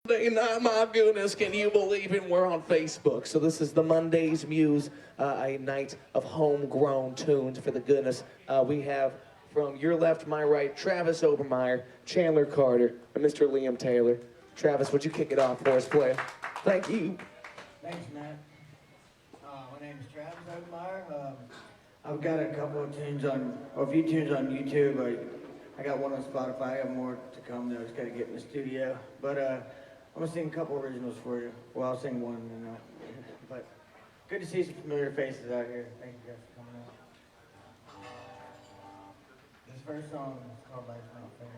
My goodness, can you believe it? We're on Facebook. So this is the Mondaze Muse, a night of homegrown tunes, for the goodness. We have from your left, my right, Travis Obermeyer, Chandler Carter, and Mr. Liam Taylor. Travis, would you kick it off for us, player? Thank you. Thanks, Matt. My name is Travis Obermeyer. I've got a couple of tunes on, or a few tunes on YouTube. I got one on Spotify. I have more to come, though. I just got to get in the studio. But I'm going to sing a couple originals for you. Well, I'll sing one. But good to see some familiar faces out here. Thank you guys for coming out. This first song is called Life's Not Fair.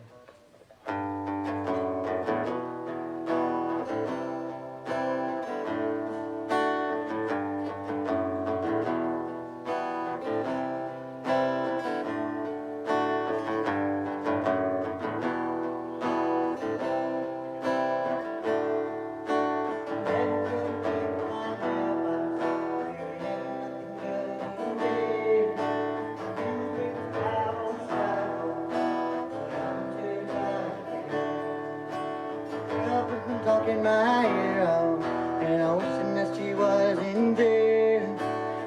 Talking my ear off, and I wishing that she wasn't there.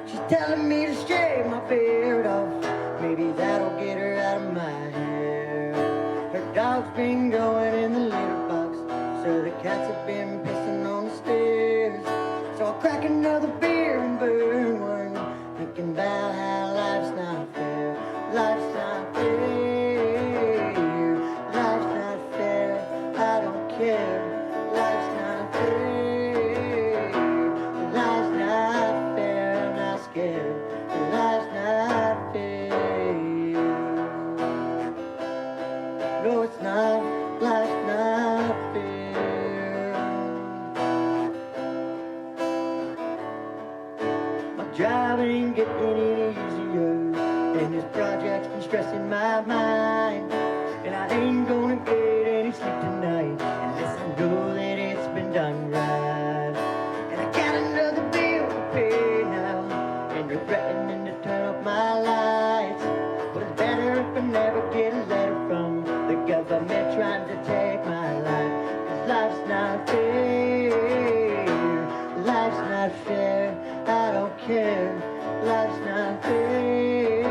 She's telling me to shave my beard off, maybe that'll get her out of my hair. Her dog's been going in the litter box, so the cats have been pissing on the stairs. So I'll crack another beer and burn one, thinking about how life's not fair. Life's not fair, life's not fair, I don't care. Life's not fair, life's not fair, I'm not scared. Life's not fair. No, it's not, life's not fair. My job ain't getting any easier, and this project's been stressing my mind. And I ain't gonna get any sleep tonight unless I know that it's been done right. And I got another bill to pay now, and they're threatening to turn off my lights. But it's better if I never get a letter from the government trying to take my life. 'Cause life's not fair, life's not fair, I don't care. Life's not fair,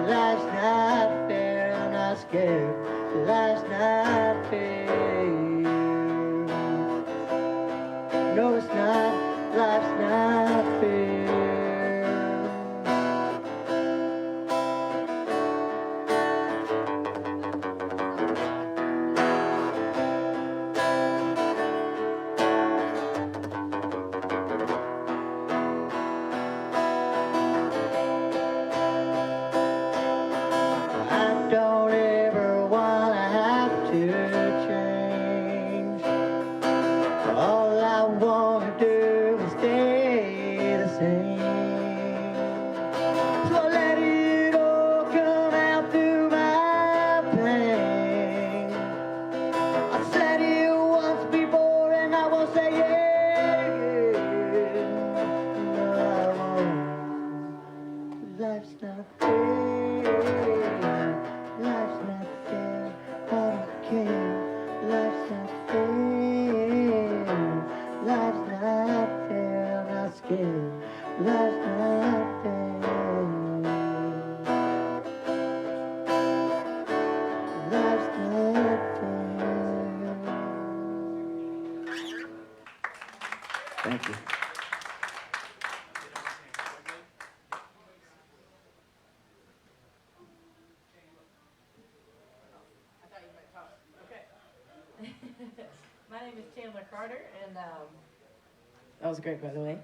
life's not fair, I'm not scared. Life's not fair. No, it's not. Life's not fair. I don't ever wanna have to change. All I wanna do is stay the same. So I let it all come out through my pain. I said it once before and I won't say it again. No, I won't. Life's not fair. Life's not fair, I don't care. Life's not fair. Life's not fair, I'm not scared. Life's not fair. Life's not fair. Thank you. My name is Chandler Carter, and that was great, by the way.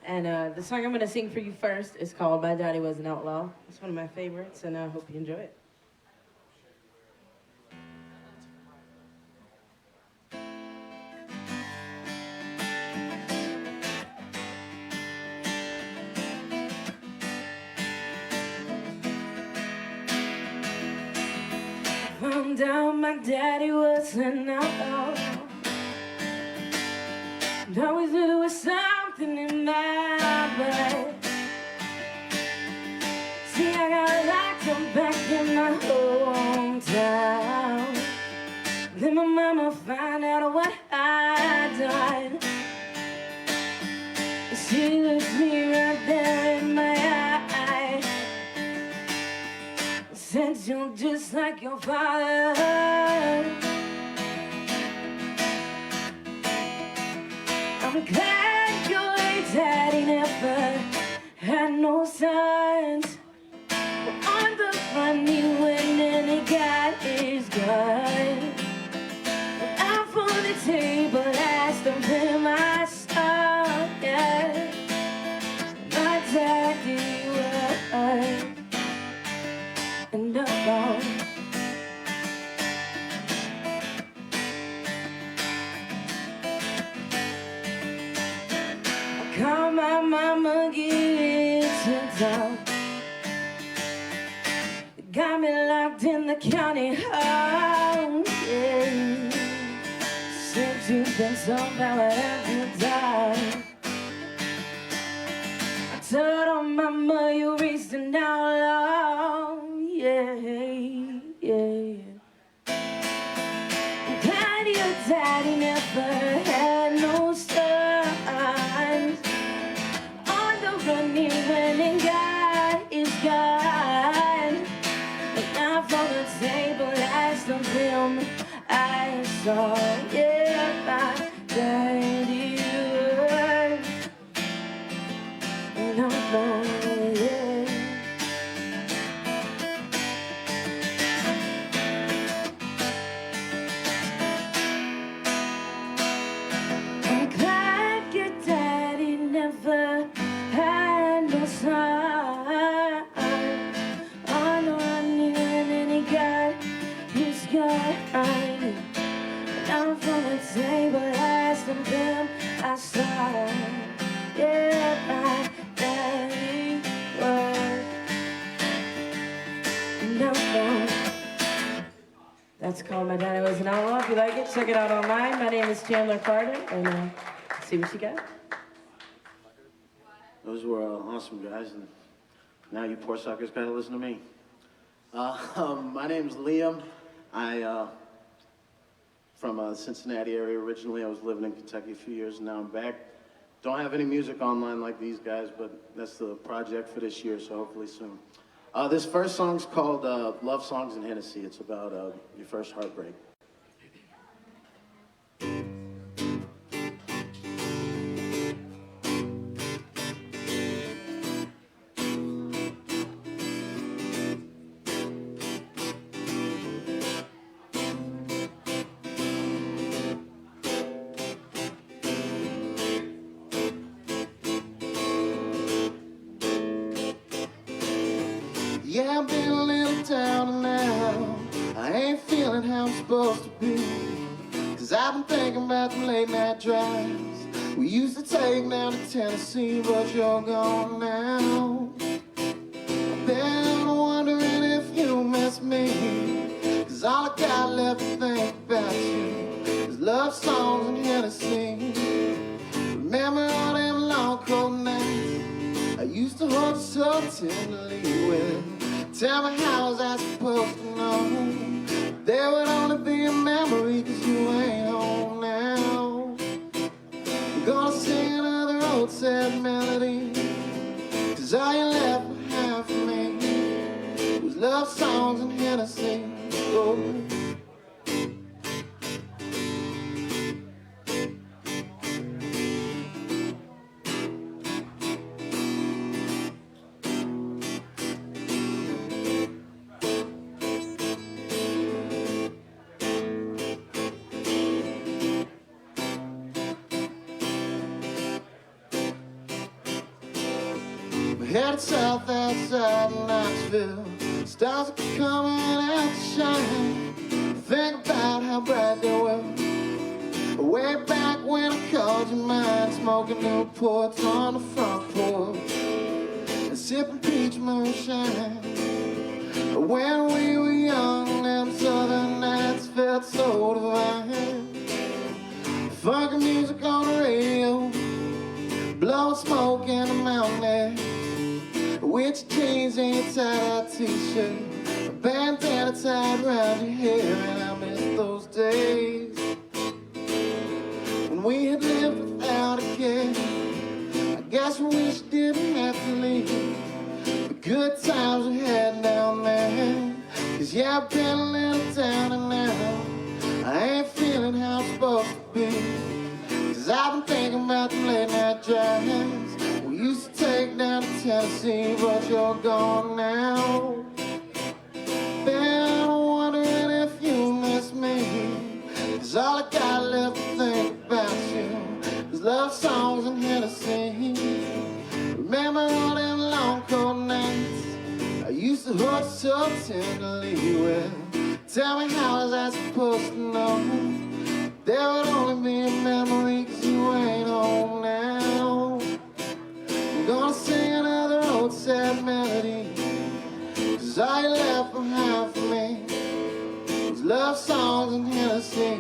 And the song I'm going to sing for you first is called My Daddy Was an Outlaw. It's one of my favorites, and I hope you enjoy it. Found out my daddy was an outlaw. And always there was something in my blood. See, I got locked up back in my hometown. Then my mama find out what I done. She looks me right there in my eye. Said you're just like your father. I'm glad your daddy never had no sons. On the run he went and he got his gun. Out for the table, asked him him I saw, yeah. My daddy was and alone. I call my mama, get down. Got me locked in the county home, yeah. Said you've been so bad, whatever you die. I told her, mama, you reached an outlaw, yeah, yeah. I'm glad your daddy never had no sons. On the run he went and got his gun. From the table, asked of him, I saw, yeah, my daddy was, and I'm born, yeah. I'm glad your daddy never had no son. Down from the table, asked him, I saw, yeah, my daddy was. No. That's called My Daddy Was an Outlaw. If you like it, check it out online. My name is Chandler Carter, and see what you got. Those were awesome guys, and now you poor suckers gotta listen to me. My name's Liam. From Cincinnati area originally. I was living in Kentucky a few years, and now I'm back. Don't have any music online like these guys, but that's the project for this year, so hopefully soon. This first song's called Love Songs and Hennessy. It's about your first heartbreak. Yeah, I've been a little down and now I ain't feeling how I'm supposed to be. Cause I've been thinking about the late night drives we used to take down to Tennessee, but you're gone now. I've been wondering if you miss me, cause all I got left to think about you is love songs and Hennessy. Remember all them long cold nights I used to hold you so tenderly with. Tell me how was I supposed to know there would only be a memory, cause you ain't home now. I'm gonna sing another old sad melody, cause all you left behind for me was love songs and Hennessy. Oh. Headed south outside Knoxville, stars are coming out to shine. Think about how bright they were way back when I called you mine, smoking Newports on the front porch and sipping peach moonshine. When we were young, them southern nights felt so divine. Funky music on the radio, blowing smoke in the mountain air. With your jeans and your tie-dye t-shirt, a bandana tied around your hair, and I miss those days. gone now. Been wondering if you miss me, 'cause all I got left to think about you is love songs and Hennessy. Remember all them long cold nights I used to hold you so tenderly. Well, tell me, how was I supposed to know there would only be a memory, 'cause you ain't home now. I'm gonna sing another old sad melody, 'cause all you left behind for me was love songs and Hennessy.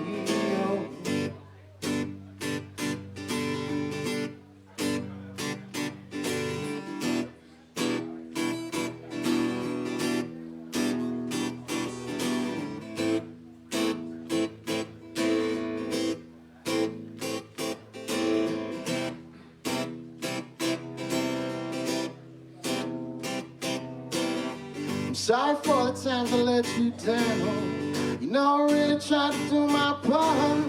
I'm sorry for the times I let you down. You know I really tried to do my part.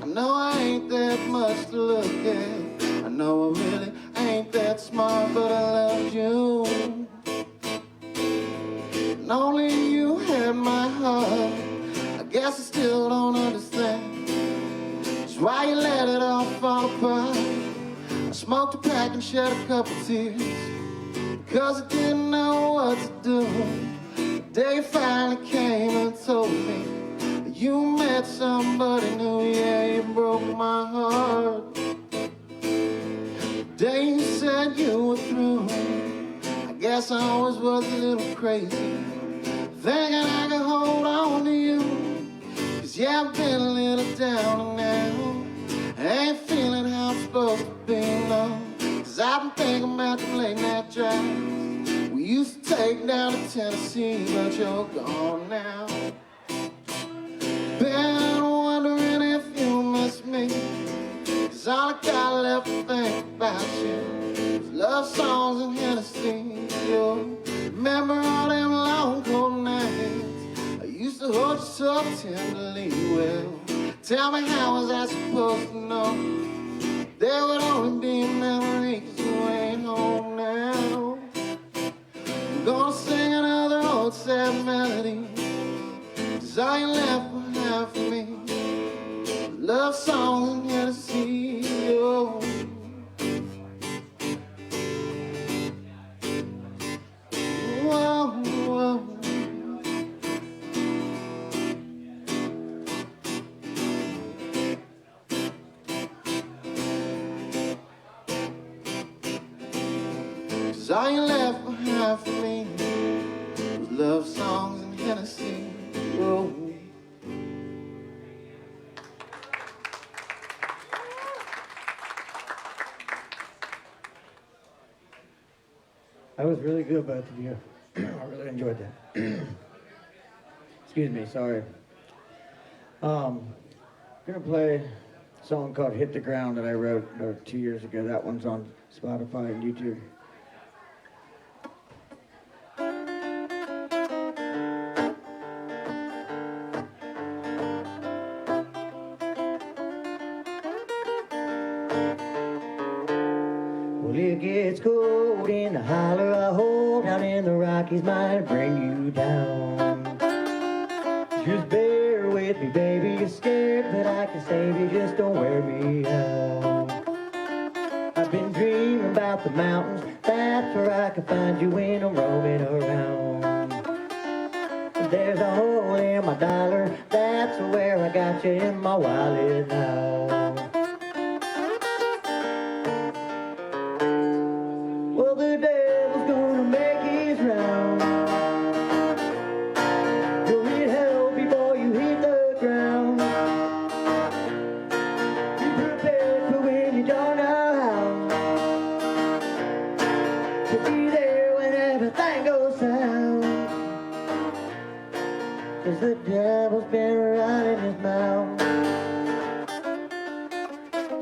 I know I ain't that much to look at. I know I really ain't that smart, but I loved you. And only you had my heart. I guess I still don't understand just why you let it all fall apart. I smoked a pack and shed a couple tears, because I didn't know what to do. The day finally came and told me that you met somebody new. Yeah, you broke my heart. The day you said you were through, I guess I always was a little crazy, thinking I could hold on to you. 'Cause yeah, I've been a little down and now I ain't feeling how I'm supposed to be, no. 'Cause I've been thinking about the late night drives we used to take down to Tennessee, but you're gone now. Been wondering if you miss me, 'cause all I got left to think about you is love songs and Hennessy. You remember all them long cold nights I used to hold you so tenderly. Well, tell me, how was I supposed to know there would only be a memory, 'cause you ain't home now. I'm gonna sing another old sad melody, 'cause all you left behind for me love songs and Hennessy. Oh. Whoa, whoa. All you left behind for me was love songs and Hennessy. Whoa. That was really good, both of you. I really enjoyed that. Excuse me, sorry. I'm gonna play a song called "Hit the Ground" that I wrote 2 years ago. That one's on Spotify and YouTube. Well, it gets cold in the holler I hold down in the Rockies, might bring you down. Just bear with me, baby, you're scared, but I can save you, just don't wear me out. I've been dreaming about the mountains, that's where I can find you when I'm roaming around. There's a hole in my dollar, that's where I got you in my wallet now. Well, the devil's gonna make his round. You'll need help before you hit the ground. Be prepared for when you don't know how to be there when everything goes down. 'Cause the devil's been running his mouth.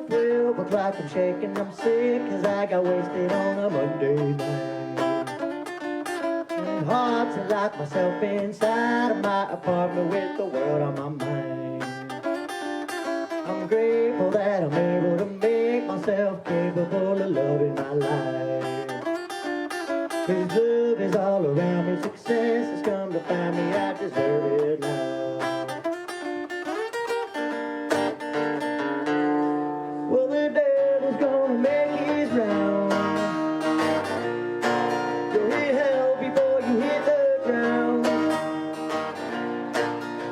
12 o'clock, I'm shaking, I'm sick, 'cause I got wasted on a Monday night. And hard to lock myself inside of my apartment with the world on my mind. I'm grateful that I'm able to make myself capable of loving my life. 'Cause love is all around me. Success has come to find me. I deserve it now. Well, the devil's gonna make his round. Go hit hell before you hit the ground.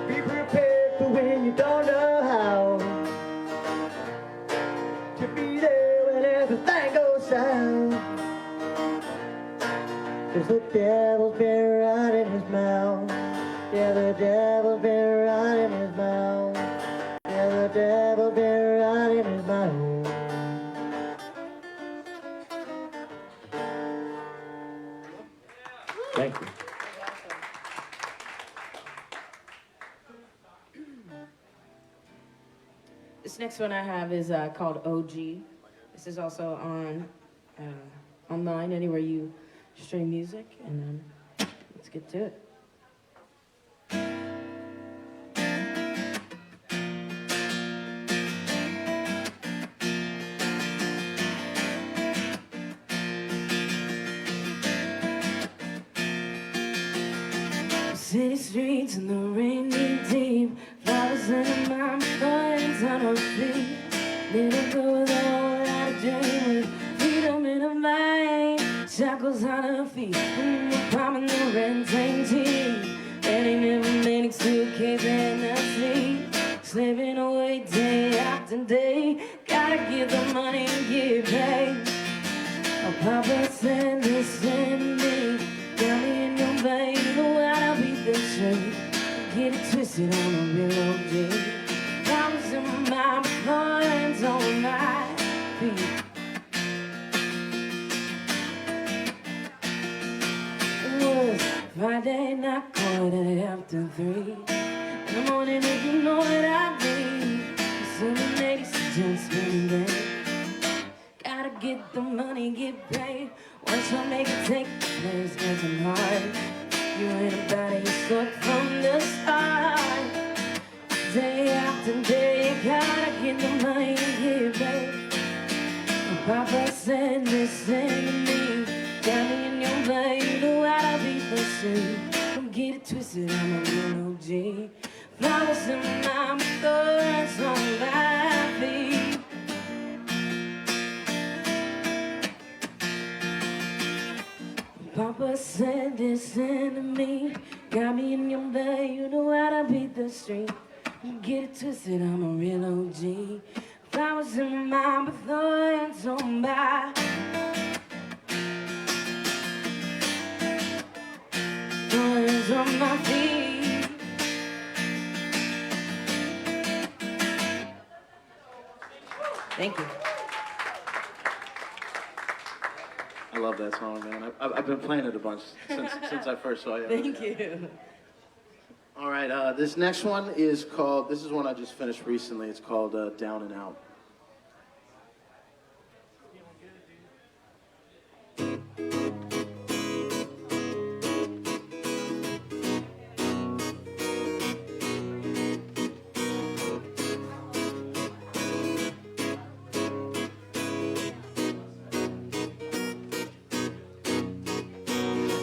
Be prepared for when you don't know how to be there when everything goes south. 'Cause the devil's been running his mouth. Yeah, the devil's been running his mouth. Yeah, the devil's been running his mouth. Thank you. This next one I have is called OG. This is also on online, anywhere you stream music, and let's get to it. City streets and the rain beat deep, flowers in my mind on her feet. Little girl with a whole lot of dream, with freedom in her mind, shackles on her feet, and the palm in the red tank tee. And ain't never made suitcase in the sleep, slaving away day after day. Gotta get the money and get paid. Oh, Papa said this and me, got me in your vein, you know how to beat the shape. Get it twisted on a real OG. Promise in my mind, my hands on my feet. It was Friday night, 3:15. In the morning, if you know what I mean. 780 just spending day. Gotta get the money, get paid. Once I make it, take the place, cause I'm hard. You ain't about it, you stuck from the start. Day after day, gotta get the money and get paid. And Papa said, listen to me, got me in your vein, you know how to beat the shit. Don't get it twisted, I'm a real OG. Flowers in my thorns on my feet. Papa said, listen to me, got me in your bed, you know how to beat the street. Don't get it twisted, I'm a real OG. Flowers in my thorns on my thorns on my feet. Thank you. I love that song, man. I've been playing it a bunch since I first saw you. Thank you. All right, this next one is called, this is one I just finished recently. It's called Down and Out.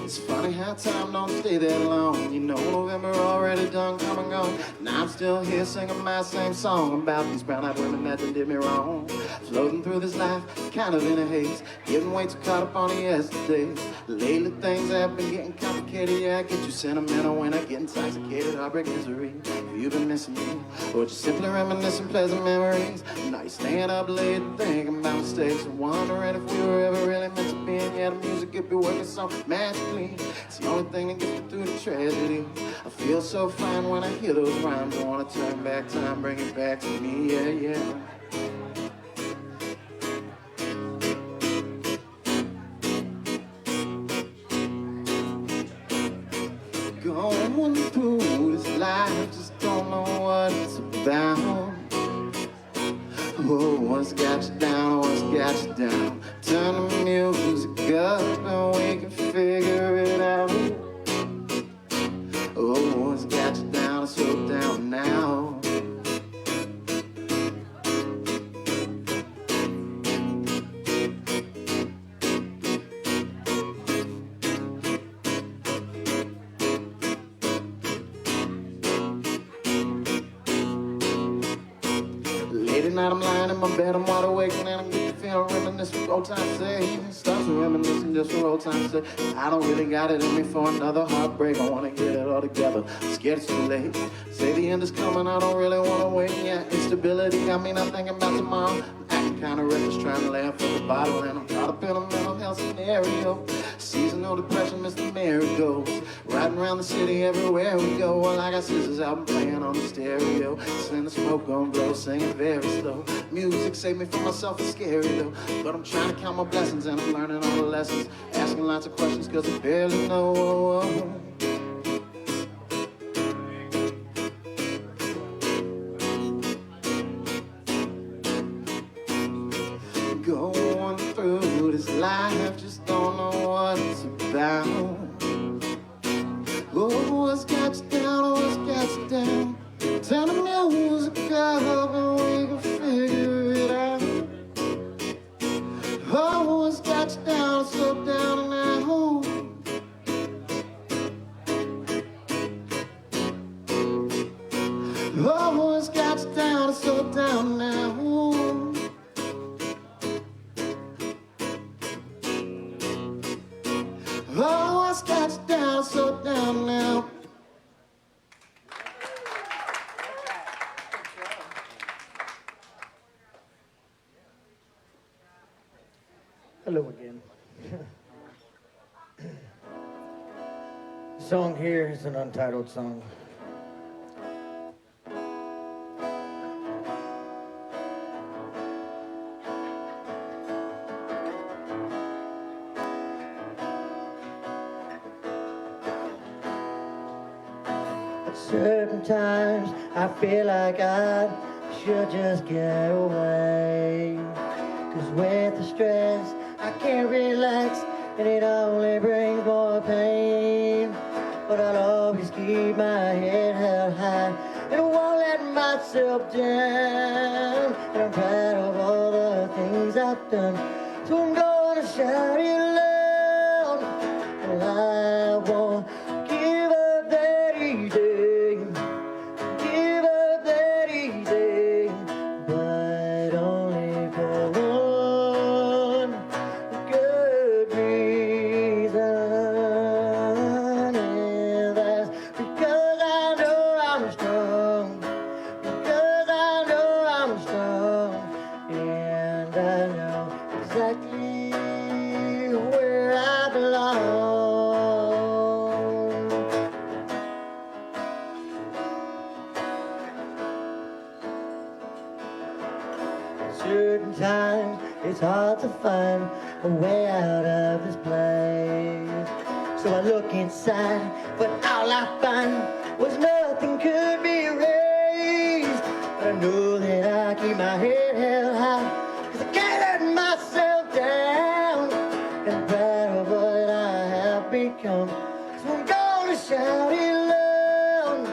It's funny how time don't stay that long. You know November already done come and gone. Now I'm still here singing my same song about these brown-eyed women that done did me wrong. Floating through this life, kind of in a haze, getting way too caught up on the yesterdays. Lately things have been getting complicated. Yeah, I get you sentimental when I get intoxicated. Heartbreak, misery, have you been missing me? Or just simply reminiscing pleasant memories? Now you're staying up late thinking about mistakes and wondering if we were ever really meant to be. And yeah, the music could be working so magically. It's the only thing that gets me through the tragedy. I feel so fine when I hear those rhymes. I wanna turn back time, bring it back to me, yeah, yeah. Going through this life, just don't know what it's about. Oh, what's got you down, what's got you down? Turn the music up and we can figure it out. Oh, what's got you down, so down now? Late at night I'm lying in my bed, I'm wide awake, and I'm getting feeling reminiscent for old time's sake. Starts to reminiscing just for old time's sake. I don't really got it in me for another heartbreak. I wanna get it all together, scared it's too late. Say the end is coming, I don't really wanna wait. Yeah, instability got me not thinking about tomorrow. I'm acting kinda reckless, trying to laugh at the bottle, and I'm caught up in a mental health scenario. Seasonal depression, Mr. Miracles. Riding around the city everywhere we go. Well, I got scissors out and playing on the stereo. Send the smoke gon' blow, singing very slow. Music saved me from myself, it's scary though. But I'm trying to count my blessings and I'm learning all the lessons. Asking lots of questions cause I barely know. Going through this life, just don't know what it's about. Oh, what's got you down, oh, what's got you down? Turn the music up and we can figure it out. Oh, what's got you down, so down and at home? Oh, what's got you down, so down and at home? Oh, what's got you down, so down now? Hello again. The song here is an untitled song. At certain times I feel like I should just get away. 'Cause with the stress I can't relax, and it only brings more pain. But I'll always keep my head held high, and I won't let myself down. And I'm proud of all the things I've done, so I'm gonna shout it loud. And I won't give up that easy, give up that easy, but only for one good reason. And that's because I know I'm strong, because I know I'm strong, and I know exactly where I belong. Certain times it's hard to find a way out of this place. So I look inside, but all I find was nothing could be erased. But I know that I keep my head held high, 'cause I can't let myself down. And I'm proud of what I have become, so I'm gonna shout it loud.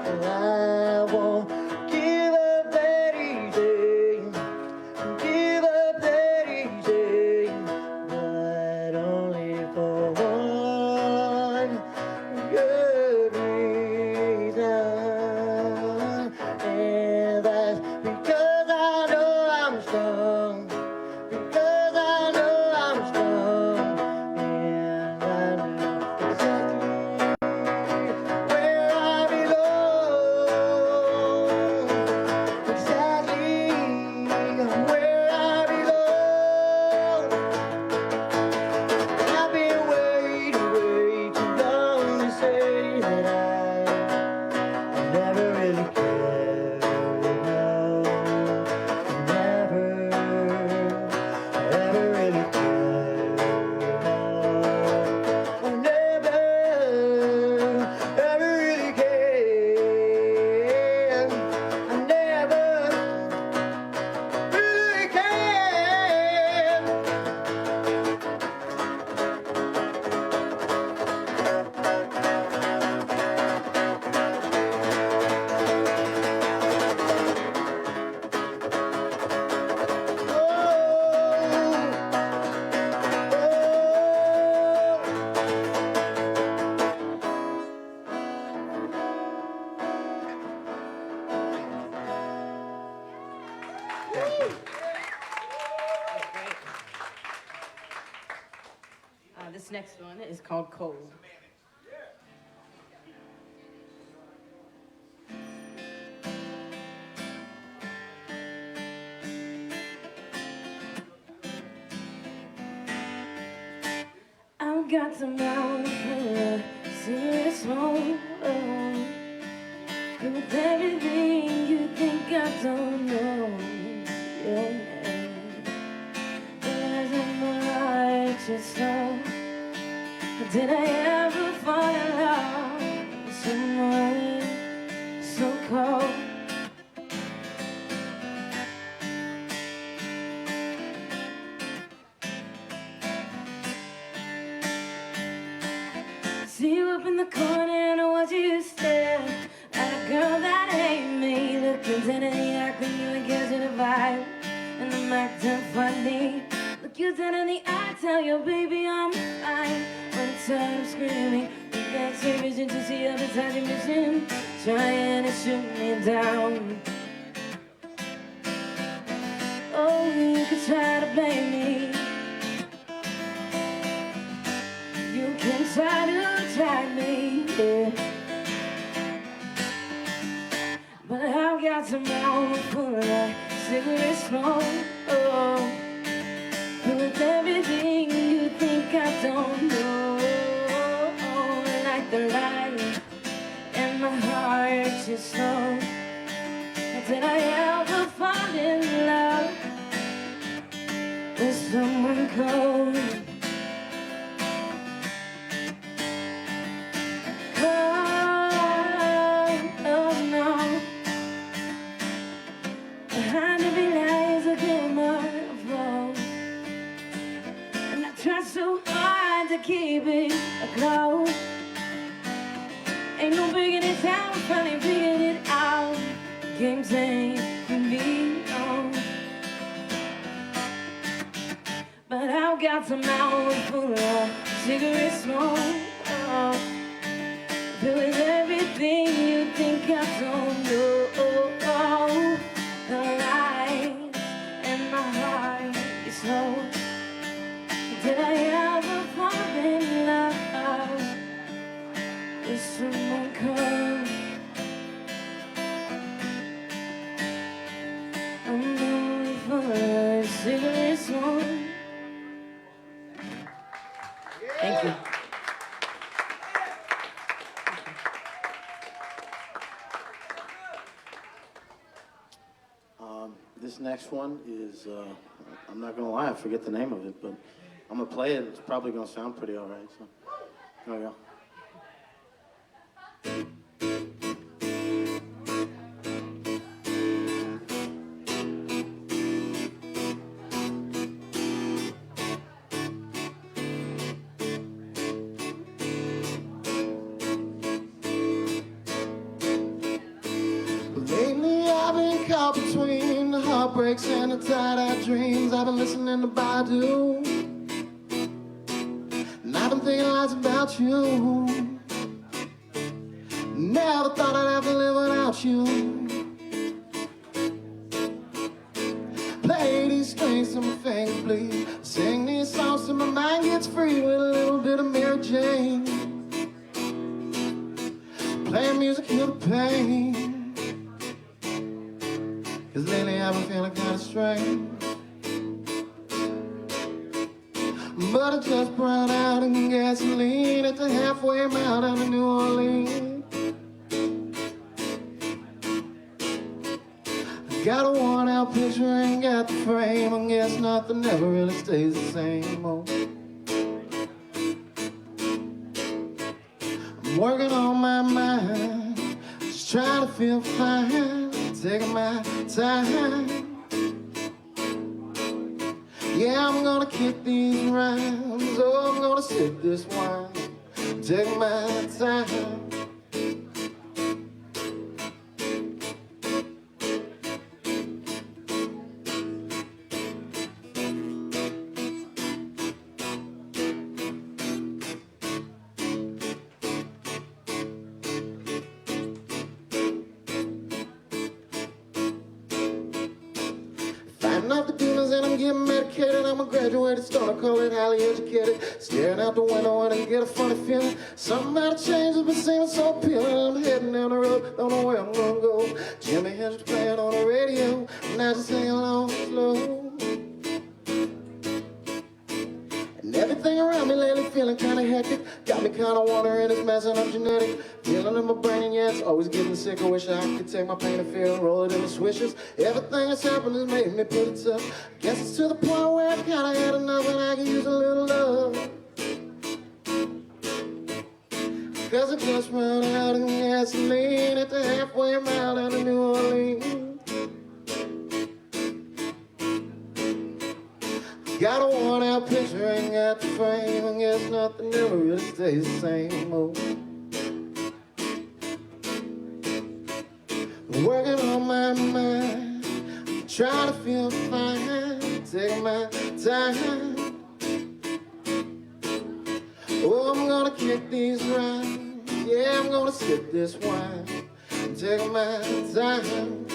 And I won't give up that easy, give up that easy, but only for one good reason. And that's because I know I'm strong, because I know I'm strong, and I know exactly This next one is called Cold. I've got some brown for cigarette smoke. With everything you think I don't know. Yeah. There's a more righteous soul. Did I ever fall in love with someone so cold? See you up in the corner and I watch you stare at a girl that ain't me. Looking dead in the eye, when you ain't catching a vibe, and I'm acting funny. Look you dead in the eye, tell your baby I'm fine. When it's time screaming, you can't see vision to see other times you're missing, trying to shoot me down. Oh, you could try to blame me. You can try to drag me, yeah. But I've got some more full of cigarette smoke. Oh, with everything you think I don't know. Like the light in my heart just slow. Did I ever fall in love with someone cold? Behind every lie is a glimmer of hope, and I try so hard to keep it aglow. Ain't no bigger than town, finally figured it out. Games ain't for me, no. But I've got some hours full of cigarette smoke. Oh, filled with everything you think I don't know. The light in my heart is slow. Did I ever fall in love with someone cold? I'm only full of cigarette smoke. Thank you. This next one is, I'm not gonna lie, I forget the name of it, but I'm gonna play it. It's probably gonna sound pretty all right, so here we go. Lately I've been caught between the heartbreaks and the tired-eyed dreams. I've been listening to Badu, and I've been thinking lots about you. Never thought I'd have to live without you. Play these strings till my fingers bleed. Sing these songs till my mind gets free with a little bit of Mary Jane. Playing music, heal the pain. 'Cause lately I've been feeling kinda strange. But I just brought out in gasoline at the halfway mile down to New Orleans. I got a worn out picture, ain't got the frame. I guess nothing ever really stays the same. Oh. I'm working on my mind, just trying to feel fine. Taking my time. Yeah, I'm gonna kick these rhymes. Oh, I'm gonna sip this wine. Take my time. fighting off the demons and I'm getting medicated. I'm a graduated stoner, call it highly educated. Staring out the window and I get a funny feeling. Something about a change has been seeming so appealing. I'm heading down the road, don't know where I'm gonna go. Jimi Hendrix playing on the radio, and I just sing along slow. And everything around me lately feeling kinda hectic. Got me kinda wondering it's messing up genetic. Feeling in my brain and yeah, it's always getting sick. I wish I could take my pain and fear and roll it in the swishes. Everything that's happened has made me put it tough. Guess it's to the point where I kinda had enough and I can use a little love. Cause I just run out of gasoline at the halfway mile down to New Orleans. Got a worn out picture, ain't got the frame, and guess nothing ever really stays the same. Oh. Working on my mind, trying to feel fine, taking my time. Oh, I'm gonna kick these rhymes, yeah, I'm gonna sip this wine, taking my time.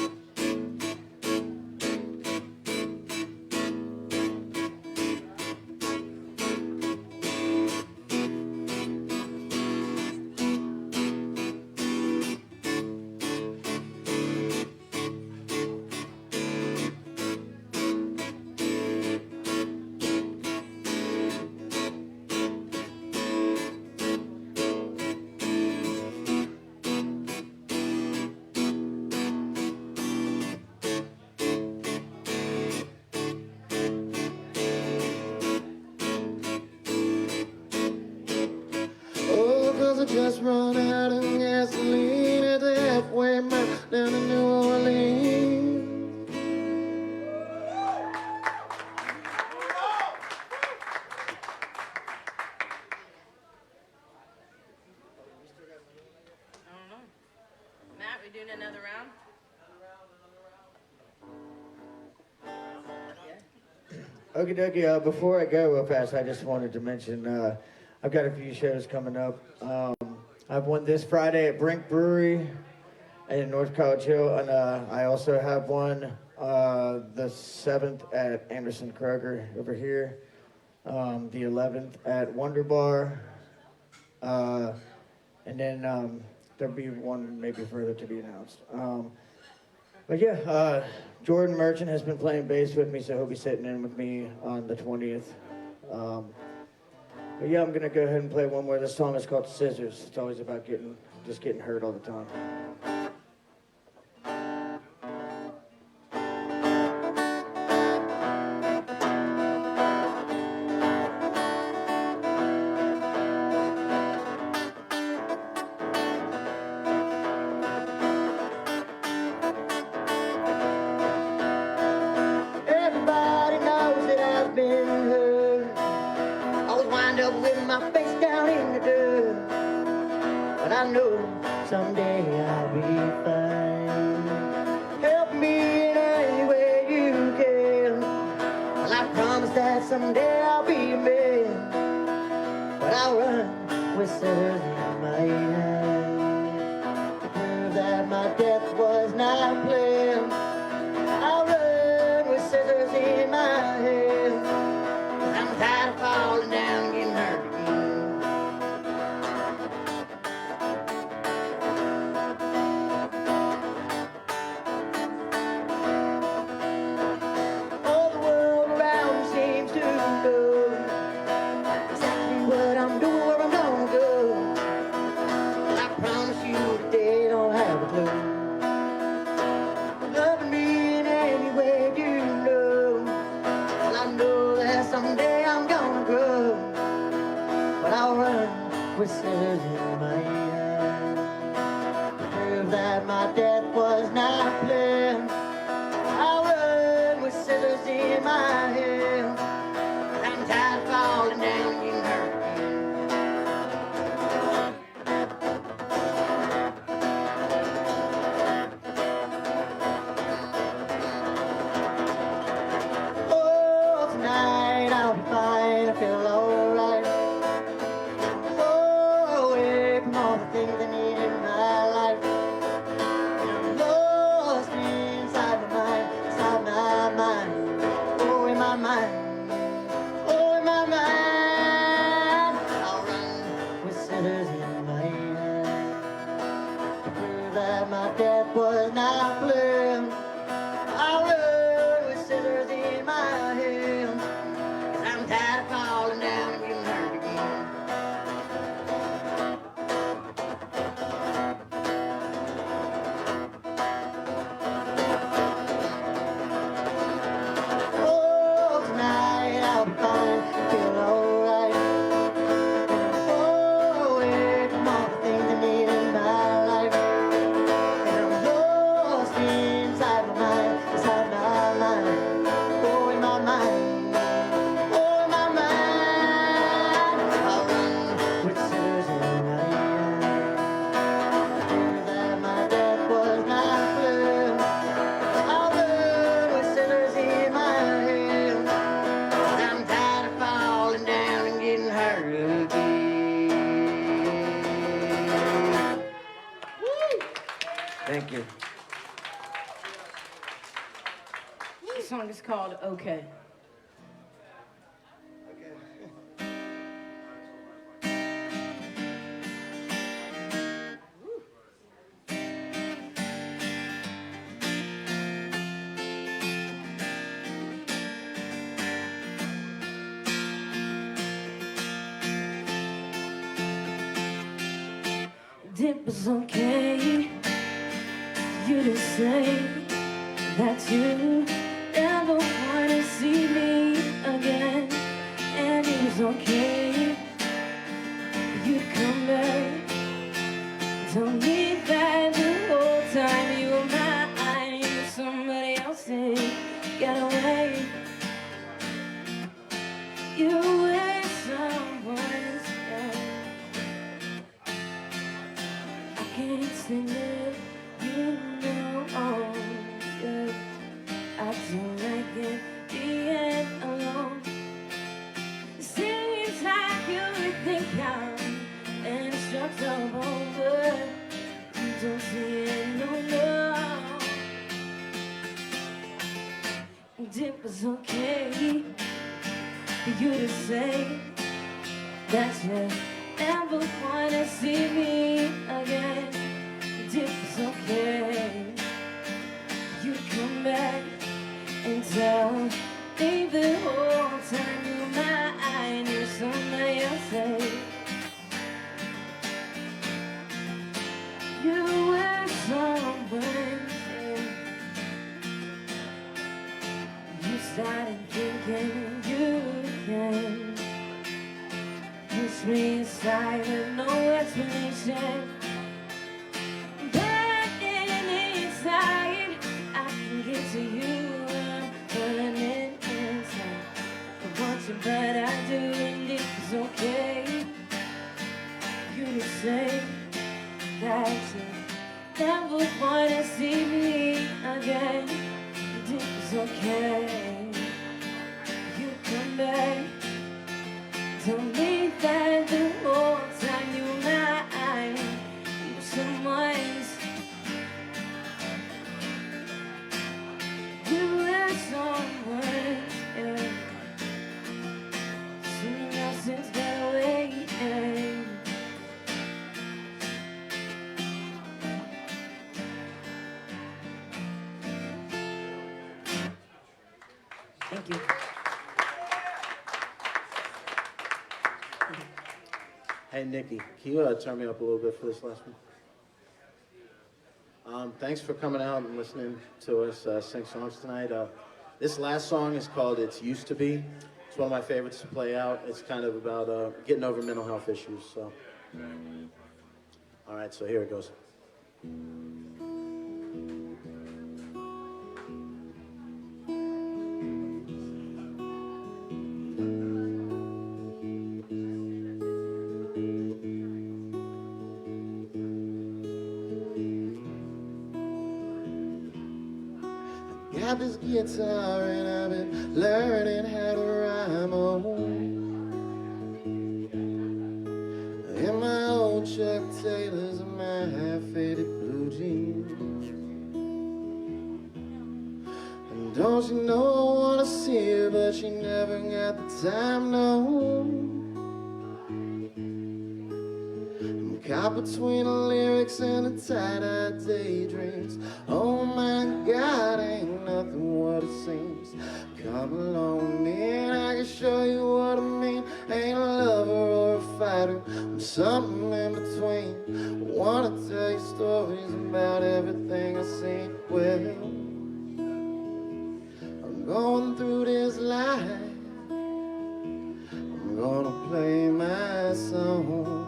Just run out of gasoline at the halfway mark down to New Orleans. I don't know. Matt, we doing another round? Okie dokie, before I go real fast, I just wanted to mention I've got a few shows coming up. I have one this Friday at Brink Brewery in North College Hill, and I also have one the 7th at Anderson Kroger over here, the 11th at Wonder Bar, and then there'll be one maybe further to be announced. But yeah, Jordan Merchant has been playing bass with me, so he'll be sitting in with me on the 20th. But yeah, I'm gonna go ahead and play one more. This song is called Scissors. It's always about just getting hurt all the time. Everybody knows that I've been hurt. Always wind up with my face down in the dirt. But I know someday I'll be fine. Help me in any way you can. Well, I promise that someday I'll be a man. But I'll run with scissors in my hand to prove that my death was not planned. I'll run with scissors in my hand. 'Cause I'm tired of falling down and getting hurt again. All the world around me seems to know exactly what I'm doing, where I'm gonna go. Well, I The song is called Okay. It was okay for you to say that you never want to see me again. And it was okay for you to come back. Tell me that the whole time you were mine, somebody else's got away. You were someone's else. I can't stand it, you know, yeah. I don't like it, being alone. Seems like you think I'm indestructible, but you don't see it, no, no. And it was okay for you to say that you never wanna see me again. And it was okay, you come back and tell me the whole time you were mine, you're somebody else's. You were someone's. You started thinking you can push me aside with no explanation. But inside, I can get to you. I'm burning inside. I want you, but I do, and it was okay for you to say that you never wanna see me again. And it was okay. You come back. Tell me that the whole time you were mine, you were someone's. You were someone's, yeah. Someone else's got away, yeah. Thank you. Hey, Nikki, can you turn me up a little bit for this last one? Thanks for coming out and listening to us sing songs tonight. This last song is called It's Used to Be. It's one of my favorites to play out. It's kind of about getting over mental health issues. So, all right, so here it goes. Got this guitar and I've been learning how to rhyme in my old Chuck Taylors and my half-faded blue jeans. And don't you know I wanna see you, but you never got the time, no. I'm caught between the lyrics and the tight-eyed daydreams. Oh my God, ain't nothing what it seems. Come along with me and I can show you what I mean. Ain't a lover or a fighter, I'm something in between. I wanna tell you stories about everything I see. Well, I'm going through this life, I'm gonna play my songs,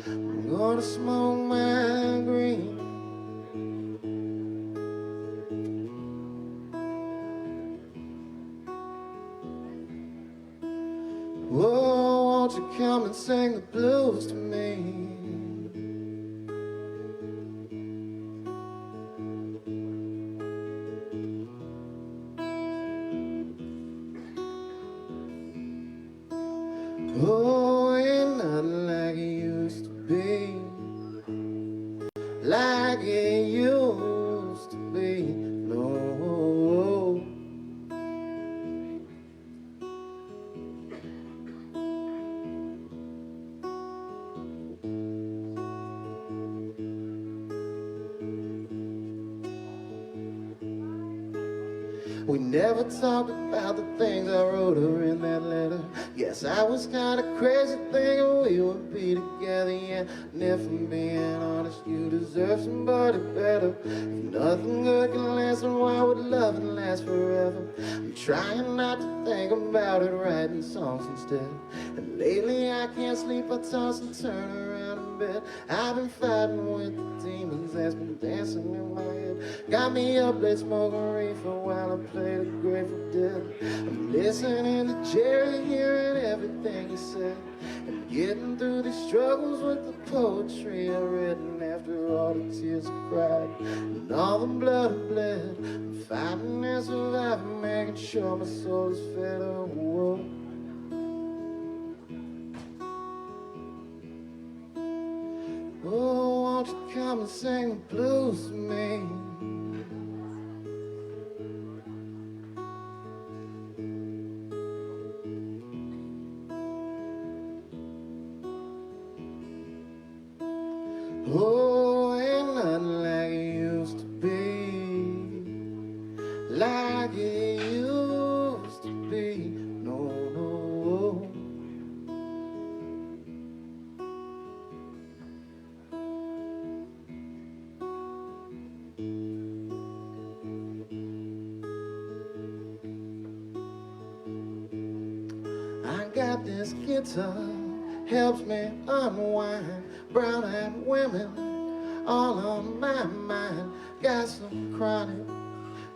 I'm gonna smoke my green. Whoa, won't you come and sing the blues to me? Oh, ain't nothing like it used to be, like it used to be, no. We never talked about the things I wrote her in that letter. Yes, I was kinda crazy thinking we would be together, yeah. And if I'm being honest, you deserve somebody better. If nothing good can last, then why would love last forever? I'm trying not to think about it, writing songs instead. And lately I can't sleep, I toss and turn around in bed. I've been fighting with the demons that's been dancing in my head. Got me up late smoking reefer while I play the Grateful Dead. I'm listening to Jerry, hearing everything he said, and getting through these struggles with the poetry I read. And after all the tears I cried and all the blood I bled, I'm fighting and surviving, making sure my soul is fed. Oh, whoa. Oh, won't you come and sing the blues to me? Oh, ain't nothing like it used to be, like it used to be, no, no. I got this guitar, helps me unwind. Brown-eyed women all on my mind. Got some chronic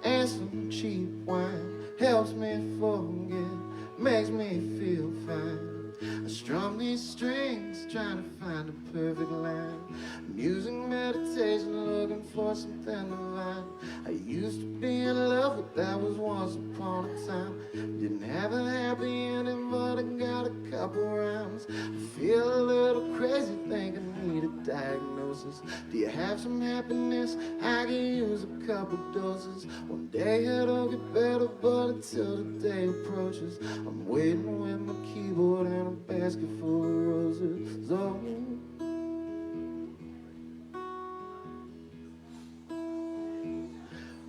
and some cheap wine. Helps me forget, makes me feel fine. I strum these strings, trying to find a perfect line. Music, meditation, looking for something divine. I used to be in love, but that was once upon a time. Didn't have a happy ending, but I got a couple rhymes. I feel a little crazy, think I need a diagnosis. Do you have some happiness? I can use a couple doses. One day it'll get better, but until the day approaches, I'm waiting with my keyboard and a basket full of roses. Oh,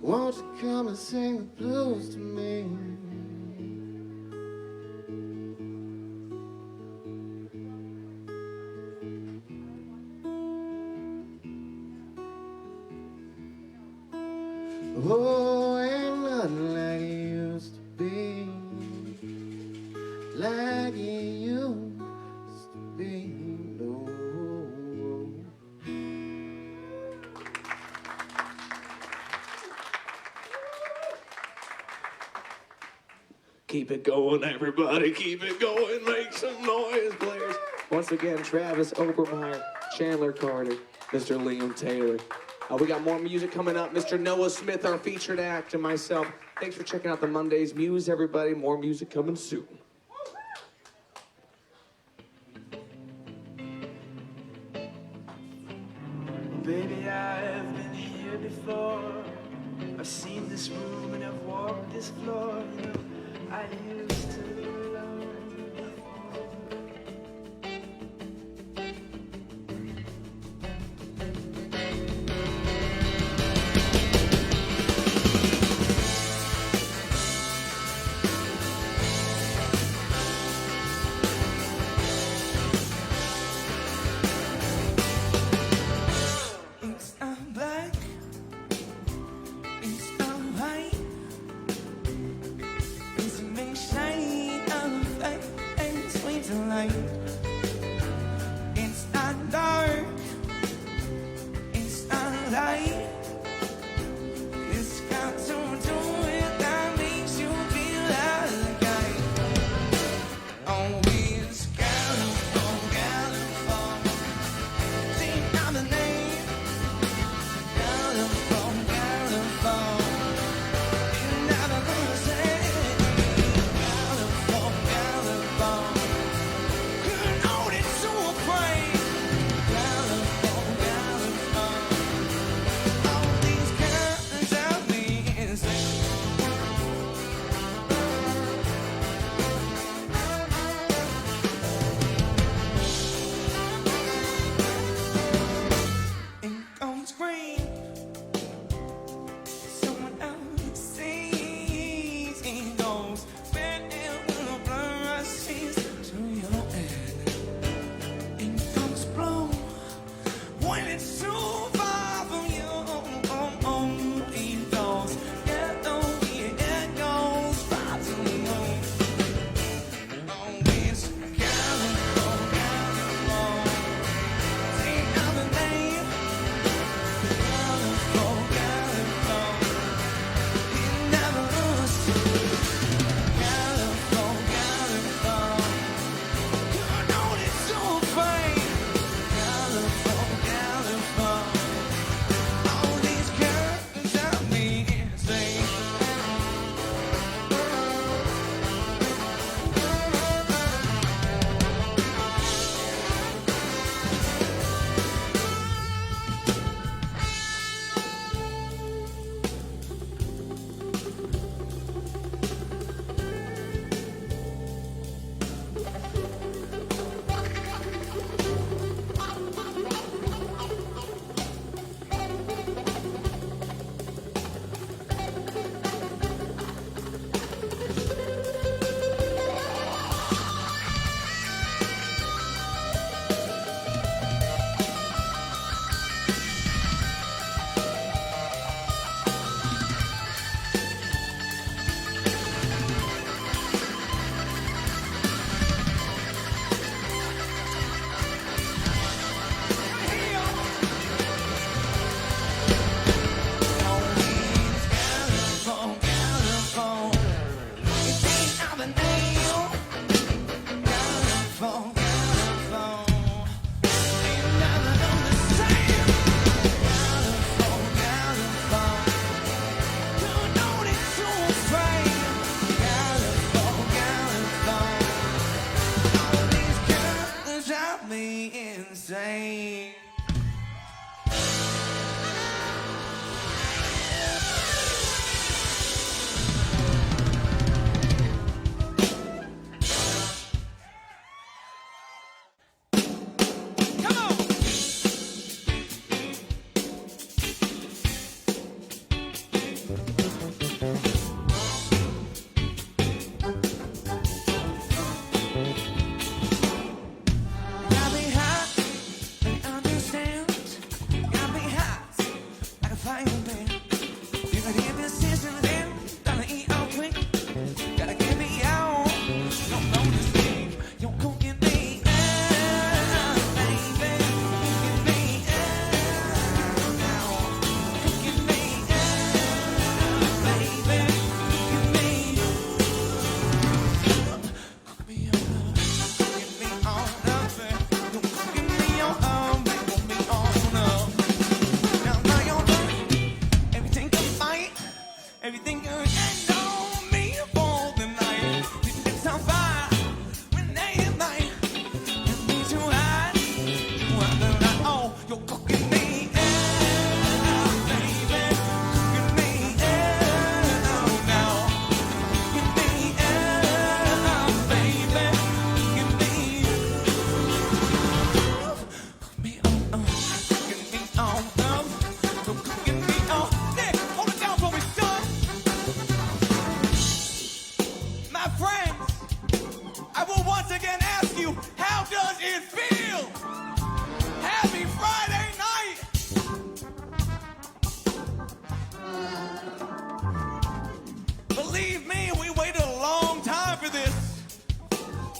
won't you come and sing the blues to me? Oh, ain't nothing like it used to be, like it used to be, no. Keep it going, everybody. Keep it going. Make some noise, players. Once again, Travis Obermeyer, Chandler Carter, Mr. Liam Taylor. We got more music coming up. Mr. Noah Smith, our featured act, and myself. Thanks for checking out the Mondaze Muse, everybody. More music coming soon. Baby, I've been here before. I've seen this room and I've walked this floor. You know, I used to love shine, I'm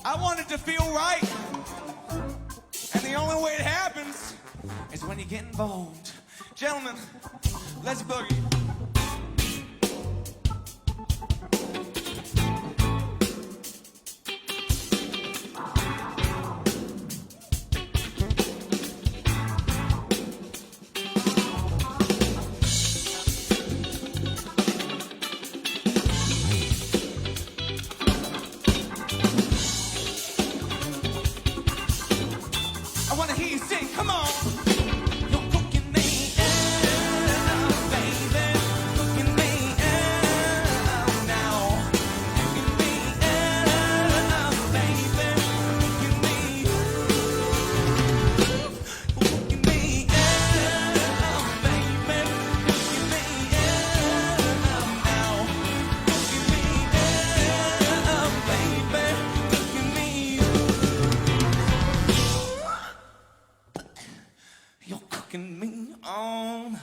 I want it to feel right. And the only way it happens is when you get involved. Gentlemen, let's boogie. I wanna hear you sing, come on. You're cooking me up, baby. Cooking me up now. Cooking me up, baby. Cooking me up, baby. Cooking me up now. Cooking me up, baby. Cooking me. You're cooking me on.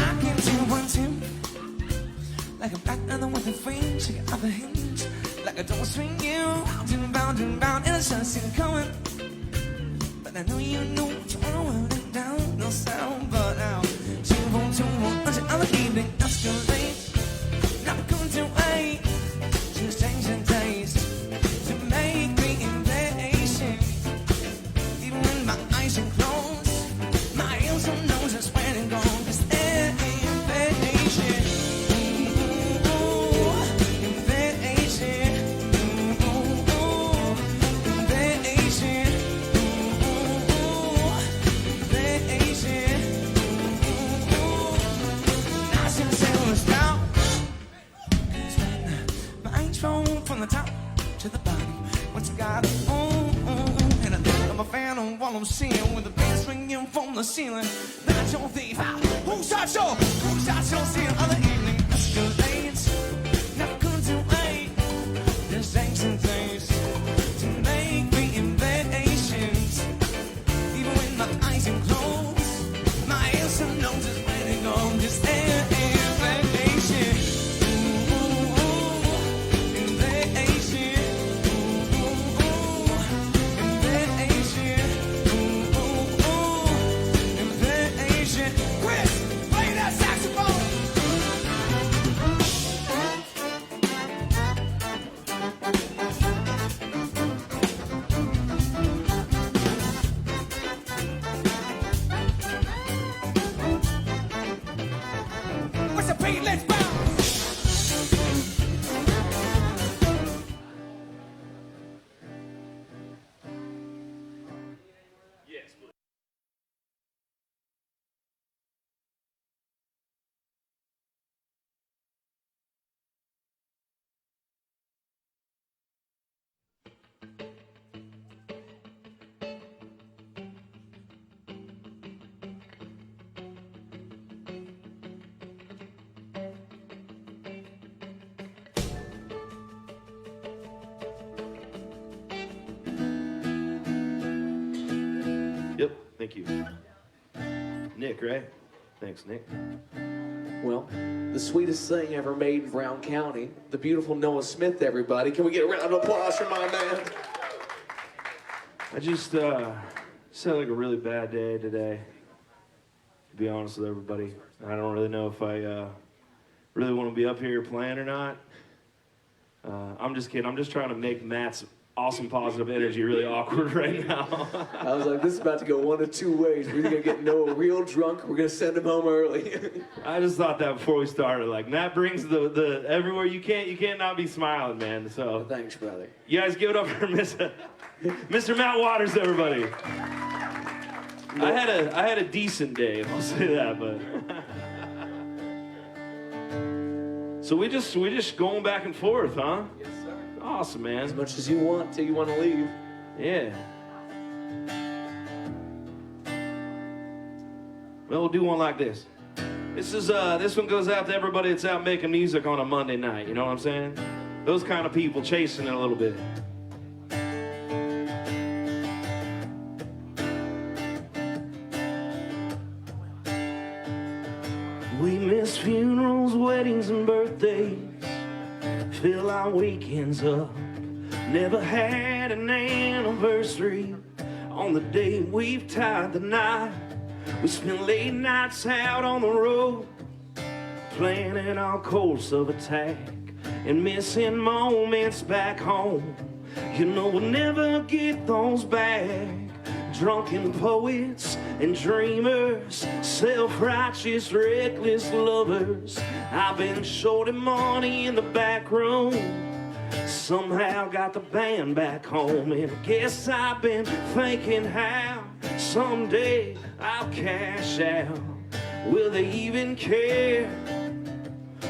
I can do 1, 2, like a black leather with a frame, shake it off the hinge, like a door swing you round and round, and I should have seen it coming. But I know you knew what you wanna word it down, no sound, but now 2, 1, 2, 1, until other evening escalate. Not going to wait, just change the taste to make me impatient. Even when my eyes are closed, my ears don't know just where to go. 'Cause they're impatient. Ooh, impatient. Ooh, impatient. Ooh, impatient. Ooh, I should say let's stop. 'Cause when my eyes roll from the top to the bottom, what's got and I think I'm a fan of what I'm seeing with the bass ringing from the ceiling. That's your thief. Who's that show? Who's that show? See other evening escalates. Not good to wait. There's things and things to make me impatient. Even when my eyes are closed, my ears and nose is ready to go. Just impatient. Ooh, impatient. Chris, play that saxophone. What's the beat? Let's bounce. Yep, thank you. Nick, right? Thanks, Nick. Well, the sweetest thing ever made in Brown County, the beautiful Noah Smith, everybody. Can we get a round of applause for my man? I just had like a really bad day today, to be honest with everybody. I don't really know if I really want to be up here playing or not. I'm just kidding. I'm just trying to make Matt's awesome positive energy really awkward right now. I was like, this is about to go one of two ways. We're either gonna get Noah real drunk, or we're gonna send him home early. I just thought that before we started. Like, Matt brings the everywhere you can't not be smiling, man. So Thanks, brother. you guys give it up for Mr. Matt Waters, everybody. I had a decent day, I'll say that, but so we just going back and forth, huh? Yes, sir. Awesome, man. As much as you want to leave. Yeah. Well, we'll do one like this. This one goes out to everybody that's out making music on a Monday night. You know what I'm saying? Those kind of people chasing it a little bit. We miss funerals, weddings, and birthdays. Fill our weekends up. Never had an anniversary on the day we've tied the knot. We spent late nights out on the road, planning our course of attack and missing moments back home. You know we'll never get those back. Drunken poets and dreamers, self-righteous, reckless lovers. I've been shorting money in the back room, somehow got the band back home. And I guess I've been thinking how someday I'll cash out. Will they even care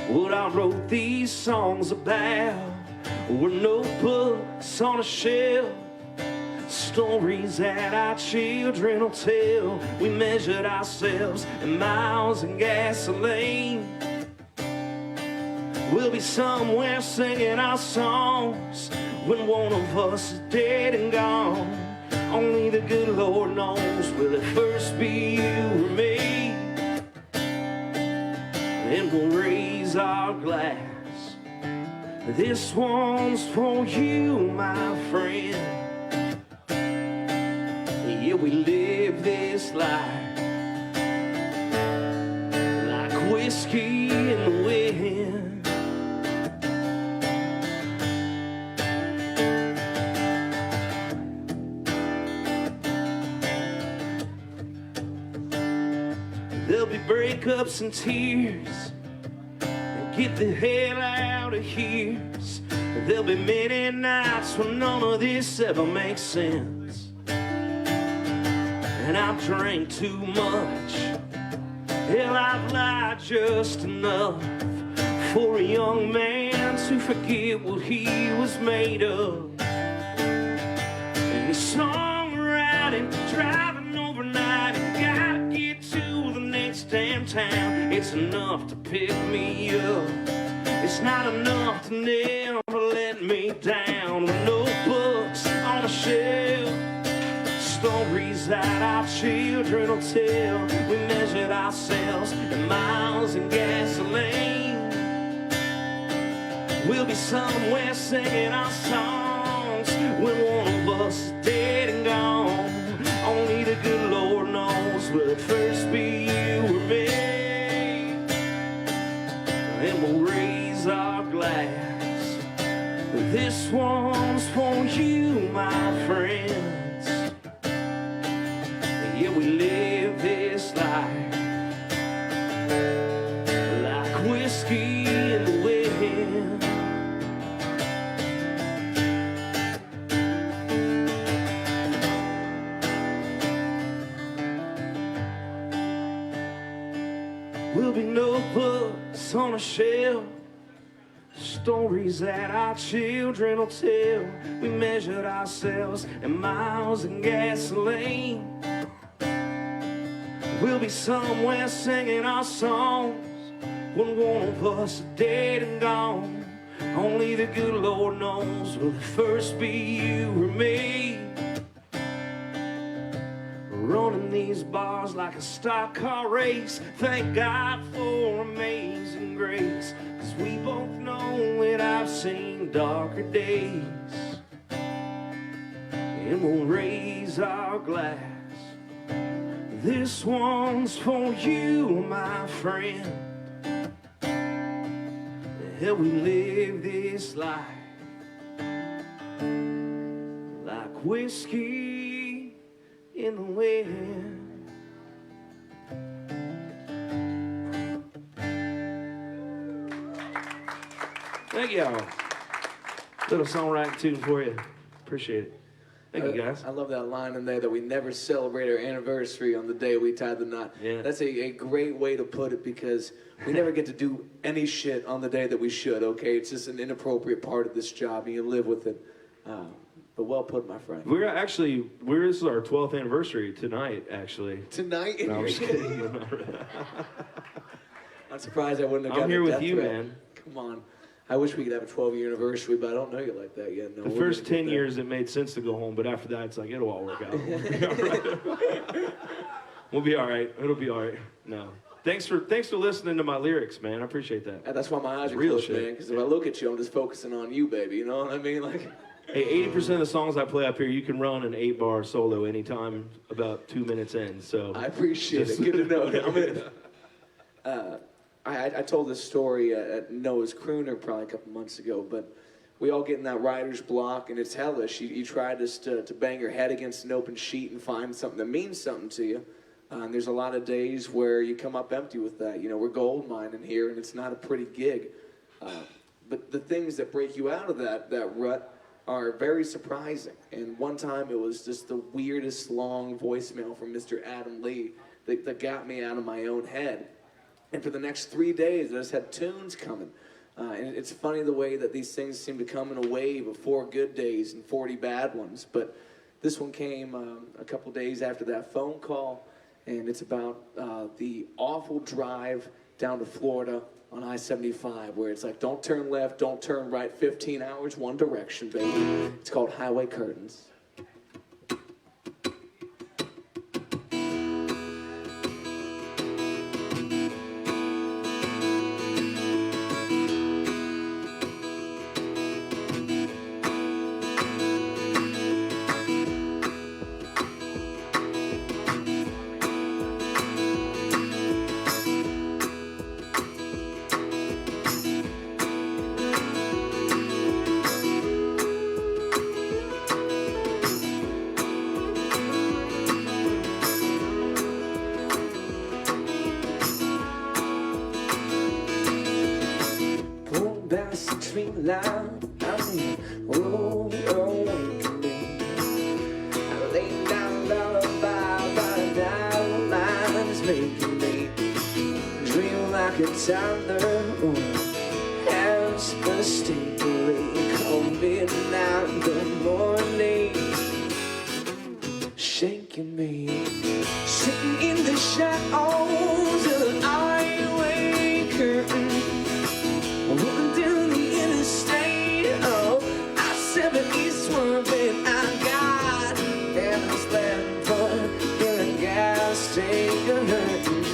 what I wrote these songs about? We're notebooks on a shelf, stories that our children will tell. We measured ourselves in miles and gasoline. We'll be somewhere singing our songs when one of us is dead and gone. Only the good Lord knows, will it first be you or me? And we'll raise our glass. This one's for you, my friend. Yeah, we live this life like whiskey in the wind. There'll be breakups and tears, and get the hell out of here. There'll be many nights when none of this ever makes sense, and I've drank too much. Hell, I've lied just enough for a young man to forget what he was made of. And songwriting, driving overnight, gotta get to the next damn town. It's enough to pick me up, it's not enough to never let me down. With notebooks on a shelf, stories that our children will tell. We measured ourselves in miles and gasoline. We'll be somewhere singing our songs when one of us is dead and gone. Only the good Lord knows, will it first be you or me? And we'll raise our glass. This one's for you, my friends. Yeah, we live this life like whiskey in the wind. We'll be notebooks on a shelf, stories that our children will tell. We measured ourselves in miles and gasoline. We'll be somewhere singing our songs when one of us is dead and gone. Only the good Lord knows, will it first be you or me? Running these bars like a stock car race. Thank God for amazing grace, 'cause we both know that I've seen darker days. And we'll raise our glass. This one's for you, my friend. Yeah, we live this life like whiskey in the wind. Thank y'all. Little songwriting tune for you. Appreciate it. Thank Thank you, guys. I love that line in there that we never celebrate our anniversary on the day we tie the knot. Yeah. That's a great way to put it because we never get to do any shit on the day that we should, okay? It's just an inappropriate part of this job, and you live with it. But well put, my friend. This is our 12th anniversary tonight, actually. Tonight? No, I'm just kidding. I'm surprised I wouldn't have gotten I'm here a with death you, threat. man. Come on. I wish we could have a 12-year anniversary, but I don't know you like that yet. No, The we're first gonna get 10 there. years, it made sense to go home, but after that, it's like, it'll all work out. We'll be all right. We'll be all right. It'll be all right. No. Thanks for listening to my lyrics, man. I appreciate that. And that's why my eyes are Real closed, shit. man, because if I look at you, I'm just focusing on you, baby. You know what I mean? Like, Hey, 80% of the songs I play up here, you can run an 8-bar solo anytime about 2 minutes in. So I appreciate it. Good to know. I told this story at Noah's Crooner probably a couple months ago, but we all get in that writer's block, and it's hellish. You try just to bang your head against an open sheet and find something that means something to you. And there's a lot of days where you come up empty with that. You know, we're gold mining here, and it's not a pretty gig. But the things that break you out of that rut are very surprising. And one time it was just the weirdest long voicemail from Mr. Adam Lee that got me out of my own head. And for the next 3 days, I just had tunes coming. And it's funny the way that these things seem to come in a wave of 4 good days and 40 bad ones. But this one came a couple days after that phone call, and it's about the awful drive down to Florida on I-75, where it's like, don't turn left, don't turn right, 15 hours, one direction, baby. It's called Highway Curtains. Loud, roll away to me. I lay down lullaby, but now mind's making me dream like a toddler has mistakenly called midnight in the morning, shaking me, sitting in the shadows of the highway curtain. Rolling down the interstate, oh, I-70 swerving, I got endless land for in a gas station hurting.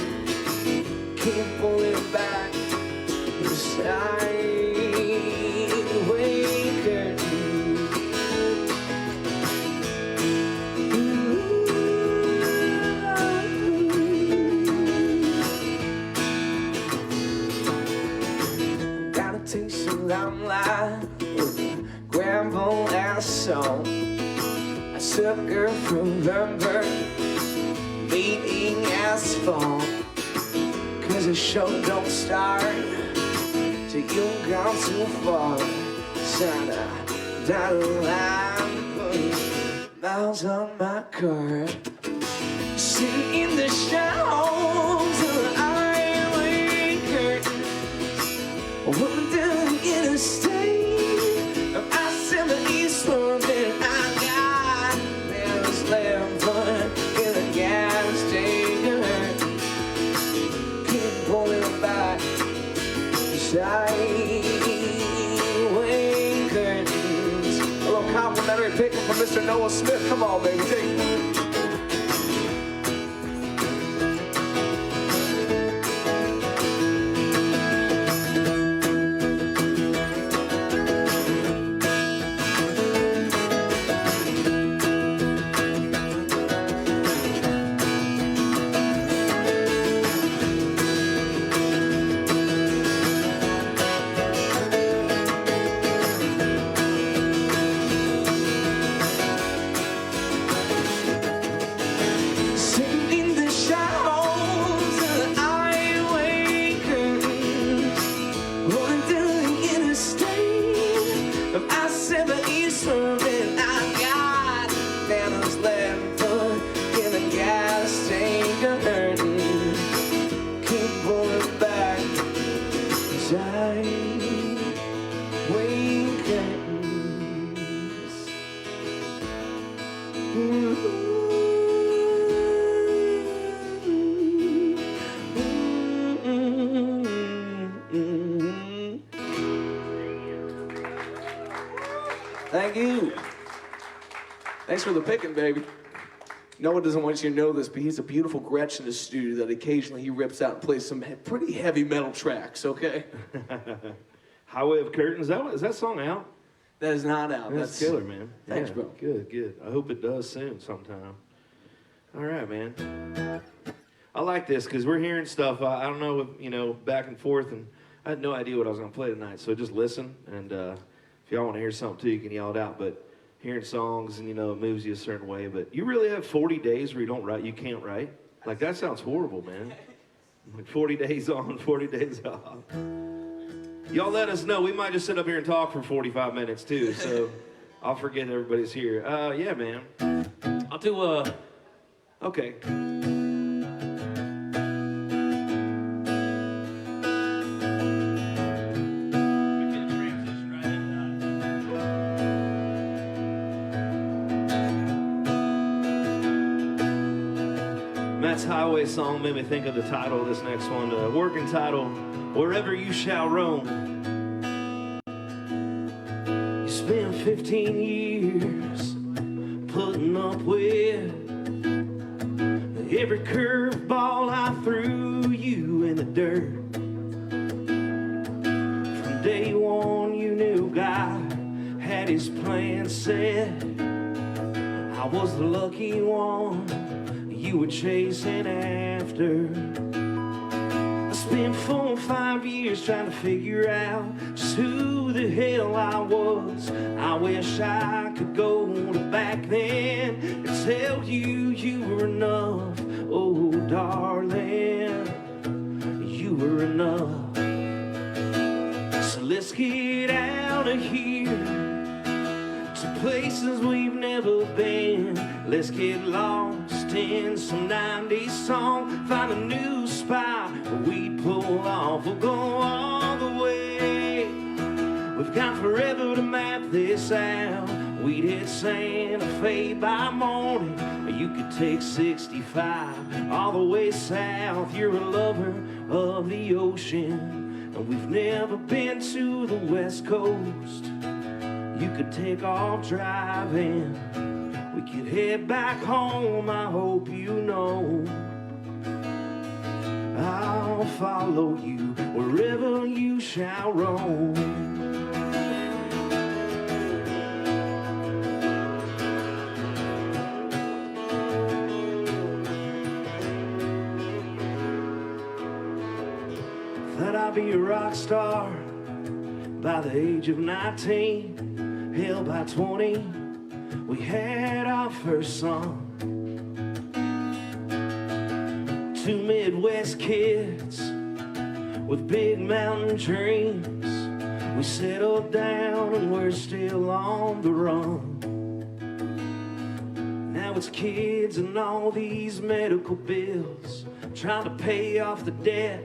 Keep pulling back the sideway curtain. Taste of limelight with a gravel and salt. A sucker from lumber beating asphalt. Cause the show don't start till you've gone too far. Sign a dotted line, put miles on my car. Sitting in the shadows of the highway curtain. Rolling down the interstate of I-70 swerving, I got there's left for in a gas station. Keep pulling back the sideway curtains. A little complimentary pick from Mr. Noah Smith. Come on, baby, take it. Thank you. Thanks for the picking, baby. Noah doesn't want you to know this, but he's a beautiful Gretsch in the studio that occasionally he rips out and plays some pretty heavy metal tracks, okay? Highway of Curtains, is that song out? That is not out. That's killer, man. Thanks, Yeah, bro. Good. I hope it does soon sometime. All right, man. I like this because we're hearing stuff. I don't know, back and forth, and I had no idea what I was going to play tonight. So just listen, and if y'all want to hear something too, you can yell it out. But hearing songs, and it moves you a certain way. But you really have 40 days where you don't write. You can't write. Like that sounds horrible, man. Like 40 days on, 40 days off. Y'all let us know. We might just sit up here and talk for 45 minutes too. So I'll forget everybody's here. Yeah, man. I'll do okay. Matt's Highway song made me think of the title of this next one, the working title, Wherever You Shall Roam. You spent 15 years putting up with every curveball I threw you in the dirt. From day one you knew God had his plan set. I was the lucky one you were chasing after. I spent 4 or 5 years trying to figure out just who the hell I was. I wish I could go to back then and tell you you were enough. Oh, darling, you were enough. So let's get out of here to places we've never been. Let's get lost in some 90s song. Find a new spot where we pull off. We'll go all the way. We've got forever to map this out. We'd hit Santa Fe by morning, or you could take 65 all the way south. You're a lover of the ocean, and we've never been to the West Coast. You could take off driving, we could head back home. I hope you know I'll follow you wherever you shall roam. Thought I'd be a rock star by the age of 19. Hell, by 20 we had our first song. 2 Midwest kids with big mountain dreams. We settled down and we're still on the run. Now it's kids and all these medical bills, trying to pay off the debt.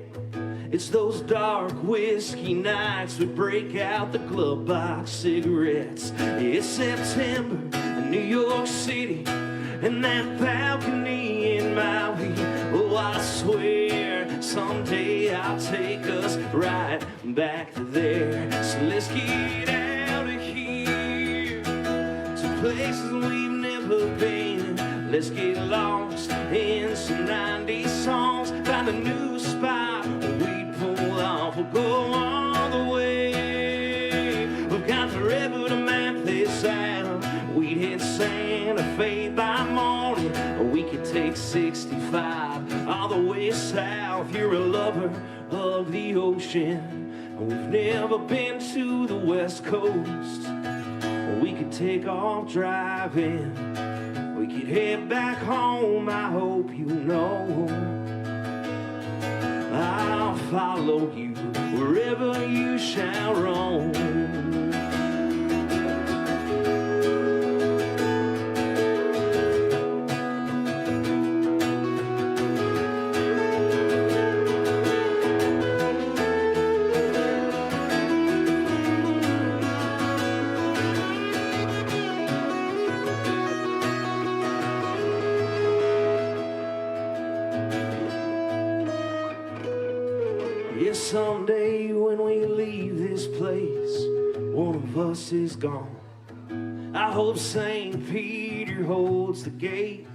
It's those dark whiskey nights we break out the glove box cigarettes. It's September in New York City, and that balcony in Maui. Oh, I swear someday I'll take us right back to there. So let's get out of here to places we've never been. Let's get lost in some 90s songs. Find a new spot we pull off. We'll go all the way. We've got forever to map this out. We'd hit Santa Fe by morning, or we could take 65 all the way south. You're a lover of the ocean, and we've never been to the West Coast. We could take off driving, we could head back home. I hope you know I'll follow you wherever you shall roam. Yes, someday when we leave this place, one of us is gone. I hope St. Peter holds the gate,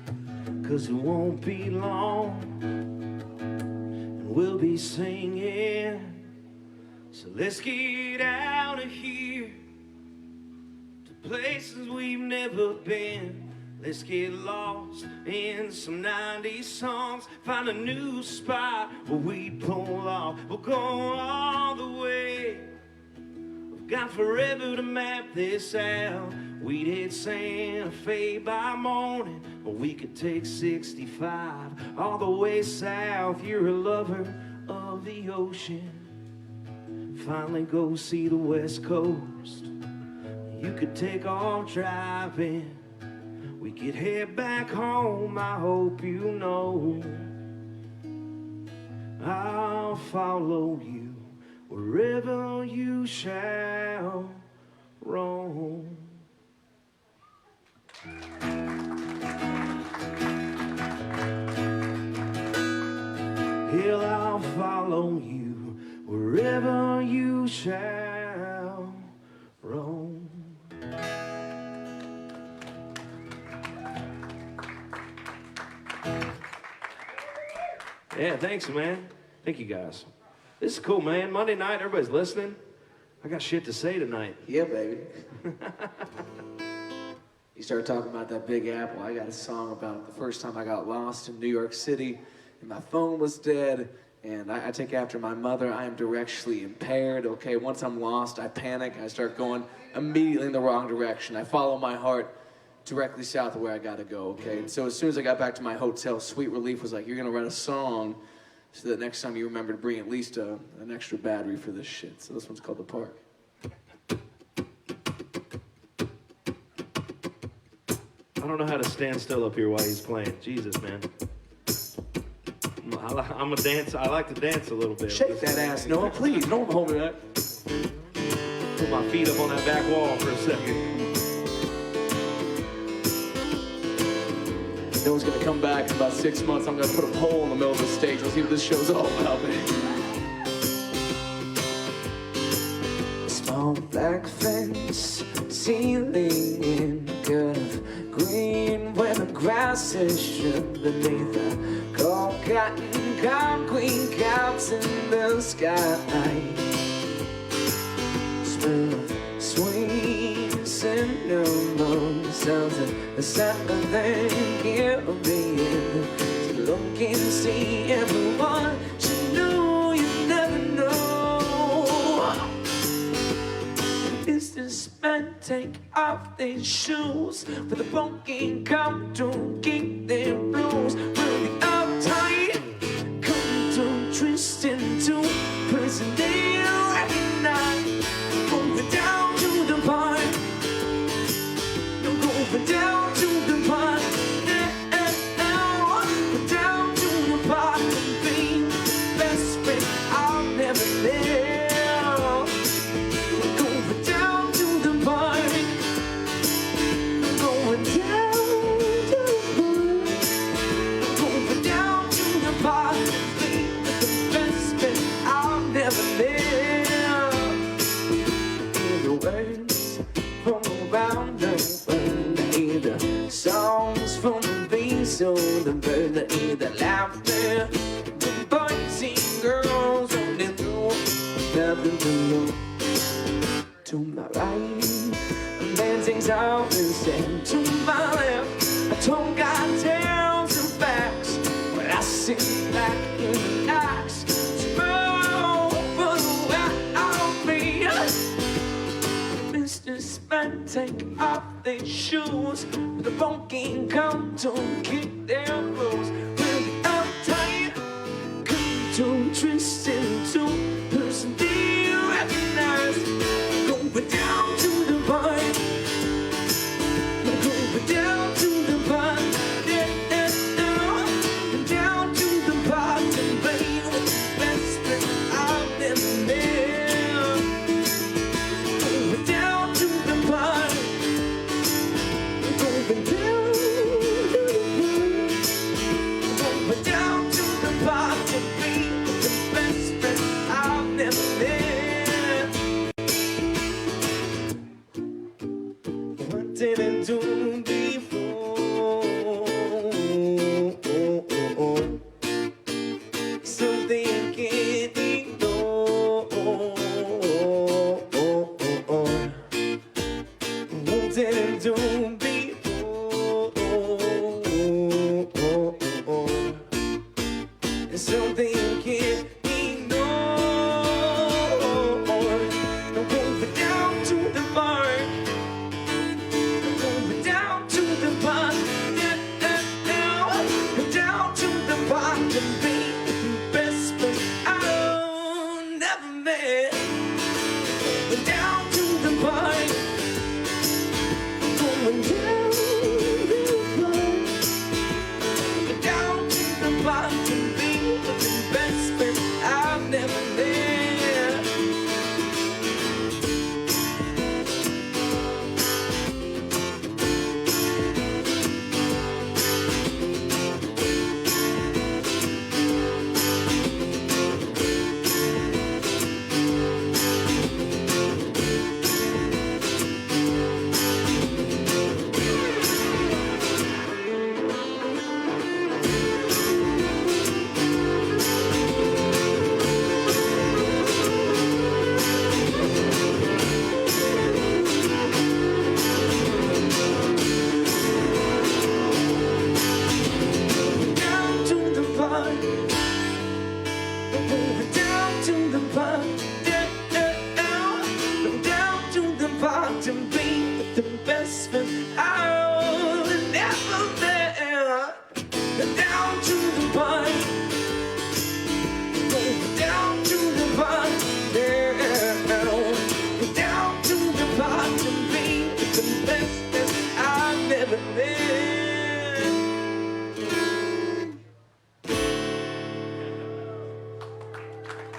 'cause it won't be long, and we'll be singing. So let's get out of here to places we've never been. Let's get lost in some 90s songs, find a new spot where we pull off. We'll go all the way. We've got forever to map this out. We'd hit Santa Fe by morning, or we could take 65 all the way south. You're a lover of the ocean. Finally go see the West Coast. You could take off driving. We could head back home, I hope you know. I'll follow you wherever you shall roam. Hell, I'll follow you wherever you shall roam. Yeah, thanks, man. Thank you, guys. This is cool, man. Monday night, everybody's listening. I got shit to say tonight. Yeah, baby. You started talking about that Big Apple. I got a song about the first time I got lost in New York City, and my phone was dead, and I take after my mother. I am directionally impaired, okay? Once I'm lost, I panic. I start going immediately in the wrong direction. I follow my heart directly south of where I gotta go, okay? And so as soon as I got back to my hotel, Sweet Relief was like, you're gonna write a song so that next time you remember to bring at least an extra battery for this shit. So this one's called The Park. I don't know how to stand still up here while he's playing. Jesus, man. I'm a dancer. I like to dance a little bit. Shake that ass, Noah, please. Don't hold me back. Put my feet up on that back wall for a second. Noah's gonna come back in about 6 months. I'm gonna put a pole in the middle of the stage. We'll see what this show's all about, man. Small black fence, ceiling in good of green, where the grass is stripped beneath the cold cotton concrete couch in the sky. Smell of sweet cinnamon sounds of the Saturday Caribbean. To look and see everyone you know you never know. Businessmen take off their shoes with a broken come to keep their blues. Will the uptight come to twist into prison they recognize. Going down to the park, going down to the park, down to the park and be the best friend I'll never live. Going down to the park, going down to the park, going down to the park and be the best friend I'll never live. Hear the words from around the world, hear the songs from the beats of the bird, hear the laughter, the boys and girls running through, nothing to know. To my right, a man sings out and said, to my left, a tone guy tells the facts, but I sit back in the axe to roll for the way I'll be. Businessmen take off their shoes with a broken come to kick their blues. Will the uptight come to twist into person they recognize. Going down to the park, going down to the park, down to the park and be the best friend I've ever met. Going down to the park, going down to the park, going down to the park and be the best didn't do before. Something I can't ignore. Didn't do before. Something you can't ignore. Don't go down to the bar. Don't go down to the bar. Down to the bar to be the best friend I've never met. Down to the bar. Going down the bar. Down to the bar to be the best friend I've never met.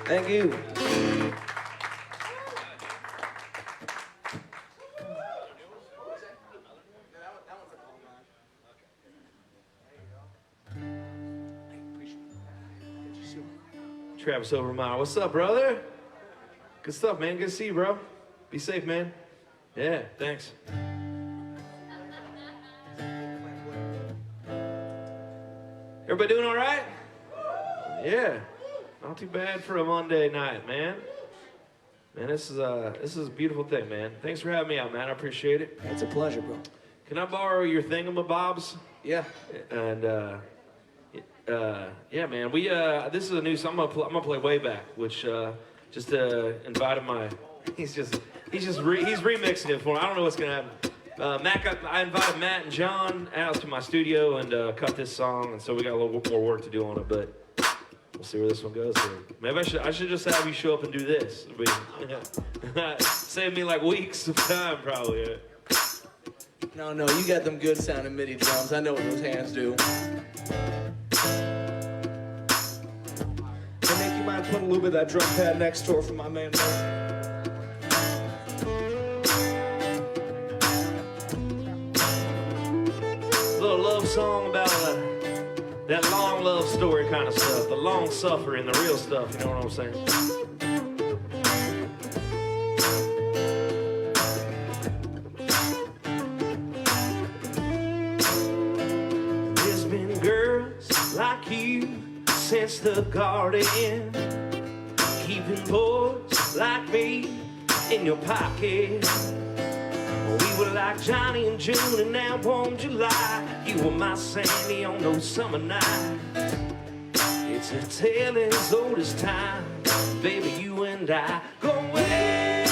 Thank you. Travis Obermeyer. What's up, brother? Good stuff, man. Good to see you, bro. Be safe, man. Yeah, thanks. Everybody doing all right? Yeah. Not too bad for a Monday night, man. Man, this is a beautiful thing, man. Thanks for having me out, man. I appreciate it. It's a pleasure, bro. Can I borrow your thingamabobs? Yeah. And yeah, man. We this is a new song. I'm gonna play Way Back, which just invited my. He's remixing it for me. I don't know what's gonna happen. I invited Matt and John out to my studio and cut this song, and so we got a little more work to do on it, but. We'll see where this one goes. Maybe I should just have you show up and do this. Save me like weeks of time, probably. No, you got them good sounding MIDI drums. I know what those hands do. Hey, Nick, you mind putting a little bit of that drum pad next door for my man, bro? A little love song about that long love story kind of stuff, the long suffering, the real stuff, you know what I'm saying? There's been girls like you since the garden, keeping boys like me in your pocket. We were like Johnny and June and now warm July. You were my Sandy on those summer nights. It's a tale as old as time. Baby, you and I go way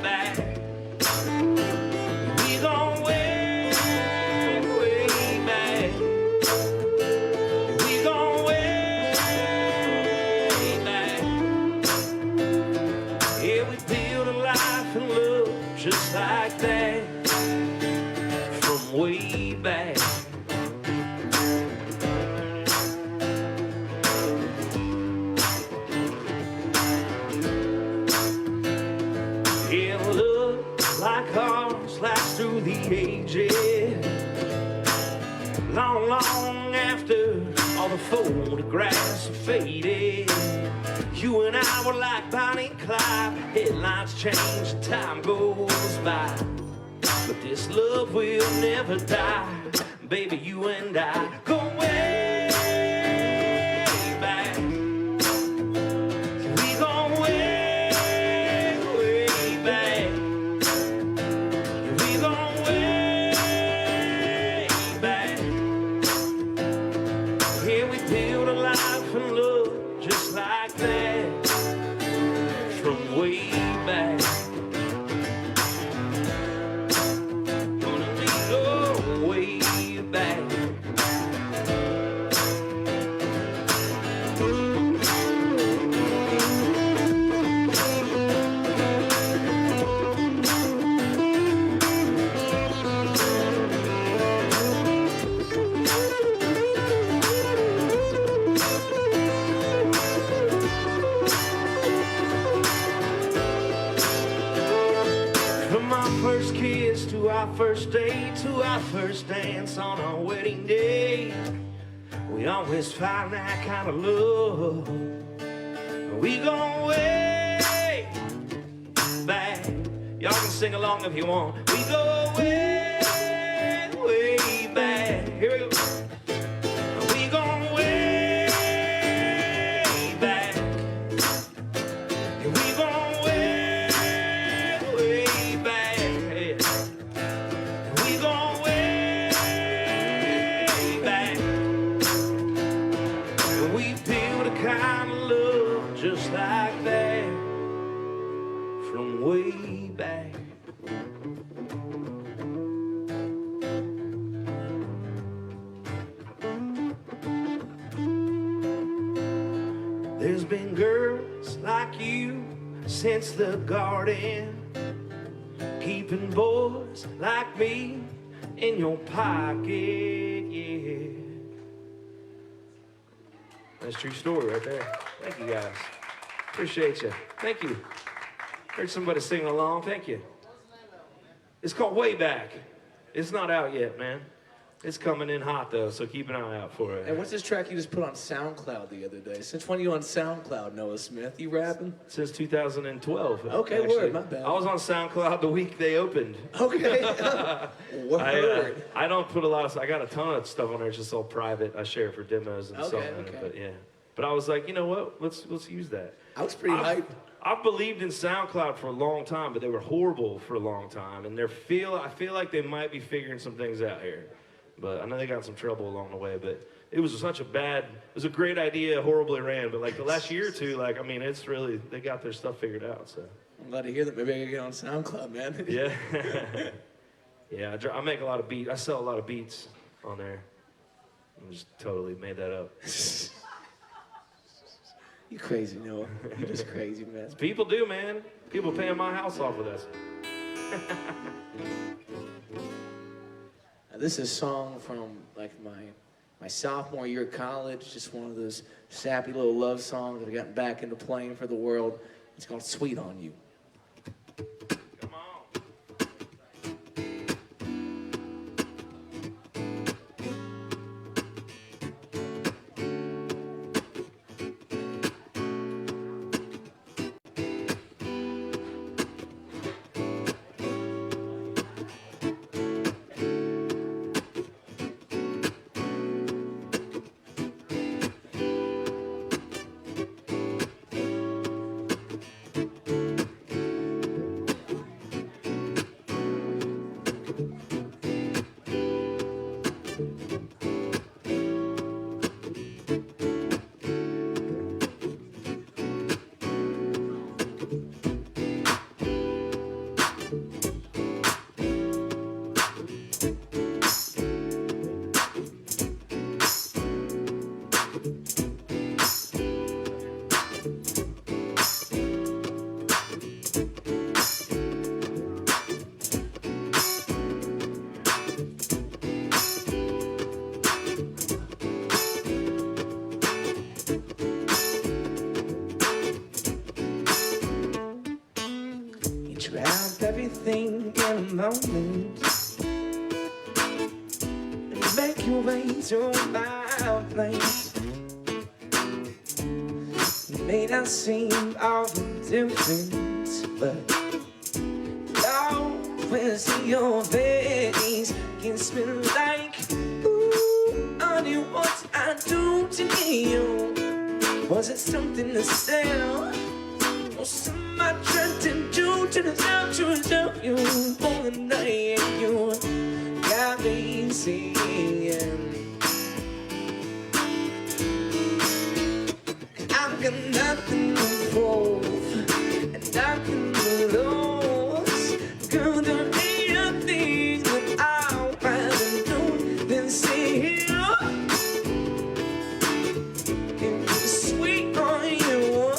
back. We go way, way back. We go way back. Yeah, we build a life and love just like that, from way back. Yeah, love like ours lasts through the ages, long, long after all the photographs are faded. You and I were like Bonnie and Clyde. Headlines change, time goes by. This love will never die. Baby, you and I go way back. We go way, way back. We go way back. Here we build a life and love just like that. From way back. Gonna be go way back. From our first kiss to our first date to our first dance on our wedding day, we always find that kind of love. We go way back. Y'all can sing along if you want. We go way, way back. Here we go. We go way back. We go way, way back. We go way back. We build a kind of love just like that from way back. There's been girls like you since the garden, keeping boys like me in your pocket, yeah. That's a true story right there. Thank you guys. Appreciate you. Thank you. Heard somebody singing along. Thank you. It's called Way Back. It's not out yet, man. It's coming in hot though, so keep an eye out for it. And what's this track you just put on SoundCloud the other day? Since when are you on SoundCloud, Noah Smith? You rapping? Since 2012. Okay, actually. word, my bad. I was on SoundCloud the week they opened. Okay. Word. I don't put a lot of. I got a ton of stuff on there. It's just all private. I share it for demos and Okay, stuff. okay. But yeah. But I was like, you know what? Let's use that. I was pretty hyped. I've believed in SoundCloud for a long time, but they were horrible for a long time, and I feel like they might be figuring some things out here. But I know they got some trouble along the way. But it was it was a great idea, horribly ran. But like the last year or two, like I mean, it's really they got their stuff figured out. So I'm glad to hear that. Maybe I can get on SoundCloud, man. yeah, yeah. I make a lot of beats. I sell a lot of beats on there. I just totally made that up. You crazy, Noah. You just crazy, man. People do, man. People paying my house off with us. This is a song from like my sophomore year of college. Just one of those sappy little love songs that I've gotten back into playing for the world. It's called Sweet on You. Come on. Everything in a moment, and make your way to my place. It may not seem all the difference, but now when I see your face. Kiss me like, ooh, honey, what I do to you? Was it something to sell? Or something I tried to do to deserve you? For the night you got me singing. I've got nothing to prove and nothing to lose. Girl, there ain't a thing that I'd rather do than see you. And be sweet on you.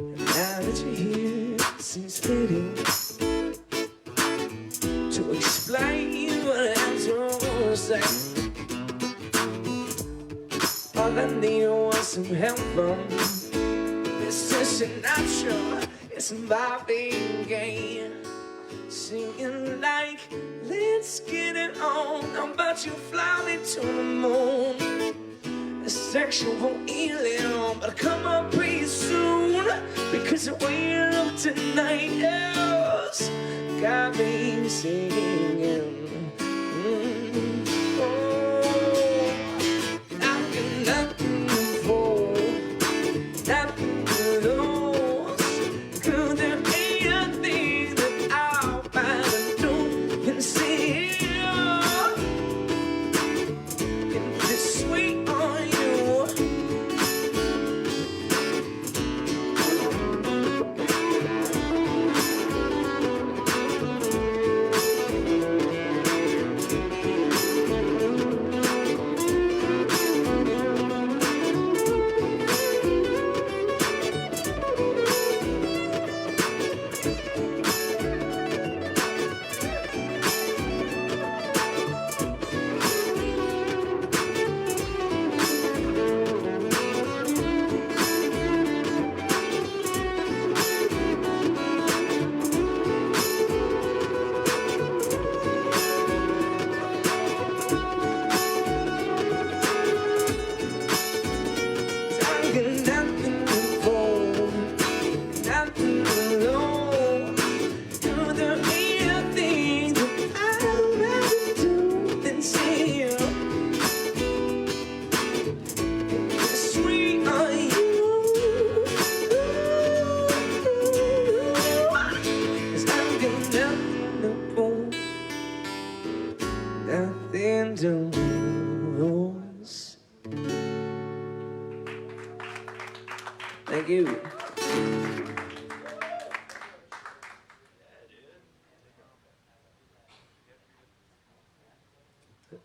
And now that you're here, it seems fitting to explain what I have to say. All I need was some help from this session. I'm sure it's a vibing game. Singing like, let's get it on. How about you fly me to the moon? The sexual alien, but come up pretty soon. Because the way you look tonight else got me singing. Thank you.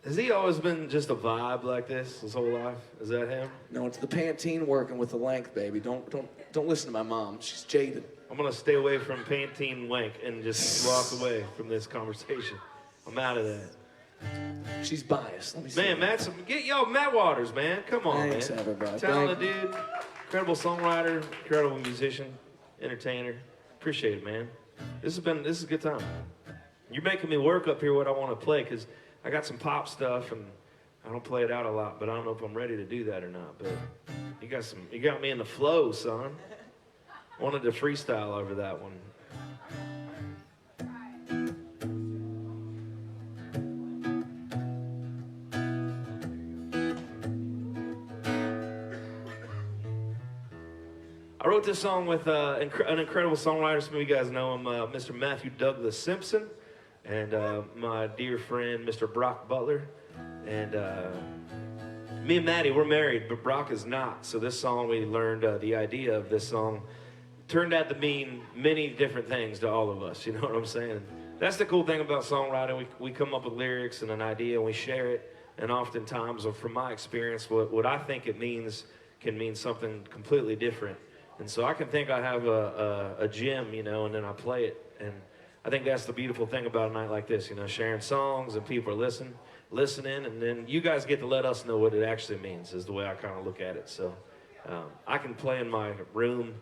Has he always been just a vibe like this his whole life? Is that him? No, it's the Pantene working with the length, baby. Don't listen to my mom. She's jaded. I'm gonna stay away from Pantene wank and just walk away from this conversation. I'm out of that. She's biased. Let me see. Man, Matt Waters, man. Come on, Thanks, man. everybody. Talented dude, incredible songwriter, incredible musician, entertainer. Appreciate it, man. This is a good time. You're making me work up here what I want to play, because I got some pop stuff and I don't play it out a lot, but I don't know if I'm ready to do that or not. But you got me in the flow, son. Wanted to freestyle over that one. I wrote this song with an incredible songwriter. Some of you guys know him, Mr. Matthew Douglas Simpson, and my dear friend, Mr. Brock Butler. And me and Maddie, we're married, but Brock is not. So this song, we learned the idea of this song turned out to mean many different things to all of us. You know what I'm saying? That's the cool thing about songwriting. We come up with lyrics and an idea and we share it. And oftentimes, or from my experience, what I think it means can mean something completely different. And so I can think I have a gem, you know, and then I play it. And I think that's the beautiful thing about a night like this, you know, sharing songs and people are listening, and then you guys get to let us know what it actually means, is the way I kind of look at it. So I can play in my room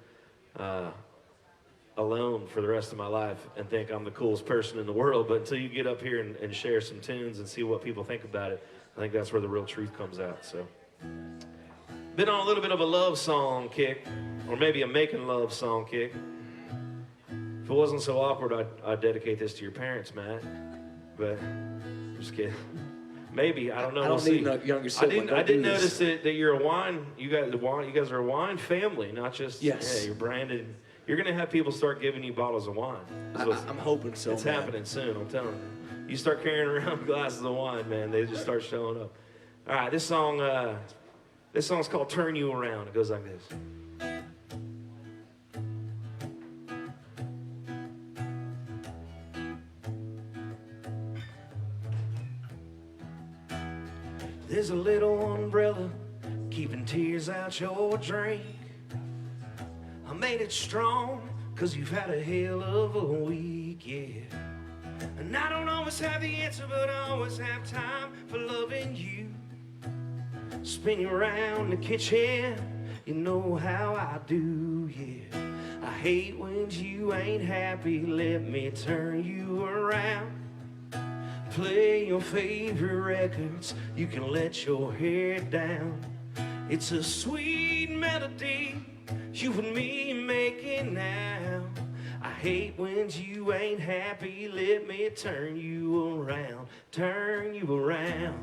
alone for the rest of my life and think I'm the coolest person in the world, but until you get up here and share some tunes and see what people think about it, I think that's where the real truth comes out. So been on a little bit of a love song kick. or maybe a making love song, Kick. If it wasn't so awkward, I'd dedicate this to your parents, Matt. But just kidding. Maybe, I don't know. I don't need a younger sibling. I did notice that you're a wine. You guys are a wine family, not just. Yes. Yeah, you're branded. You're gonna have people start giving you bottles of wine. I'm hoping so. It's happening soon. I'm telling you. You start carrying around glasses of wine, man. They just start showing up. All right, this song's called "Turn You Around." It goes like this. There's a little umbrella keeping tears out your drink. I made it strong, 'cause you've had a hell of a week, yeah. And I don't always have the answer, but I always have time for loving you. Spin you around the kitchen, you know how I do, yeah. I hate when you ain't happy, let me turn you around. Play your favorite records, you can let your hair down. It's a sweet melody, you and me making now. I hate when you ain't happy, let me turn you around, turn you around.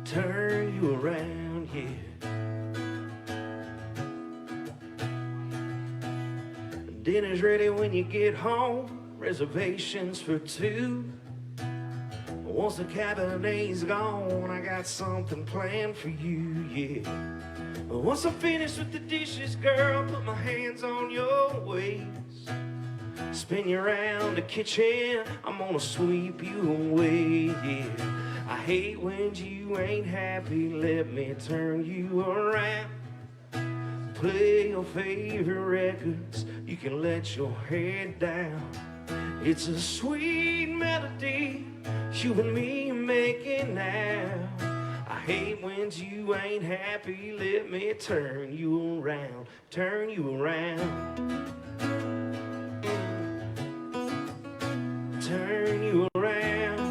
Turn you around, yeah. Dinner's ready when you get home, reservations for two. Once the Cabernet's gone, I got something planned for you, yeah. Once I'm finished with the dishes, girl, put my hands on your waist. Spin you around the kitchen, I'm gonna sweep you away, yeah. I hate when you ain't happy, let me turn you around. Play your favorite records, you can let your head down. It's a sweet melody, you and me making now. I hate when you ain't happy, let me turn you around, turn you around. Turn you around.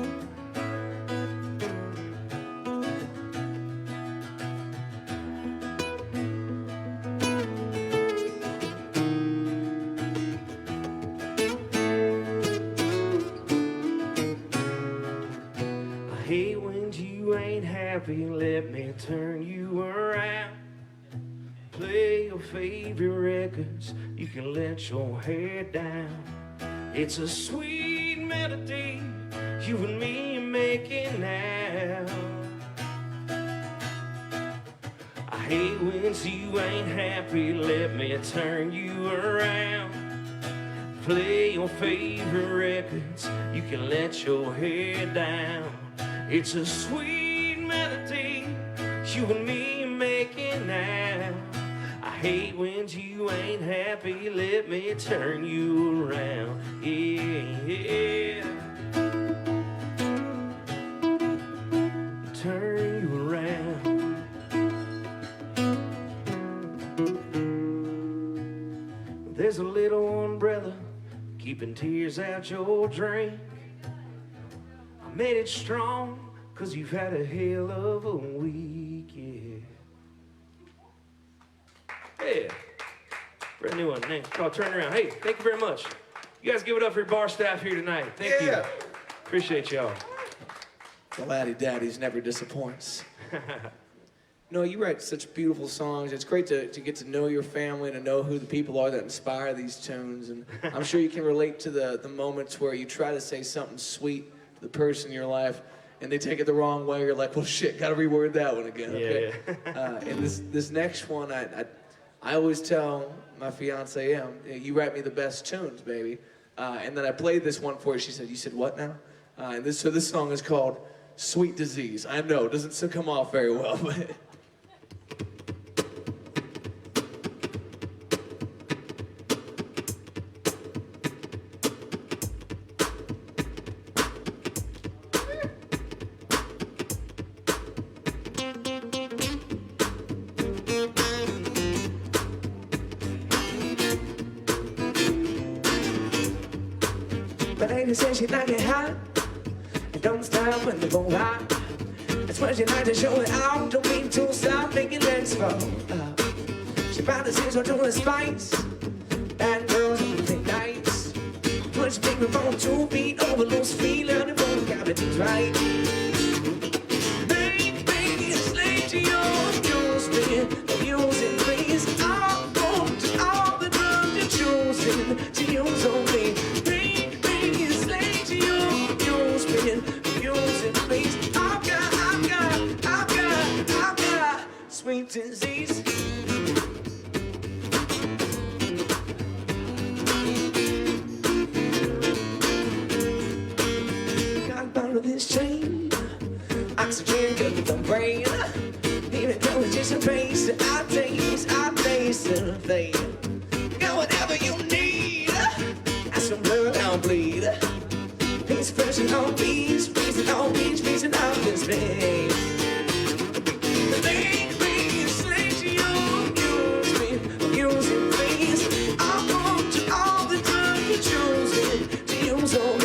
I hate when you ain't happy, let me turn you around. Play your favorite records, you can let your hair down. It's a sweet melody, you and me making now. I hate when you ain't happy, let me turn you around. Play your favorite records, you can let your hair down. It's a sweet melody, you and me making now. I hate when you ain't happy, let me turn you around, yeah. Turn you around. There's a little umbrella keeping tears out your drink. I made it strong, 'cause you've had a hell of a week, yeah. Yeah. Brand new one. Name called Turn Around. Hey, thank you very much. You guys give it up for your bar staff here tonight. Thank you. Appreciate y'all. The Laddie Daddies never disappoints. No, you write such beautiful songs. It's great to get to know your family, to know who the people are that inspire these tunes. And I'm sure you can relate to the moments where you try to say something sweet to the person in your life, and they take it the wrong way. You're like, well, shit, gotta reword that one again. Okay? Yeah. And this next one, I always tell my fiance, you write me the best tunes, baby. And then I played this one for her. She said, you said what now? So this song is called Sweet Disease. I know, it doesn't still come off very well, but... But lady says she like it hot, and don't stop when they go hot. It's when she likes to show it out. Don't mean to stop making legs fall. She found the seeds to the spice. Bad girls and moving nights. Push me from 2 feet over those feet. Learning from the cavities, right? Baby, it's late to yours, man. Abusing, please. I'll go to all the drugs you're choosing to use on me. Baby, it's late to yours, man. Abusing, please. I've got sweet disease. This train, oxygen good with the brain. Even though it's just a pace, I taste and fade. Got whatever you need. Ask for blood, I'll bleed. Peace, fresh and on beach, freezing on beach, freezing out this pain. The baby is slave to you, use me, please. I'll go to all the drugs you're choosing to use on me.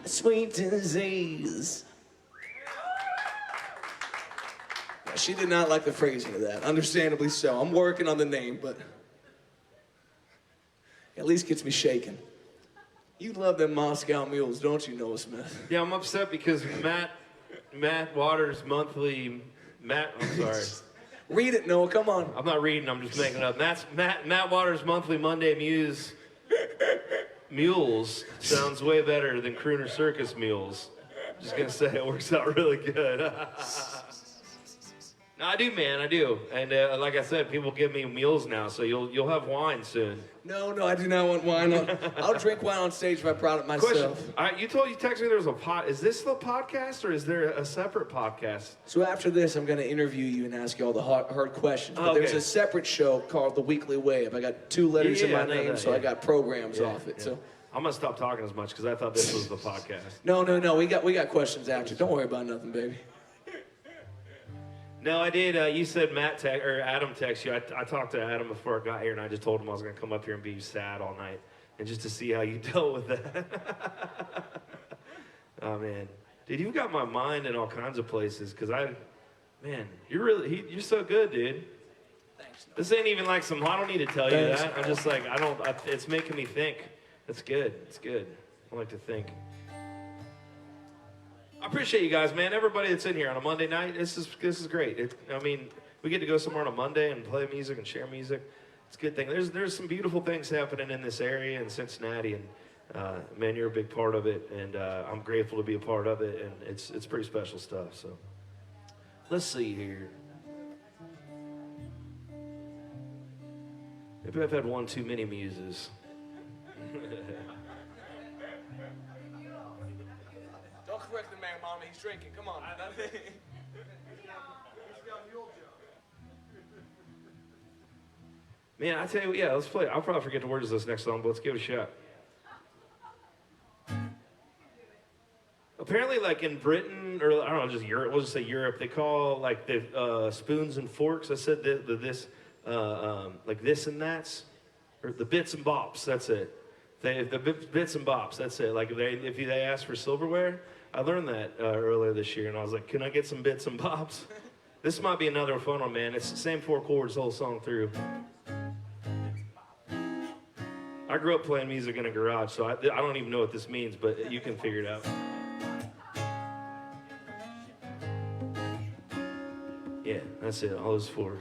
Sweet disease. She did not like the phrasing of that, understandably so. I'm working on the name, but at least gets me shaking. You love them Moscow mules, don't you, Noah Smith? Yeah, I'm upset because Matt Waters' monthly, I'm sorry. Read it, Noah, come on. I'm not reading, I'm just making it up. Matt Waters' monthly Monday Muse Mules sounds way better than Crooner Circus Mules. Just gonna say it works out really good. No, I do, man, I do. And like I said, people give me meals now, so you'll have wine soon. No, I do not want wine. I'll drink wine on stage if I brought it myself. Question. You texted me there was a pod. Is this the podcast or is there a separate podcast? So after this, I'm going to interview you and ask you all the hard questions. But okay. There's a separate show called The Weekly Wave. I got 2 letters in my name, so I got programs off it. Yeah. So I'm gonna stop talking as much because I thought this was the podcast. No. We got questions after. Don't worry about nothing, baby. No, I did. You said Adam texted you. I talked to Adam before I got here, and I just told him I was going to come up here and be sad all night, and just to see how you dealt with that. Oh man, dude, you've got my mind in all kinds of places. You're so good, dude. Thanks. This ain't even like some. I don't need to tell you that. I'm just like it's making me think. It's good. It's good. I like to think. I appreciate you guys, man. Everybody that's in here on a Monday night, this is great. We get to go somewhere on a Monday and play music and share music. It's a good thing. There's some beautiful things happening in this area in Cincinnati, and man, you're a big part of it, and I'm grateful to be a part of it, and it's pretty special stuff. So let's see here. Maybe I've had one too many muses. Don't correct the man, Mama. He's drinking. Come on. Man, I tell you what, yeah, let's play. I'll probably forget the words of this next song, but let's give it a shot. apparently, like in Britain, or I don't know, just Europe, we'll just say Europe, they call like the spoons and forks. I said like this and that's, or the bits and bops, that's it. Bits and bops, that's it. Like if they ask for silverware, I learned that earlier this year, and I was like, can I get some bits and bops? This might be another fun one, man. It's the same 4 chords the whole song through. I grew up playing music in a garage, so I don't even know what this means, but you can figure it out. Yeah, that's it, all those 4.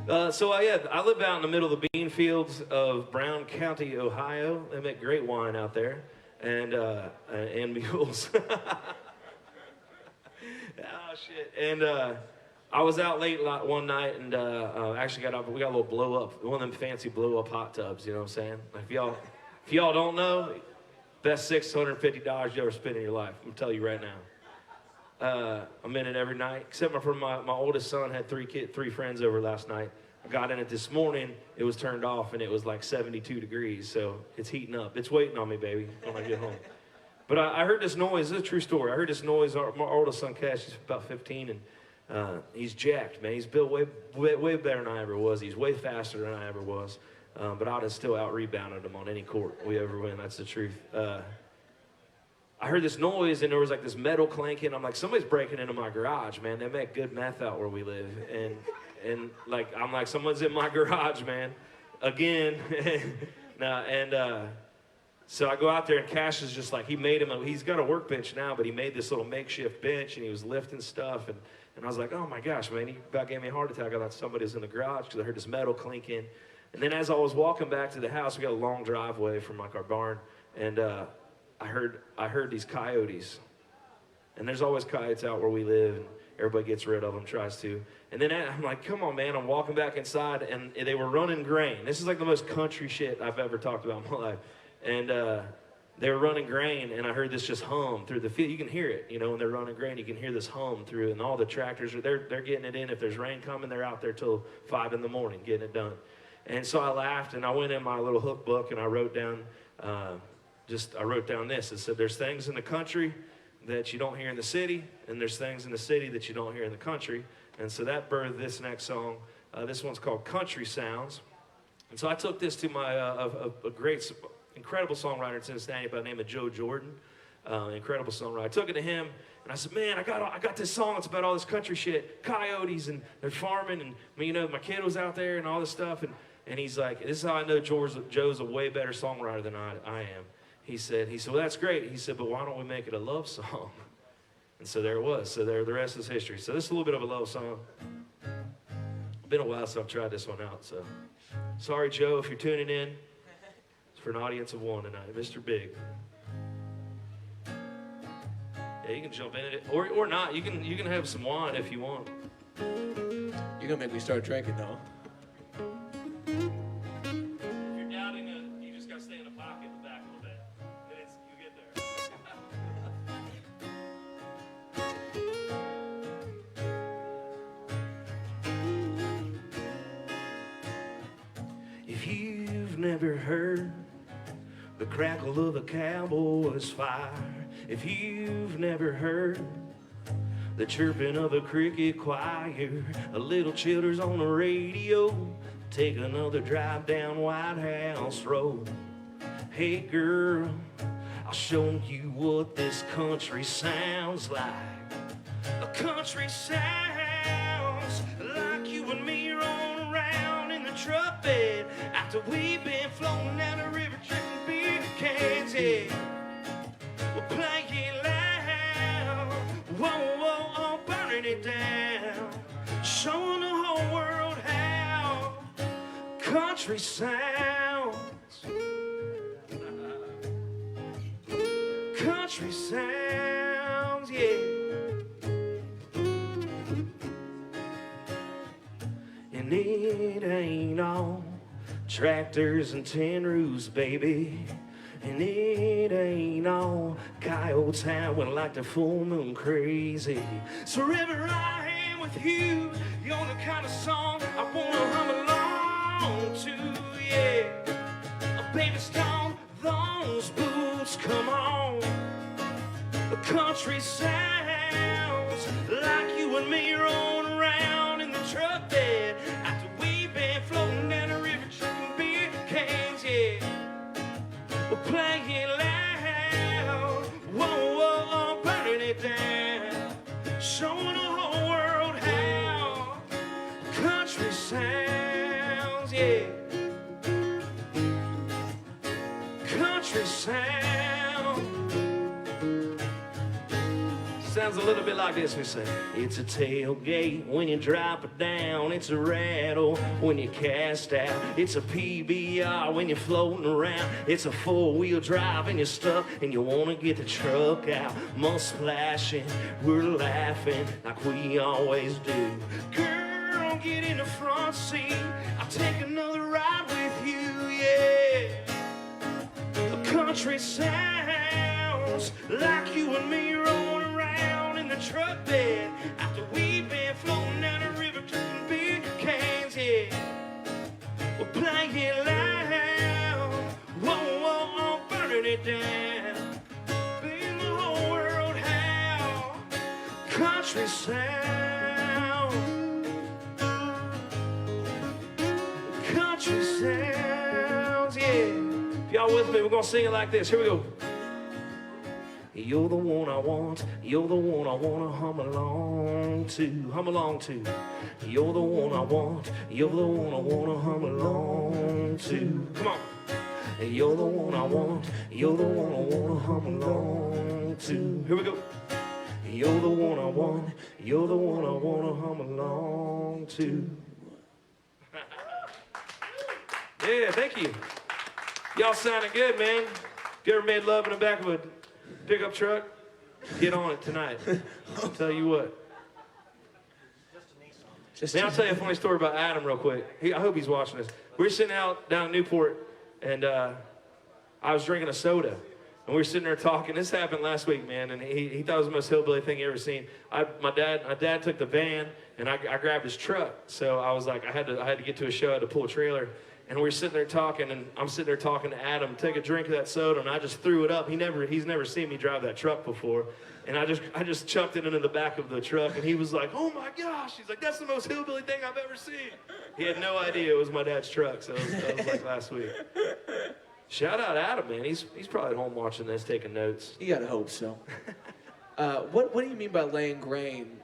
I live out in the middle of the bean fields of Brown County, Ohio. They make great wine out there, and mules. Oh, shit. And I was out late one night, and actually we got a little blow-up, one of them fancy blow-up hot tubs, you know what I'm saying? Like, if y'all don't know, best $650 you ever spent in your life. I'm telling you right now. I'm in it every night, except for my oldest son had 3 friends over last night. I got in it this morning, it was turned off, and it was like 72 degrees, so it's heating up. It's waiting on me, baby, when I get home. But I heard this noise. This is a true story. I heard this noise. My oldest son, Cash, he's about 15, and he's jacked, man. He's built way better than I ever was. He's way faster than I ever was. But I'd have still out-rebounded him on any court we ever win. That's the truth. I heard this noise, and there was like this metal clanking. I'm like, somebody's breaking into my garage, man. They make good meth out where we live. And like, I'm like, someone's in my garage, man. Again. So I go out there, and Cash is just like, he's got a workbench now, but he made this little makeshift bench, and he was lifting stuff, and I was like, oh my gosh, man, he about gave me a heart attack. I thought somebody was in the garage, because I heard this metal clinking. And then as I was walking back to the house, we got a long driveway from like our barn, and I heard these coyotes. And there's always coyotes out where we live, and everybody gets rid of them, tries to. And then I'm like, come on, man, I'm walking back inside, and they were running grain. This is like the most country shit I've ever talked about in my life. And they were running grain, and I heard this just hum through the field. You can hear it, you know, when they're running grain, you can hear this hum through, and all the tractors, they're getting it in. If there's rain coming, they're out there till 5 in the morning getting it done. And so I laughed, and I went in my little hook book, and I wrote down this. It said, there's things in the country that you don't hear in the city, and there's things in the city that you don't hear in the country. And so that birthed this next song. This one's called Country Sounds. And so I took this to my incredible songwriter in Cincinnati by the name of Joe Jordan. Incredible songwriter. I took it to him, and I said, man, I got this song. It's about all this country shit, coyotes, and they're farming, and you know, my kid was out there and all this stuff. And he's like, this is how I know Joe's a way better songwriter than I am. He said, well, that's great. He said, but why don't we make it a love song? And so there it was. So the rest is history. So this is a little bit of a love song. It's been a while since I've tried this one out. So sorry, Joe, if you're tuning in. It's for an audience of 1 tonight. Mr. Big. Yeah, you can jump in it, or not. You can have some wine if you want. You're gonna make me start drinking, though. If you're doubting it, you just gotta stay in the pocket in the back a little bit. Then you get there. If you've never heard the crackle of a cowboy's fire, if you've never heard the chirping of a cricket choir, a little chiller's on the radio, take another drive down White House Road. Hey girl, I'll show you what this country sounds like. A country sounds like you and me rolling around in the truck bed after we've been floating down the river drinking beer cans. Yeah, we'll play it loud. Whoa, whoa, oh, burning it down, showing the whole world how country sounds. Country sounds, yeah. And it ain't all tractors and tin roofs, baby. And it ain't all coyotes howling like the full moon crazy. So wherever I am with you, you're the kind of song I wanna hum along to, yeah. Baby, stomp those boots, come on. Country sounds like you and me rolling around in the truck bed after we've been floating down the river drinking beer cans, yeah. We're playing loud, whoa, whoa, burning it down, showing the whole world how country sounds, yeah. Country sound. Sounds a little bit like this, we say. It's a tailgate when you drop it down. It's a rattle when you cast out. It's a PBR when you're floating around. It's a four-wheel drive and you're stuck and you want to get the truck out. Mud splashing, we're laughing like we always do. Girl, get in the front seat. I'll take another ride with you, yeah. The country sounds like you and me rolling around in the truck bed after we've been floating down the river drinking beer cans, yeah. We're playing loud, whoa, whoa, burning it down, being the whole world how country sound, country sounds, yeah. If y'all with me, we're gonna sing it like this. Here we go. You're the one I want, you're the one I wanna hum along to. You're the one I want, you're the one I wanna hum along to. Come on. You're the one I want, you're the one I wanna hum along to. Here we go. You're the one I want, you're the one I wanna hum along to. Yeah, thank you. Y'all sounding good, man. You ever made love in the back of a pickup truck? Get on it tonight. I'll tell you what. Man, I'll tell you a funny story about Adam real quick. I hope he's watching this. We were sitting out down in Newport, and I was drinking a soda. And we were sitting there talking. This happened last week, man, and he thought it was the most hillbilly thing he ever seen. My dad took the van, and I grabbed his truck. So I was like, I had to get to a show, I had to pull a trailer. And we were sitting there talking, and I'm sitting there talking to Adam, take a drink of that soda, and I just threw it up. He's never seen me drive that truck before. And I just chucked it into the back of the truck, and he was like, oh my gosh. He's like, that's the most hillbilly thing I've ever seen. He had no idea it was my dad's truck, so that was like last week. Shout out Adam, man. He's probably at home watching this, taking notes. You gotta hope so. What do you mean by laying grain?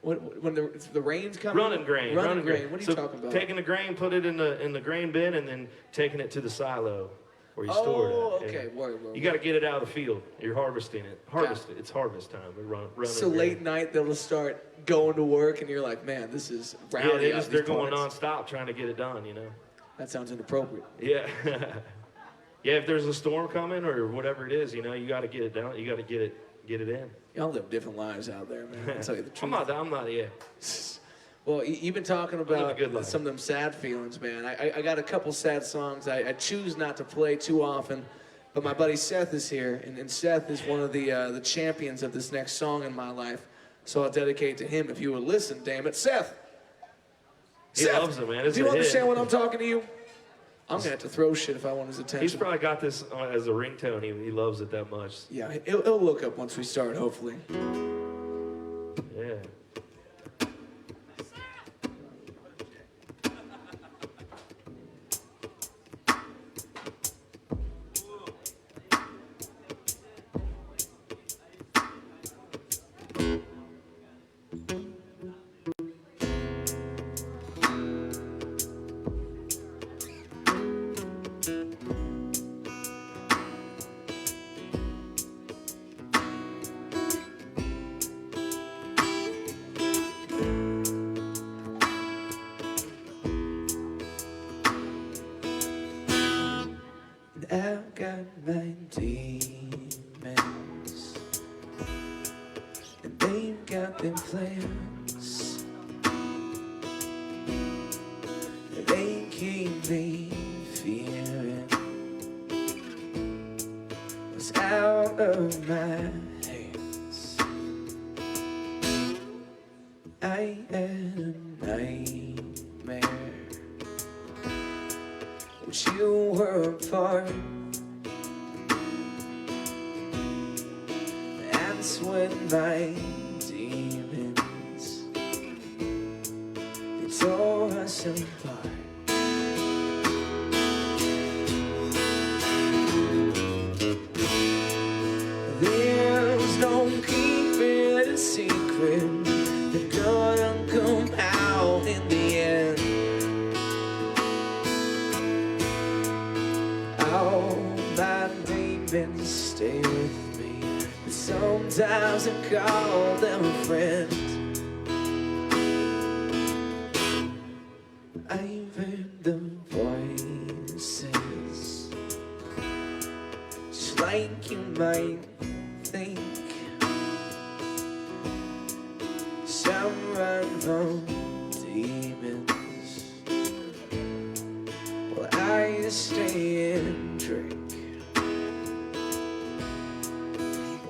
When the rain's coming? Running grain. Running grain. What are you talking about? Taking the grain, put it in the grain bin, and then taking it to the silo where you store it. Oh, okay. Word. You got to get it out of the field. You're harvesting it. It's harvest time. Running so grain. late night they'll start going to work, and you're like, man, this is rowdy. Yeah, they're going nonstop trying to get it done. You know. That sounds inappropriate. Yeah. Yeah. If there's a storm coming or whatever it is, you know, you got to get it down. You got to get it in. Y'all live different lives out there, man. I'll tell you the truth. I'm not, yeah. Well, you've been talking about some of them sad feelings, man. I got a couple sad songs I choose not to play too often, but my buddy Seth is here, and Seth is one of the champions of this next song in my life, so I'll dedicate to him if you would listen, damn it. Seth! He loves it, man. Do you understand when I'm talking to you? I'm gonna have to throw shit if I want his attention. He's probably got this as a ringtone. He loves it that much. Yeah, it'll look up once we start, hopefully. Yeah. I've got my demons, and they've got them plans. They keep me fearing what's out of my hands. I had a nightmare. You were apart, and That's when my demons, they tore us apart. There's no keeping a secret, they're gonna come out in the end. All my demons stay with me, but sometimes I call them a friend. I've heard the voices, just like you might think. Some run from demons, well, I just stay and drink.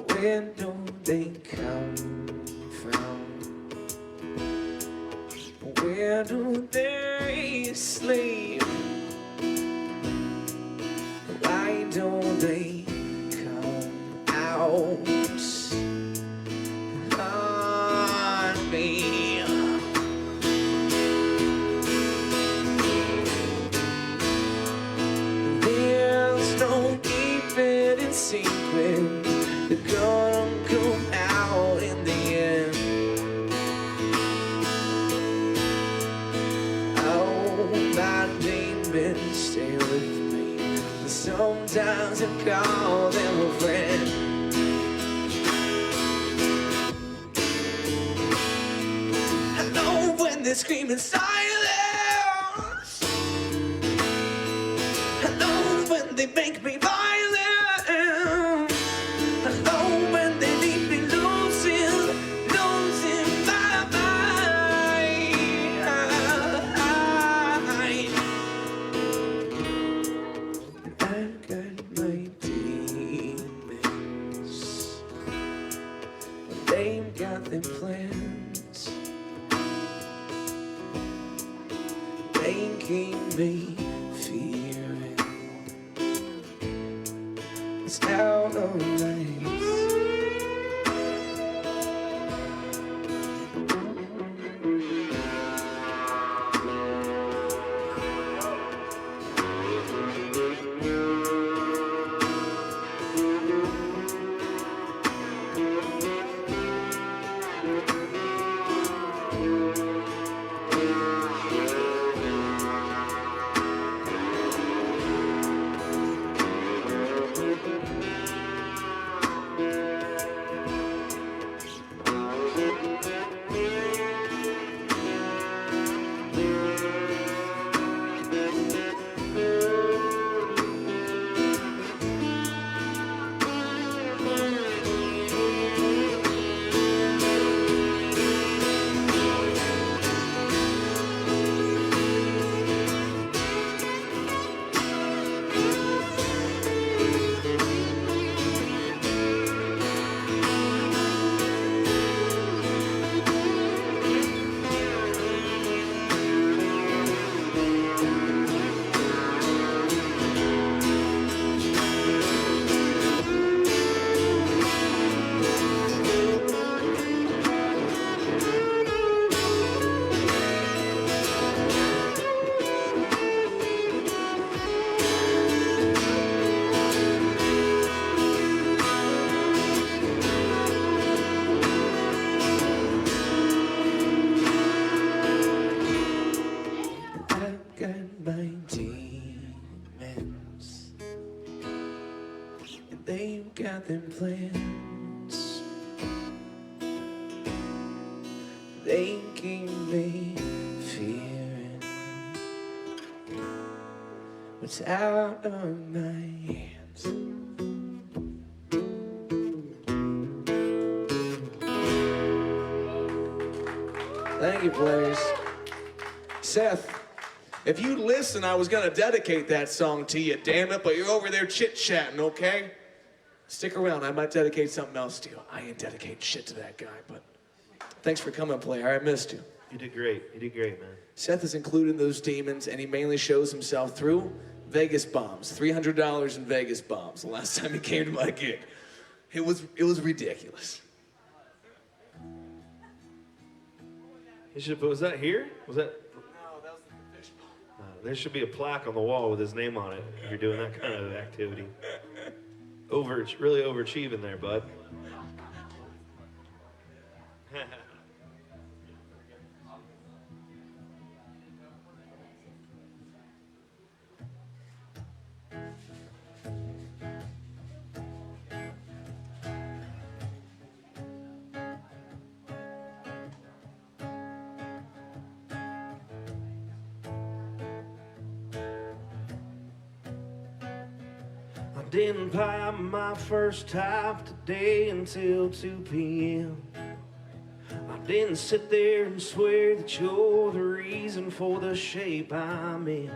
Where do they come from? Where do they sleep? Why don't they come out on me? There's no keeping it secret, they're gonna come out in the end. Oh, my demons stay with me, but sometimes I call them a friend. I know when they're screaming silence, I know when they make me violent, I know when they leave me losing my mind. I've got my demons, they've got them plans. They keep me fearing it's out of life. They've got them plans. They keep me fearing what's out of my hands. Thank you, players. Seth, if you listen, I was gonna dedicate that song to you, damn it, but you're over there chit-chatting, okay? Stick around, I might dedicate something else to you. I ain't dedicating shit to that guy, but thanks for coming, player. I missed you. You did great. You did great, man. Seth is included in those demons, and he mainly shows himself through Vegas bombs. $300 in Vegas bombs the last time he came to my gig. It was ridiculous. You should put, was that here? Was that? No, that was the fish bowl. There should be a plaque on the wall with his name on it if you're doing that kind of activity. Really overachieving there, bud. I didn't buy my first type today until 2 p.m. I didn't sit there and swear that you're the reason for the shape I'm in.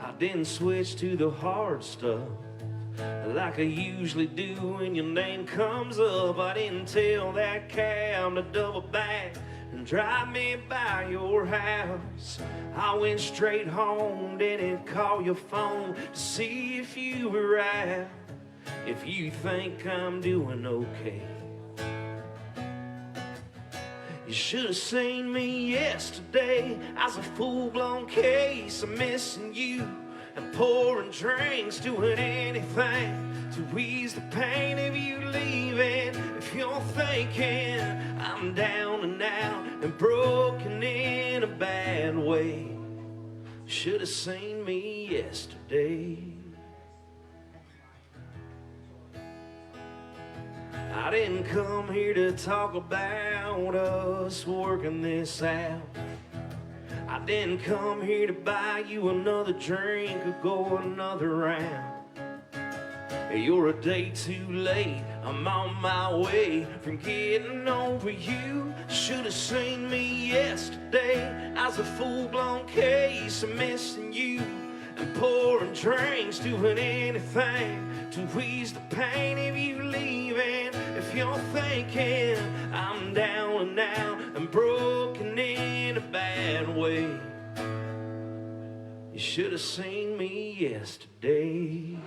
I didn't switch to the hard stuff like I usually do when your name comes up. I didn't tell that cab to double back and drive me by your house. I went straight home, didn't call your phone to see if you were out, if you think I'm doing okay. You should have seen me yesterday. I was a full-blown case of missing you and pouring drinks, doing anything to ease the pain of you leaving. If you're thinking I'm down and out and broken in a bad way, should have seen me yesterday. I didn't come here to talk about us working this out. I didn't come here to buy you another drink or go another round. You're a day too late, I'm on my way from getting over you. Should have seen me yesterday. I was a full-blown case of missing you and pouring drinks, doing anything to ease the pain of you leaving. If you're thinking I'm down and out and broken in a bad way, you should have seen me yesterday.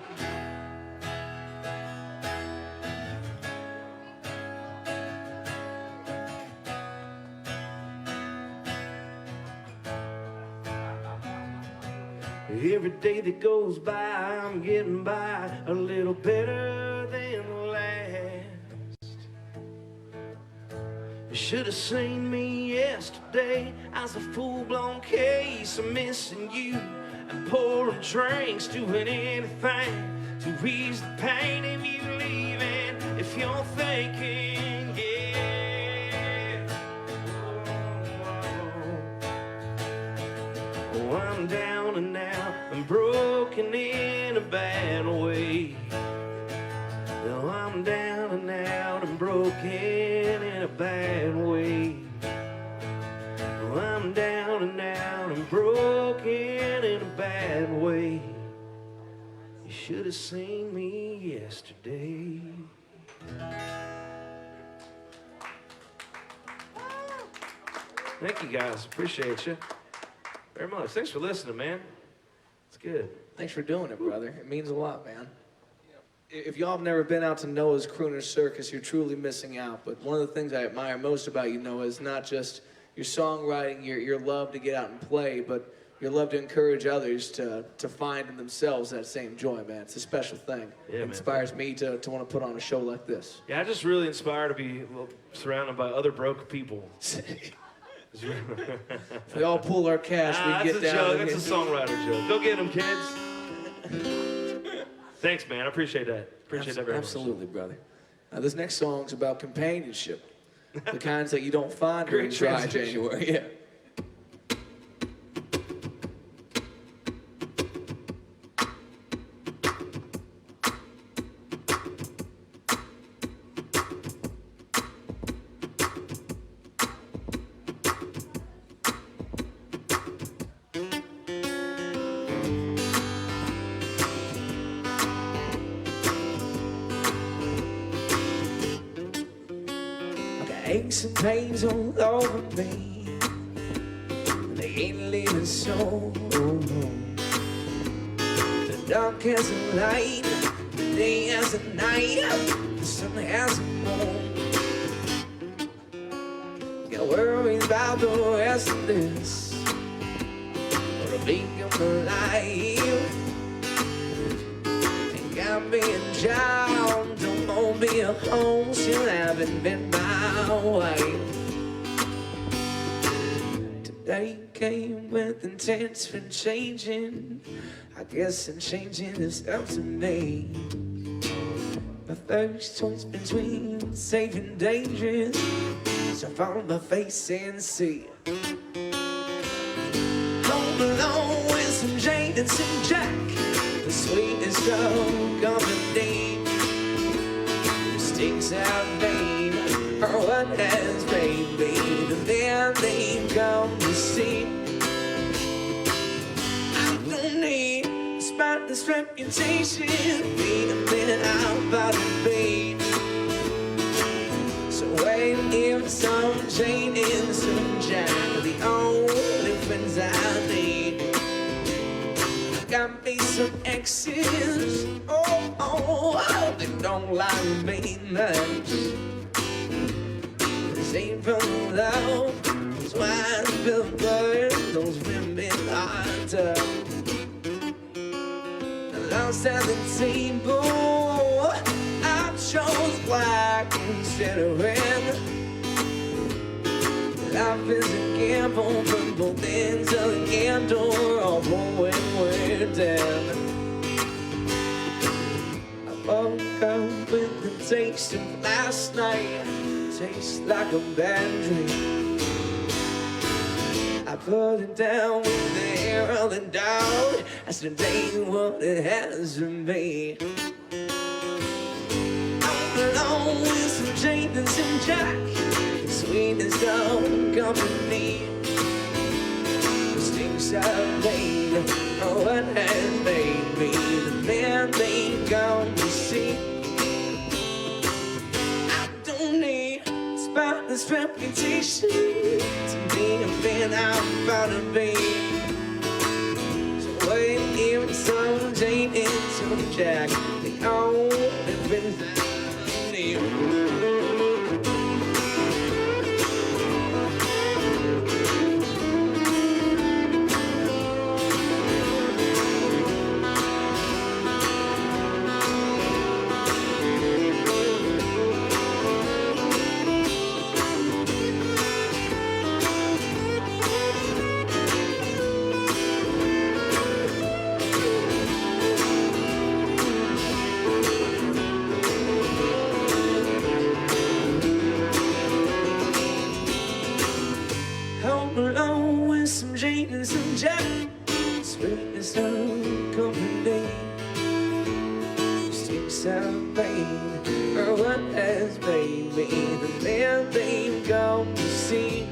Every day that goes by, I'm getting by a little better than last. You should have seen me yesterday. I was a full-blown case of missing you and pouring drinks, doing anything to ease the pain of you leaving. If you're thinking, yeah, oh, I'm down and out, I'm broken in a bad way. No, I'm down and out, I'm broken in a bad way. No, I'm down and out, I'm broken in a bad way. You should have seen me yesterday. Thank you guys, appreciate you very much. Thanks for listening, man. It's good. Thanks for doing it, brother. It means a lot, man. If y'all have never been out to Noah's Crooner Circus, you're truly missing out. But one of the things I admire most about you, Noah, is not just your songwriting, your love to get out and play, but your love to encourage others to find in themselves that same joy, man. It's a special thing. Yeah, it inspires me to want to put on a show like this. Yeah, I just really inspired to be surrounded by other broke people. If we all pull our cash, we get down. That's a songwriter joke. Go get them, kids. Thanks, man. I appreciate that. Appreciate that very much. Absolutely, brother. This next song's about companionship. The kinds that you don't find during dry January. Yeah. Aches and pains all over me, they ain't leaving so long. The dark has a light, the day has a night, the sun has a moon. Got worries about the rest of this. Gonna become alive. And got me a job, don't own me a home, still haven't been my wife. Today came with intents for changing. I guess I'm changing is up to me. My first choice between safe and dangerous, so follow my face and see. Home alone with some Jane and some Jack, the sweetest of company. Mistakes I've made are what has made me the man they've come to see. I don't need a spotless reputation, being a man I'm about to be. So wait, if some Jane and some Jack are the only friends I need. I got me some exes, oh, they don't like me much. This ain't from love, that's why I feel blood, those women are tough. Lost at the table, I chose black instead of red. Life is a gamble, but both ends of the candle are all when we're dead. I woke up with the taste of last night, tastes like a bad dream. I put it down with the hair of the dog, as today what it has to be. I'm alone with some Jane and some Jack, the sweetest of company. Mistakes I've made are what has made me the man they've come to see. I don't need a spotless reputation to be a man I'm about to be. So wait, even some Jane and some Jack, the only friends I need. Sweetness of company. Mistakes I've made are what has made me the man they've come to see.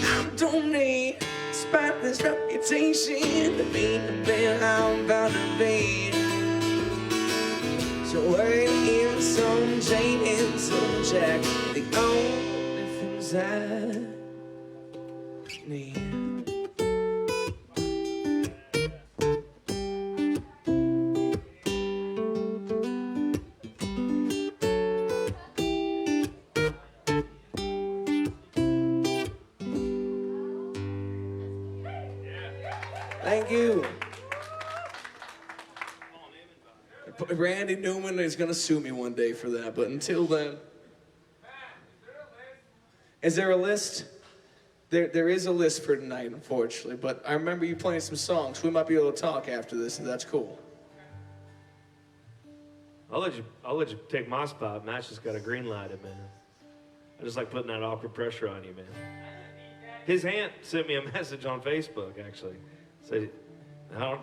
I don't need a spotless reputation to be the man I'm about to be. So wait, even some Jane and some Jack, the only things I need. Thank you. Randy Newman is going to sue me one day for that, but until then. Is there a list? There is a list for tonight, unfortunately, but I remember you playing some songs. We might be able to talk after this, if that's cool. I'll let you take my spot. Matt's just got a green lighted, man. I just like putting that awkward pressure on you, man. His aunt sent me a message on Facebook, actually. Said,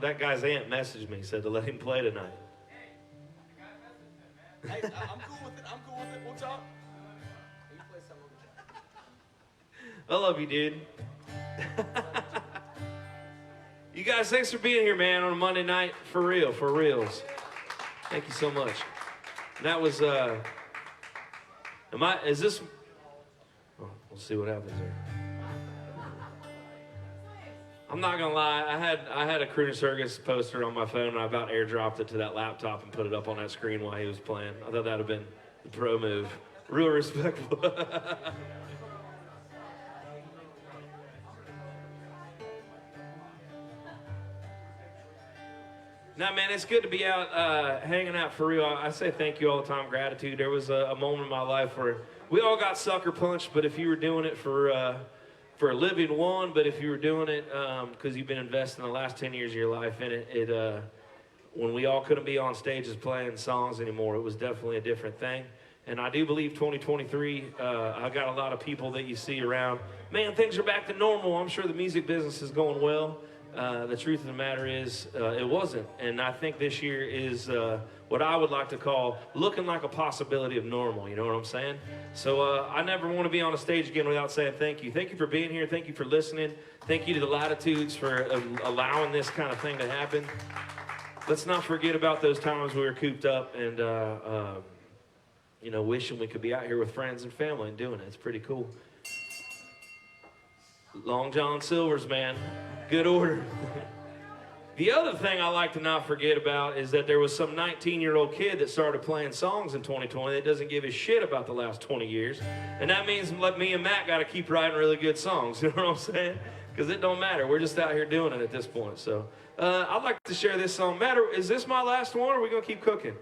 that guy's aunt messaged me, said to let him play tonight. Hey, I'm cool with it. I'm cool with it. We'll talk. You play something with I love you, dude. You guys, thanks for being here, man, on a Monday night. For real, for reals. Thank you so much. And that was, is this, oh, we'll see what happens there. I'm not gonna lie, I had a Crooner Circus poster on my phone and I about airdropped it to that laptop and put it up on that screen while he was playing. I thought that'd have been the pro move. Real respectful. No, man, it's good to be out hanging out for real. I say thank you all the time, gratitude. There was a moment in my life where we all got sucker punched, but if you were doing it for a living, one, but if you were doing it because you've been investing the last 10 years of your life in it, when we all couldn't be on stages playing songs anymore, it was definitely a different thing. And I do believe 2023, I got a lot of people that you see around. Man, things are back to normal. I'm sure the music business is going well. The truth of the matter is, it wasn't. And I think this year is what I would like to call looking like a possibility of normal. You know what I'm saying? So I never want to be on a stage again without saying thank you. Thank you for being here. Thank you for listening. Thank you to the Latitudes for allowing this kind of thing to happen. Let's not forget about those times we were cooped up and, you know, wishing we could be out here with friends and family and doing it. It's pretty cool. Long John Silver's, man. Good order. The other thing I like to not forget about is that there was some 19-year-old kid that started playing songs in 2020 that doesn't give a shit about the last 20 years. And that means me and Matt got to keep writing really good songs. You know what I'm saying? Because it don't matter. We're just out here doing it at this point. So I'd like to share this song. Matt, is this my last one or are we going to keep cooking?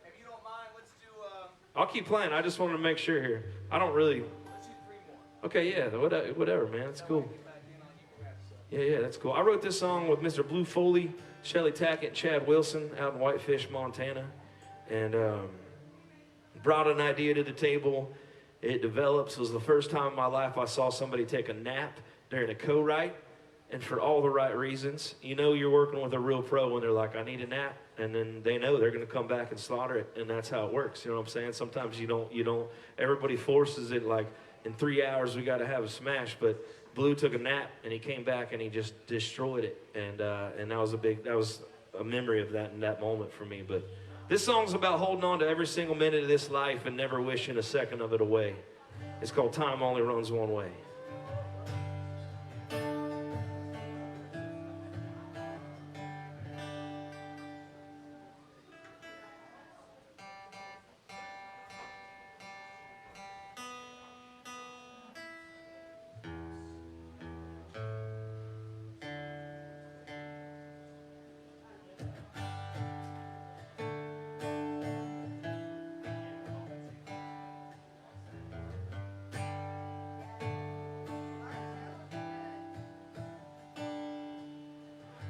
If you don't mind, let's do... I'll keep playing. I just wanted to make sure here. I don't really... Let's do 3 more. Okay, yeah, whatever, man. It's cool. Yeah, that's cool. I wrote this song with Mr. Blue Foley, Shelly Tackett, and Chad Wilson out in Whitefish, Montana. And brought an idea to the table. It develops. It was the first time in my life I saw somebody take a nap during a co-write. And for all the right reasons. You know you're working with a real pro when they're like, I need a nap. And then they know they're going to come back and slaughter it. And that's how it works. You know what I'm saying? Sometimes you don't, everybody forces it like, in 3 hours we got to have a smash. But Blue took a nap and he came back and he just destroyed it. And that was a memory of that in that moment for me. But this song's about holding on to every single minute of this life and never wishing a second of it away. It's called Time Only Runs One Way.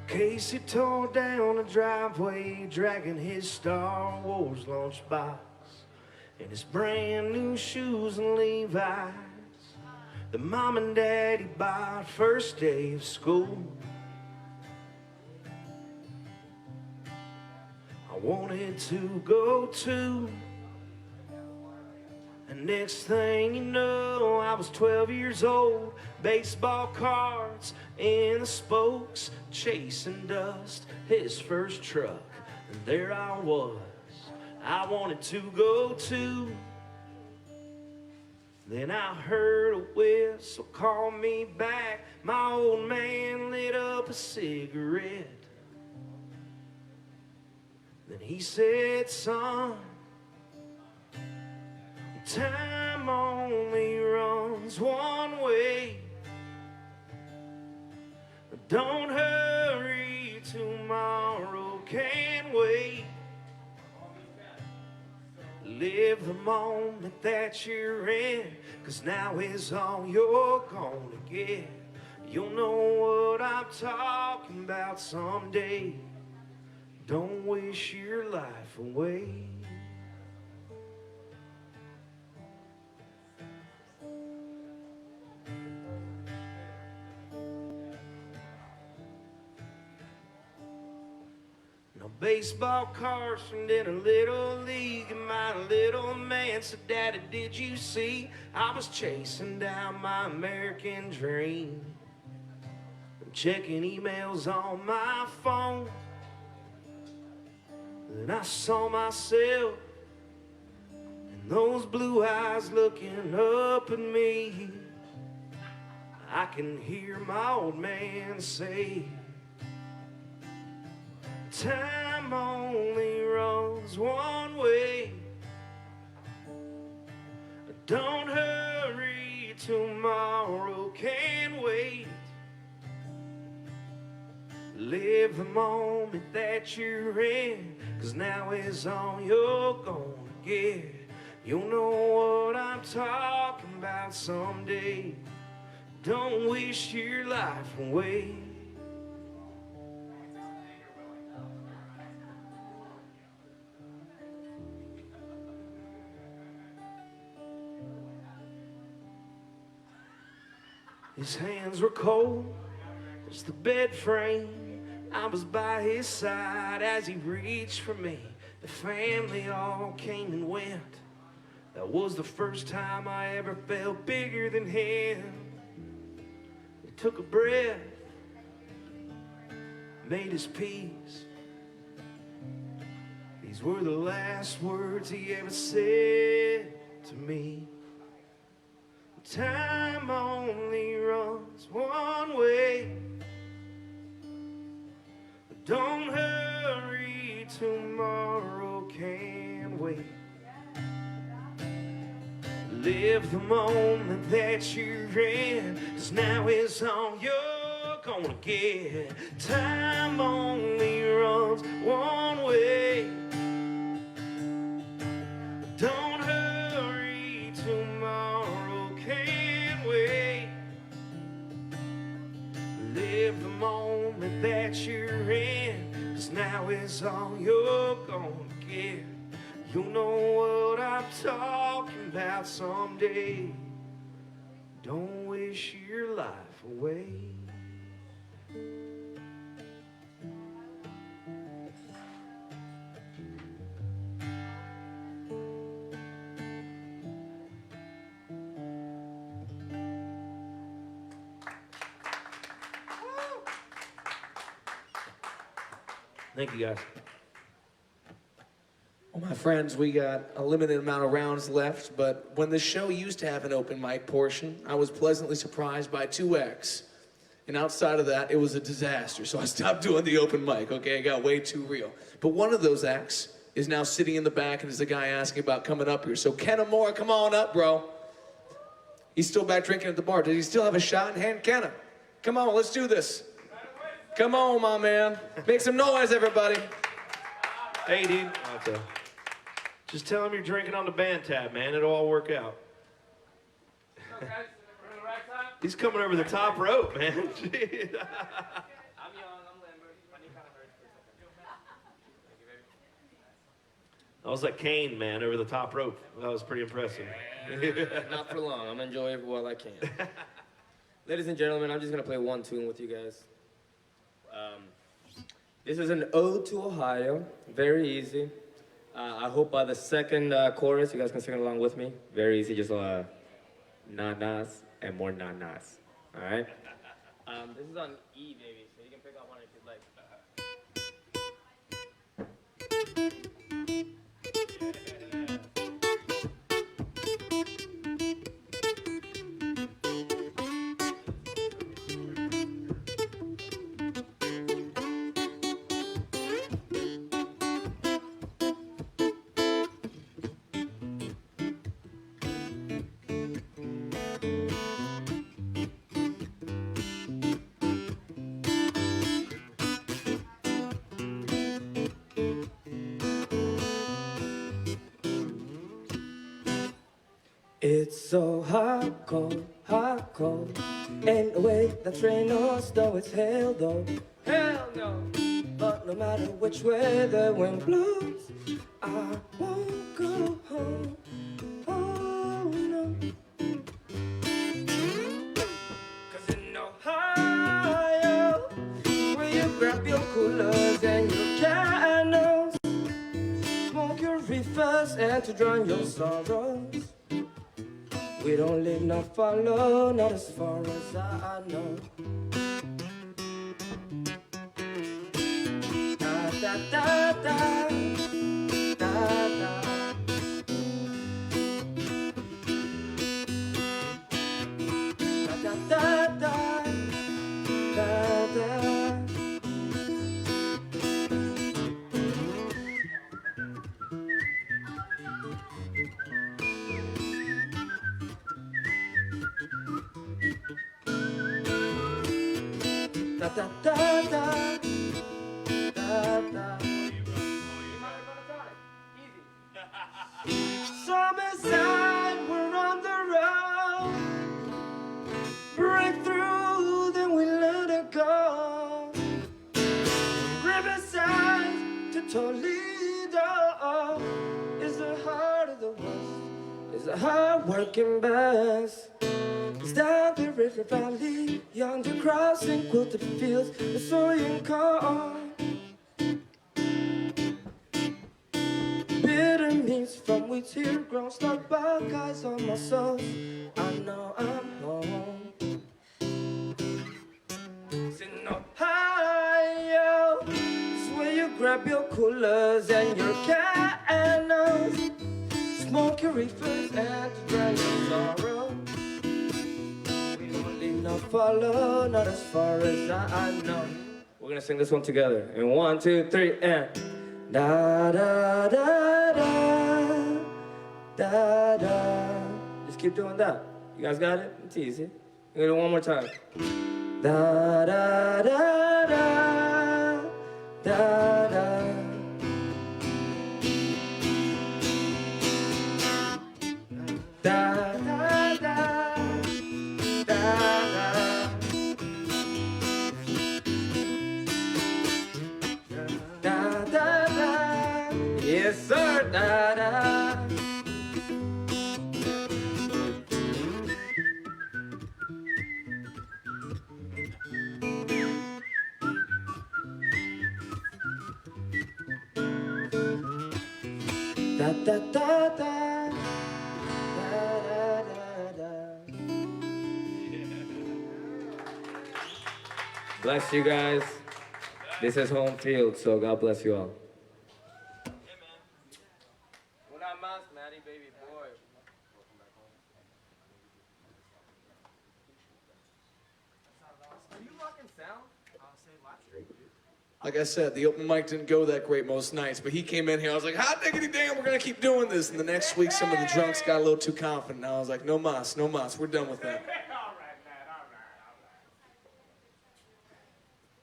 Casey tore down the driveway, dragging his Star Wars lunchbox and his brand new shoes and Levi's that Mom and Daddy bought first day of school. I wanted to go too. And next thing you know, I was 12 years old, baseball cards in the spokes, chasing dust, his first truck. And there I was, I wanted to go too. Then I heard a whistle call me back. My old man lit up a cigarette. Then he said, son, time only runs one way. Don't hurry, tomorrow can't wait. Live the moment that you're in, 'cause now is all you're gonna get. You'll know what I'm talking about someday. Don't wish your life away. Baseball cards from in a little league, and my little man said, Daddy, did you see? I was chasing down my American dream. I'm checking emails on my phone. Then I saw myself and those blue eyes looking up at me. I can hear my old man say, time only runs one way. Don't hurry, tomorrow can't wait. Live the moment that you're in, 'cause now is all you're gonna get. You'll know what I'm talking about someday. Don't wish your life away. His hands were cold as the bed frame. I was by his side as he reached for me. The family all came and went. That was the first time I ever felt bigger than him. He took a breath, made his peace. These were the last words he ever said to me. Time only runs one way. Don't hurry, tomorrow can't wait. Live the moment that you're in, 'cause now is all you're gonna get. Time only runs one way. Don't hurry, tomorrow can't wait. Live the moment that you're in, 'cause now is all you're gonna get. You'll know what I'm talking about someday. Don't wish your life away. Thank you, guys. Well, my friends, we got a limited amount of rounds left, but when the show used to have an open mic portion, I was pleasantly surprised by 2 acts. And outside of that, it was a disaster, so I stopped doing the open mic, okay? It got way too real. But one of those acts is now sitting in the back, and is the guy asking about coming up here. So Ken Amore, come on up, bro. He's still back drinking at the bar. Does he still have a shot in hand? Kenna, come on, let's do this. Come on, my man. Make some noise, everybody. Hey, dude. Just tell him you're drinking on the band tab, man. It'll all work out. He's coming over the top rope, man. I'm young, I'm limber. My knee kind of hurts. Thank you, baby. I was like Kane, man, over the top rope. That was pretty impressive. Not for long. I'm enjoying it while I can. Ladies and gentlemen, I'm just going to play one tune with you guys. This is an ode to Ohio. Very easy. I hope by the second chorus, you guys can sing along with me. Very easy, just na-nas and more na-nas. All right? This is on E, baby, so you can pick up on it if you'd like. It's so hot, cold, ain't the way that train knows, though it's hell though, hell no. But no matter which way the wind blows, I won't go home, oh no. 'Cause in Ohio, where you grab your coolers and your candles, smoke your reefers and to drown your sorrows. We don't live not far low, not as far as I know. Da da da da, da da. Da da da da, da da. Da da da da da da. Summerside, we're on the road. Break through, then we let it go. Riverside to Toledo is the heart of the West. Is the hard working best. It's down the river valley, yonder crossing quilted fields, the soying corn. Bitter meats from wheats here grown, stuck buckeyes on my soul. I know I'm home. It's in Ohio, it's where you grab your coolers and your candles, smoke your reefers and drown your sorrow. We don't leave no follow, not as far as I know. We're gonna sing this one together in 1, 2, 3, and da da da da da da. Just keep doing that. You guys got it? It's easy. We're gonna do it one more time. Da da da da da da. Da da da da da. Da da da. Yes sir. Da da. Da da da da da da da. Bless you guys. This is home field, so God bless you all. Una más, Maddie, baby boy. Are you rocking sound? I'll say live stream, dude. Like I said, the open mic didn't go that great most nights, but he came in here. I was like, hot diggity damn, we're going to keep doing this. And the next week, some of the drunks got a little too confident. I was like, no mas, no mas. We're done with that.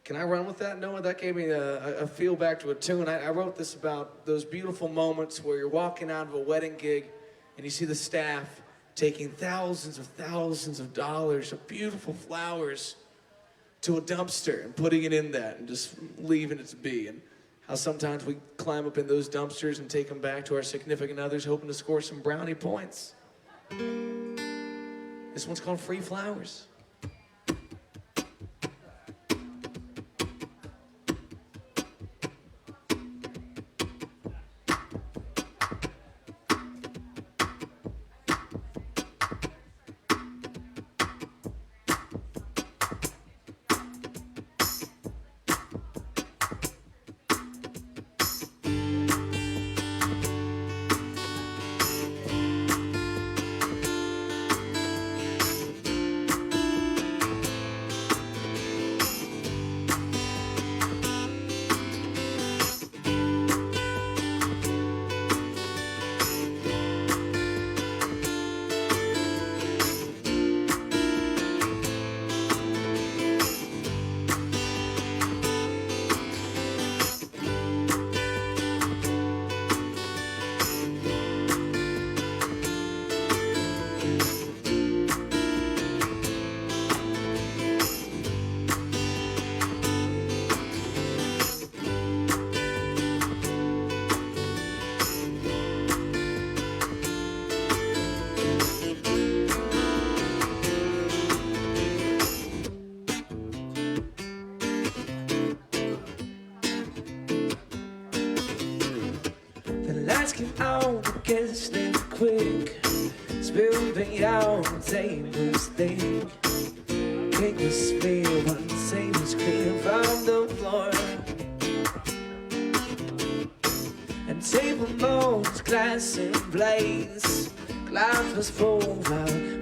Can I run with that, Noah? That gave me a feel back to a tune. I wrote this about those beautiful moments where you're walking out of a wedding gig and you see the staff taking thousands of dollars of beautiful flowers to a dumpster and putting it in that and just leaving it to be. And how sometimes we climb up in those dumpsters and take them back to our significant others hoping to score some brownie points. This one's called Free Flowers. Out against it quick, spill the out, tables thick. Cake was spilled, one tables clear from the floor, and table molds, glass in place. Glass was full of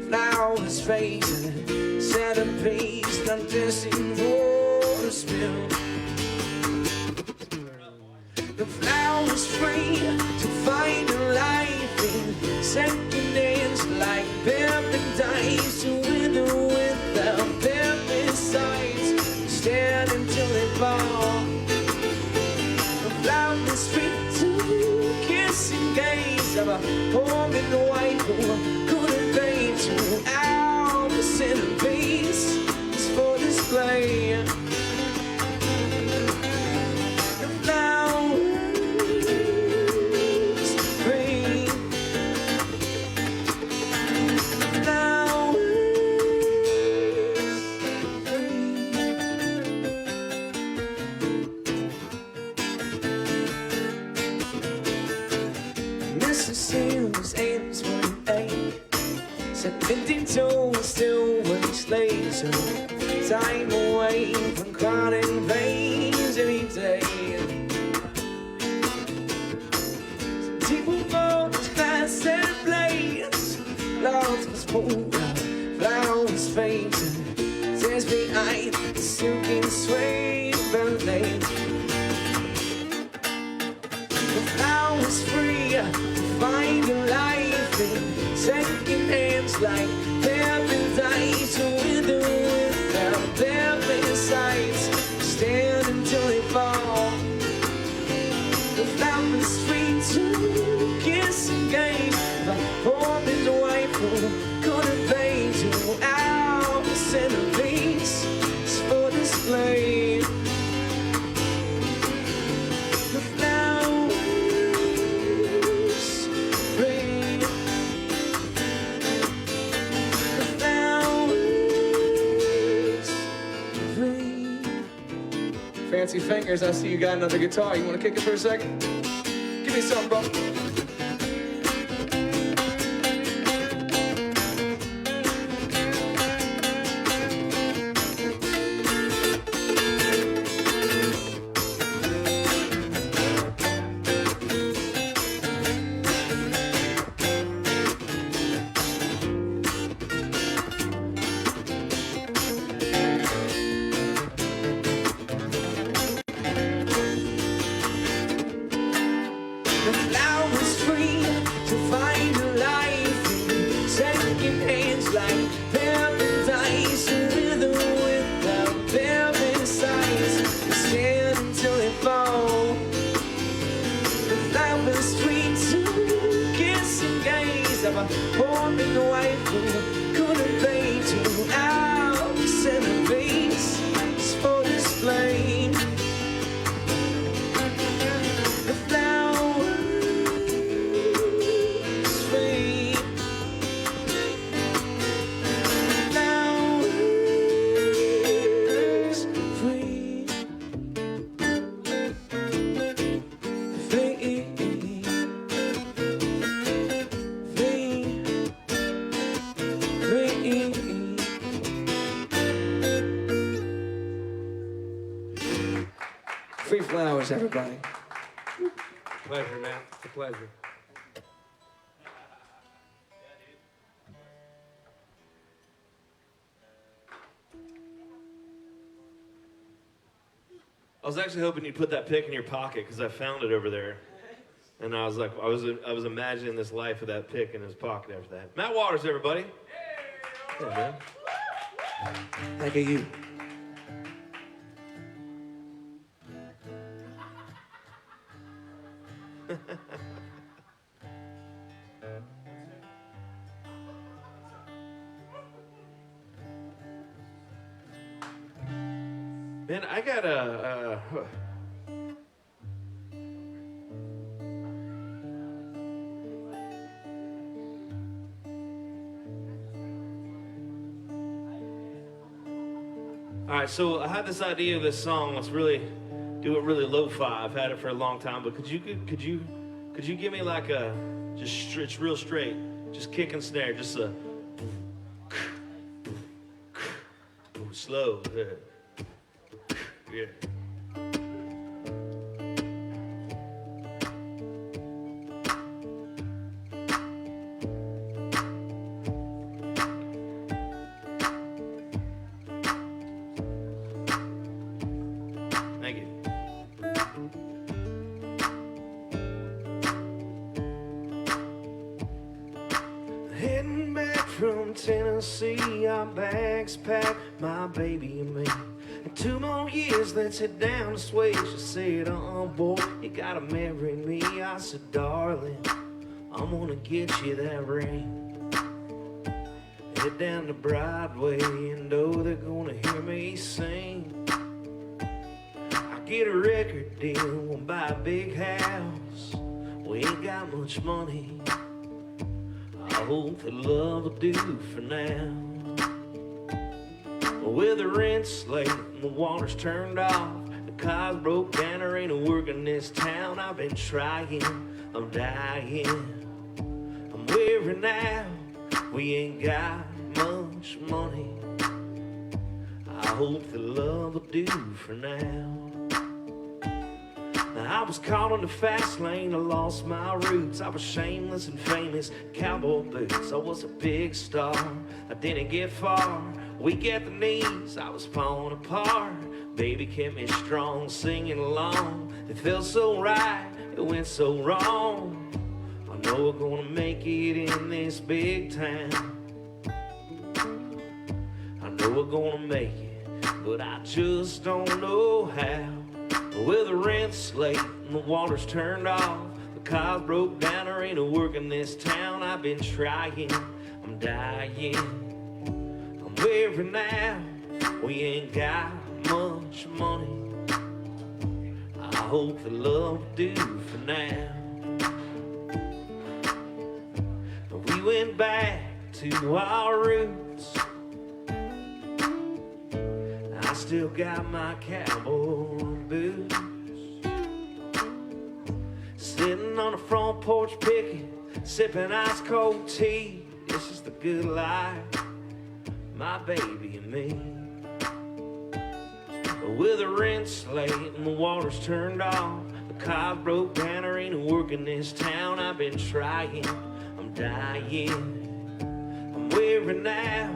flowers, fragrant centerpiece, not destined for a spill. The flowers free to find a life in second hands, like paradise to wither without them besides. Stare stand until they fall. Down the street to kiss and gaze of a poor little wife who couldn't paint you out the centerpiece is for display. The flowers free. The flowers Mrs. Seals aims for an egg. Said 52 still works late. So time away from chronic veins every day. People vote class and place. Lots was pulled out, flowers fainted. Says behind the silky sway of the flowers free to find a life in second hands like paradise. So wither without their sights, stand until they fall. The flowers free to kiss and gaze. The poor his wife who couldn't paint you out the centerpiece is for display. The flowers free. The flowers free. Fancy Fingers, I see you got another guitar. You want to kick it for a second? Give me something, bro. The flowers free to find a life in second hands like paradise. With or without their sights, stand until they fall. The flowers free to kiss and gaze of a poor little wife who couldn't paint you out the centerpiece is for display. The flowers free. Flowers free. Free. Free. Free flowers, everybody. Pleasure, man. It's a pleasure. I was actually hoping you'd put that pick in your pocket because I found it over there. And I was like, I was imagining this life of that pick in his pocket after that. Matt Waters, everybody. Yeah, man. Thank you. Man, I got a. All right, so I had this idea of this song. Let's really do it really lo-fi. I've had it for a long time, but could you give me like a it's real straight, just kick and snare, just a slow, yeah. Thank you. Heading back from Tennessee, our bags packed, my baby and me. In 2 more years, let's head down this way. She said, boy, you gotta marry me. I said, darling, I'm gonna get you that ring. Head down to Broadway and oh, they're gonna hear me sing. I get a record deal, we'll buy a big house. We ain't got much money. I hope that love will do for now. With the rent's late and the water's turned off, the car's broke down, there ain't a work in this town. I've been trying, I'm dying, I'm weary now. We ain't got much money. I hope that love will do for now. I was caught in the fast lane, I lost my roots. I was shameless and famous, cowboy boots. I was a big star, I didn't get far. Weak at the knees, I was falling apart. Baby kept me strong, singing along. It felt so right, it went so wrong. I know we're gonna make it in this big town. I know we're gonna make it, but I just don't know how. Well, the rent's late and the water's turned off. The car's broke down, there ain't a work in this town. I've been trying, I'm dying, I'm weary now. We ain't got much money. I hope that love will do for now. But we went back to our roots. I still got my cowboy boots. Sitting on the front porch picking, sipping ice cold tea. This is the good life, my baby and me. With the rent's late and the water's turned off, the car broke down, there ain't a work in this town. I've been trying, I'm dying, I'm weary now.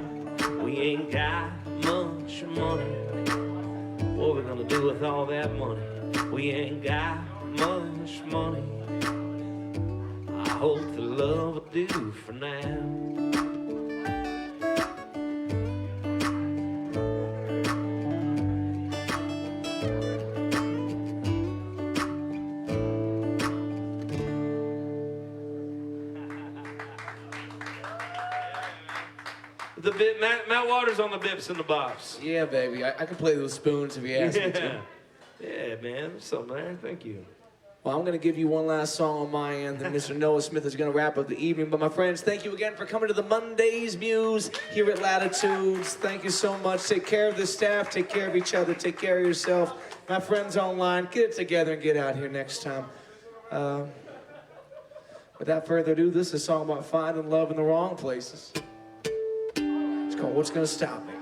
We ain't got much money. What we gonna do with all that money? We ain't got much money. I hope the love will do for now. The bit, Matt Waters on the bips and the bops. Yeah, baby. I can play those spoons if you ask me to. Yeah, man. There's something there. Thank you. Well, I'm going to give you one last song on my end, and Mr. Noah Smith is going to wrap up the evening. But my friends, thank you again for coming to the Mondaze Muse here at Latitudes. Thank you so much. Take care of the staff. Take care of each other. Take care of yourself. My friends online, get it together and get out here next time. Without further ado, this is a song about finding love in the wrong places. It's called What's Gonna Stop Me?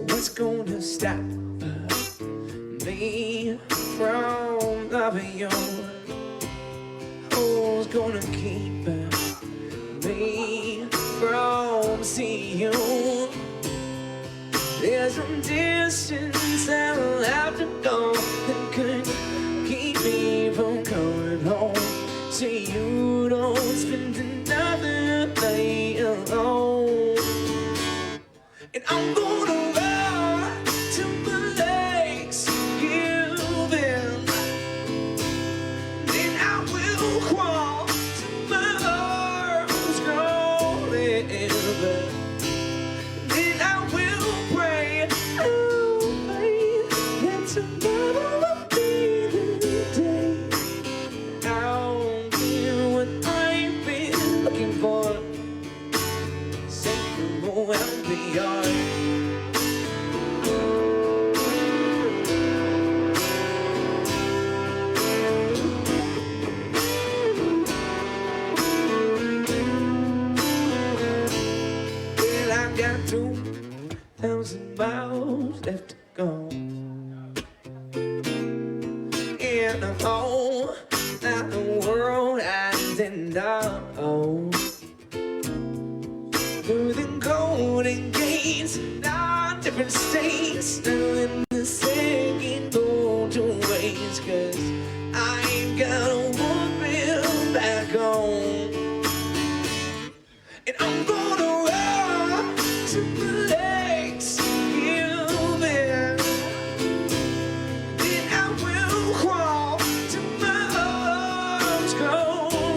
What's gonna stop me from loving you? Who's gonna keep me from seeing you? There's some distance I'll have to go that could keep me from coming home. See, you don't spend another night alone, and I'm gonna then I will pray. in a hole that the world I didn't know. Through the golden gates, nine different states, still in the second golden ways, 'cause I ain't got a woman back home. And I'm gonna run to the lakes, give it. Then I will crawl to my arms, go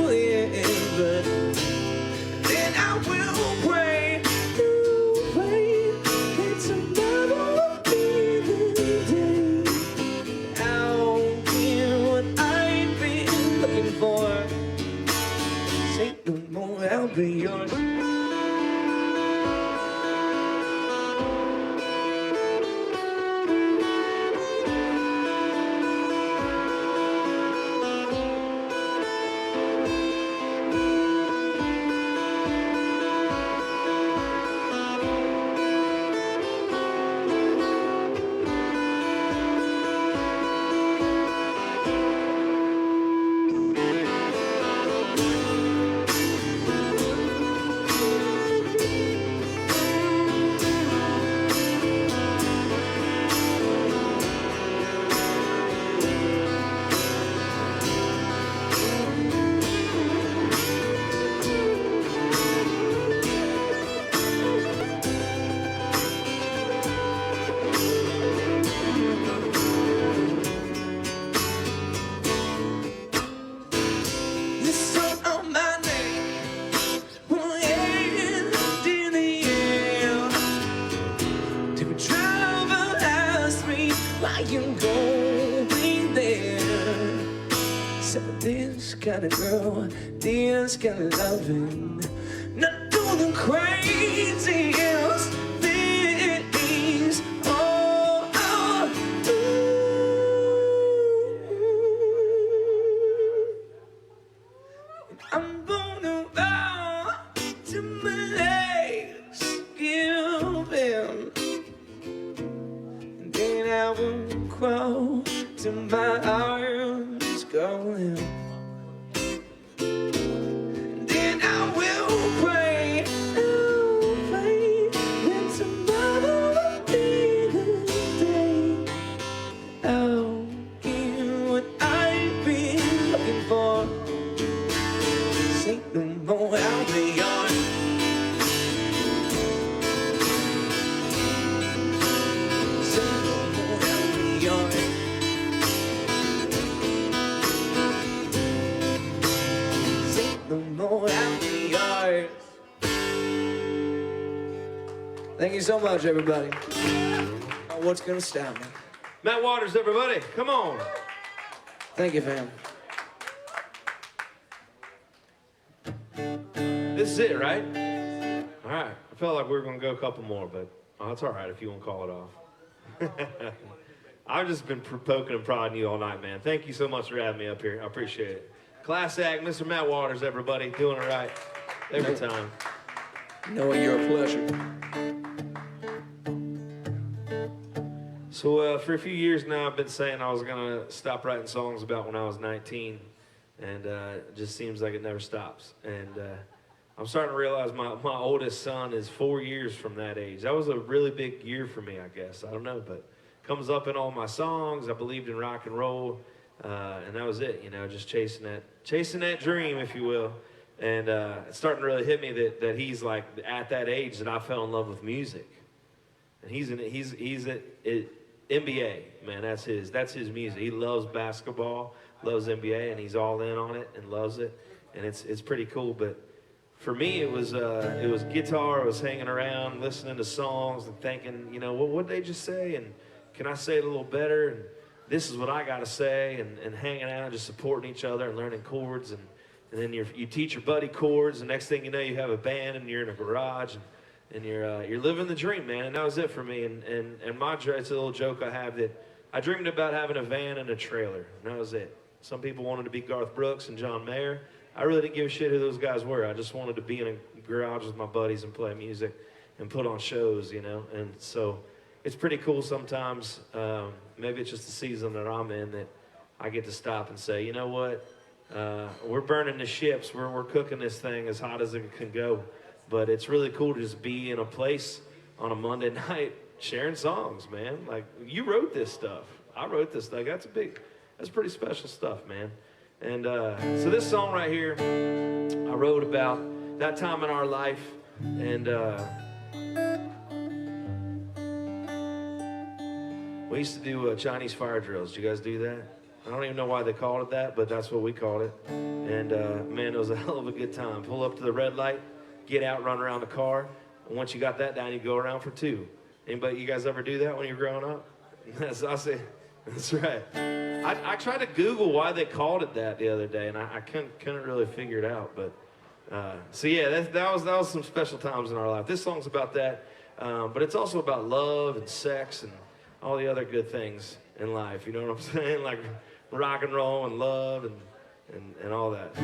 in. But then I will pray, that tomorrow will be the day. I'll get what I've been looking for. Say no more, I'll be yours. This kind of girl, this kind of loving, not doing the craziest things. Oh, oh, I'm gonna bow to my legs, give in, and then I will crawl to my arms, going. Thank you so much, everybody. What's gonna stop me? Matt Waters, everybody, come on. Thank you, fam. This is it, right? All right. I felt like we were going to go a couple more, but that's all right if you want to call it off. I've just been poking and prodding you all night, man. Thank you so much for having me up here. I appreciate it. Class act, Mr. Matt Waters, everybody. Doing it right every time. Noah, you're a pleasure. So for a few years now, I've been saying I was going to stop writing songs about when I was 19. And it just seems like it never stops. And I'm starting to realize my oldest son is 4 years from that age. That was a really big year for me, I guess. I don't know, but it comes up in all my songs. I believed in rock and roll, and that was it, you know, just chasing that dream, if you will. And it's starting to really hit me that he's like at that age that I fell in love with music. And he's at NBA, man. That's his music. He loves basketball, loves NBA, and he's all in on it and loves it, and it's pretty cool. But for me, it was guitar. I was hanging around, listening to songs, and thinking, you know, what did they just say, and can I say it a little better? And this is what I got to say, and hanging out, just supporting each other and learning chords, and then you teach your buddy chords, and next thing you know, you have a band, and you're in a garage, and you're living the dream, man. And that was it for me. And my it's a little joke I have that I dreamed about having a van and a trailer, and that was it. Some people wanted to be Garth Brooks and John Mayer. I really didn't give a shit who those guys were. I just wanted to be in a garage with my buddies and play music and put on shows, you know. And so it's pretty cool sometimes. Maybe it's just the season that I'm in that I get to stop and say, you know what? We're burning the ships. We're cooking this thing as hot as it can go. But it's really cool to just be in a place on a Monday night sharing songs, man. Like, you wrote this stuff. I wrote this stuff. That's pretty special stuff, man. And so this song right here, I wrote about that time in our life. And we used to do Chinese fire drills. Did you guys do that? I don't even know why they called it that, but that's what we called it. And man, it was a hell of a good time. Pull up to the red light, get out, run around the car. And once you got that down, you go around for 2. Anybody, you guys ever do that when you were growing up? I say, that's right. I tried to Google why they called it that the other day, and I couldn't really figure it out. But so yeah, that was some special times in our life. This song's about that, but it's also about love and sex and all the other good things in life. You know what I'm saying? Like rock and roll and love and all that. So.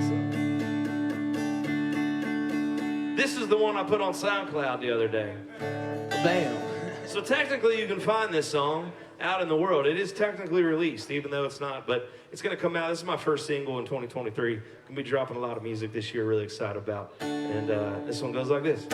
This is the one I put on SoundCloud the other day. Bam. So technically you can find this song out in the world. It is technically released, even though it's not, but it's going to come out. This is my first single in 2023. Going to be dropping a lot of music this year, really excited about. And this one goes like this.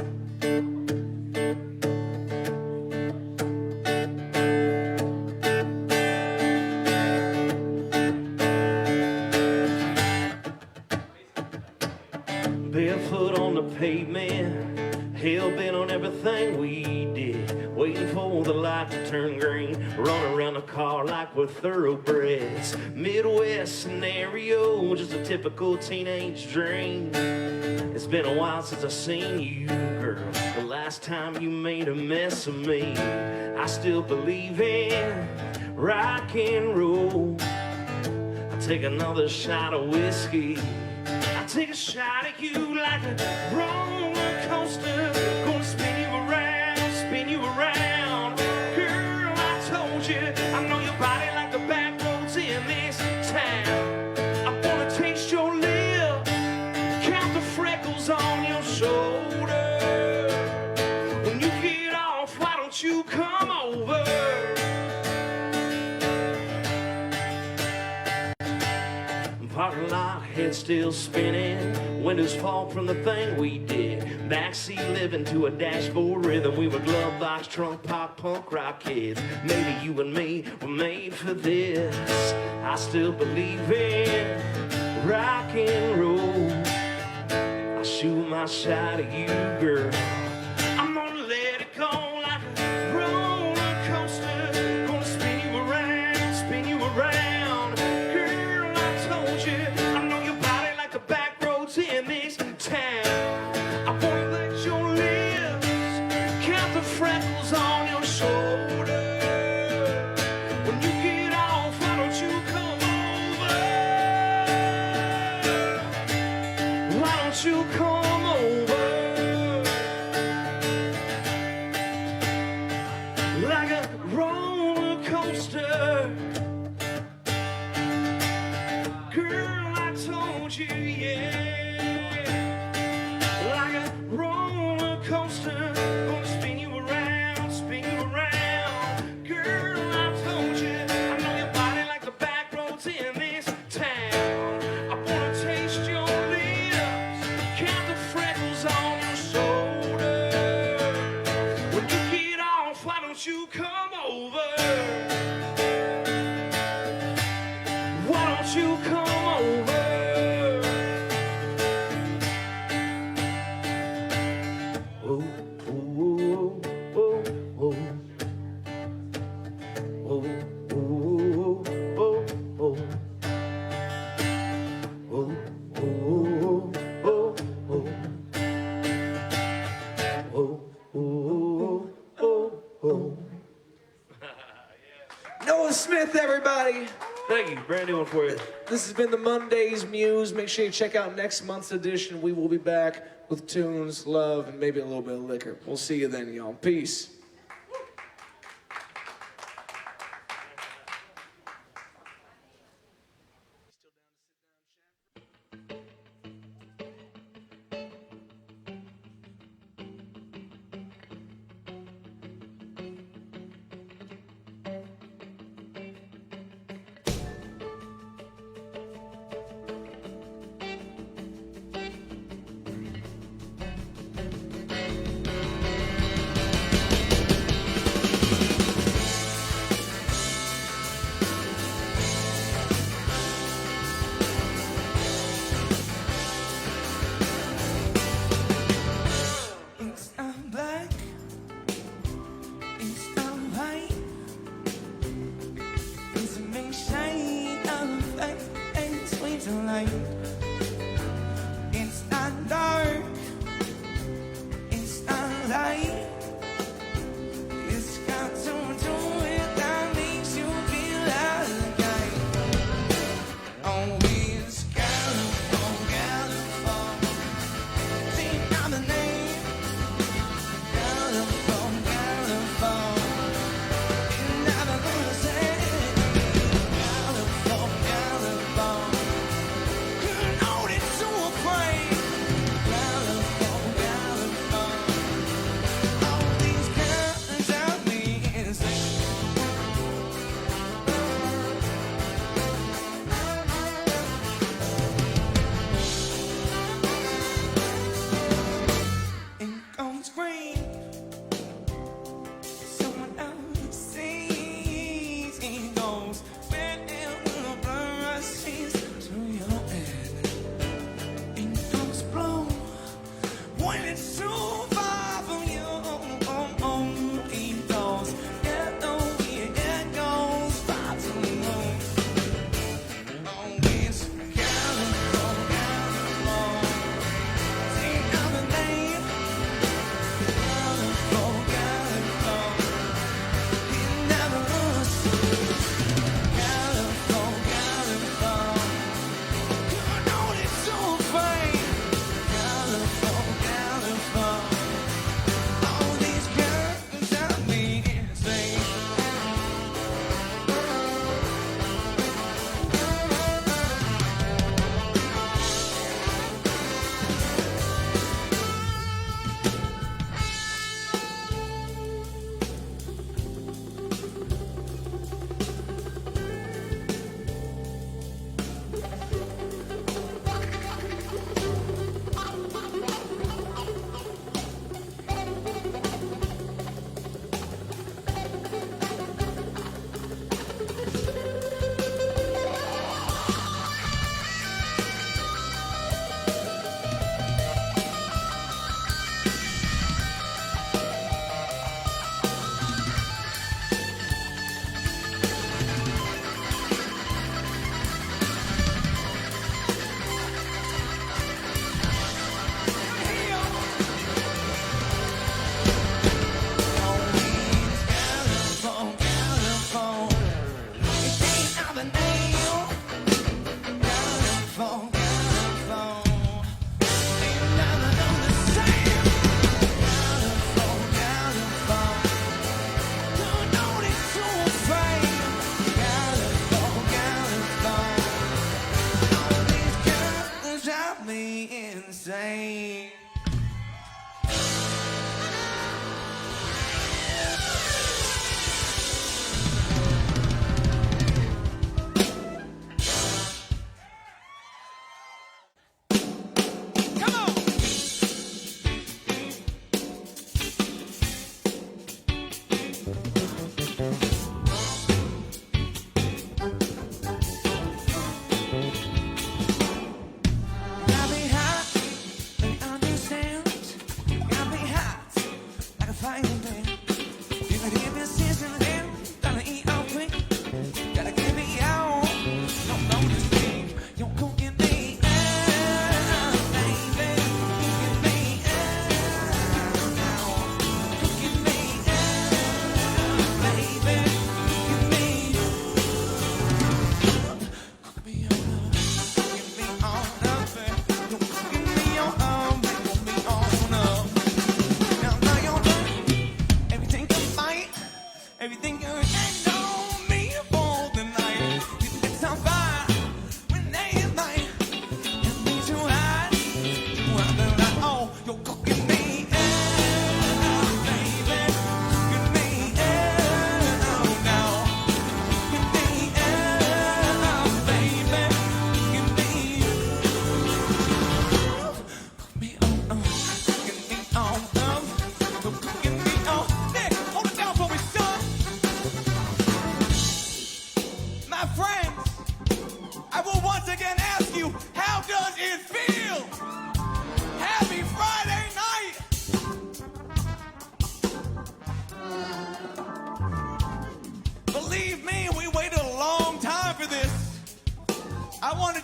Barefoot on the pavement, hell-bent on everything we did, waiting for the light to turn green, run around the car like we're thoroughbreds. Midwest scenario, just a typical teenage dream. It's been a while since I've seen you, girl, the last time you made a mess of me. I still believe in rock and roll. I'll take another shot of whiskey. I'll take a shot at you like a roller coaster. Gonna spin you around. Girl, I told you, I know your body like the back roads in this town. I wanna taste your lips, count the freckles on your shoulder. When you get off, why don't you come over? Parking lot, head still spinning. Windows fall from the thing we did. Backseat living to a dashboard rhythm. We were glove box, trunk pop, punk rock kids. Maybe you and me were made for this. I still believe in rock and roll. I'll shoot my shot at you, girl. I'm gonna let it go like a roller coaster. Gonna spin you around. Girl, I told you, I know your body like the back roads in this town. I wanna let your lips count the freckles on your shoulder. When you get off, why don't you come over? Why don't you come over? Like a roller coaster. Girl, I told you, yeah. Like a roller coaster, gonna spin you around. Girl, I told you, I know your body like the back roads in this town. I wanna taste your lips, count the freckles on your shoulder. When you get off, why don't you come over? Why don't you come over? Oh, oh, oh, oh, oh. Oh, oh, oh, oh. Oh, oh, oh, oh. Oh, oh, oh, oh. Noah Smith, everybody. Thank you. Brand new one for you. This has been the Mondaze Muse. Make sure you check out next month's edition. We will be back with tunes, love, and maybe a little bit of liquor. We'll see you then, y'all. Peace. too late. It's not dark, it's not light. It's got to do with that makes you feel alive. Oh, it's California. Sing out the name. California. You're never gonna say California. You know it's so afraid. California. All these colors of me insane. Ink on screen. Someone else sees. It goes red and the blood rushes to your head. Ink goes blue when it's too far from you. It goes yellow, it goes far too low. Oh, it's California. Sing out the name. California. You never lose. California. You know it's so afraid. California. All these girls got me insane. Insane. Come on. Got me hot, and understand. Got me hot, like a frying pan. You can give me a season again, gotta eat all quick. Gotta give me out, don't know this thing. You're cooking me out, baby. Cooking me out now. Cooking me out, baby. Cooking me out. Cook me out.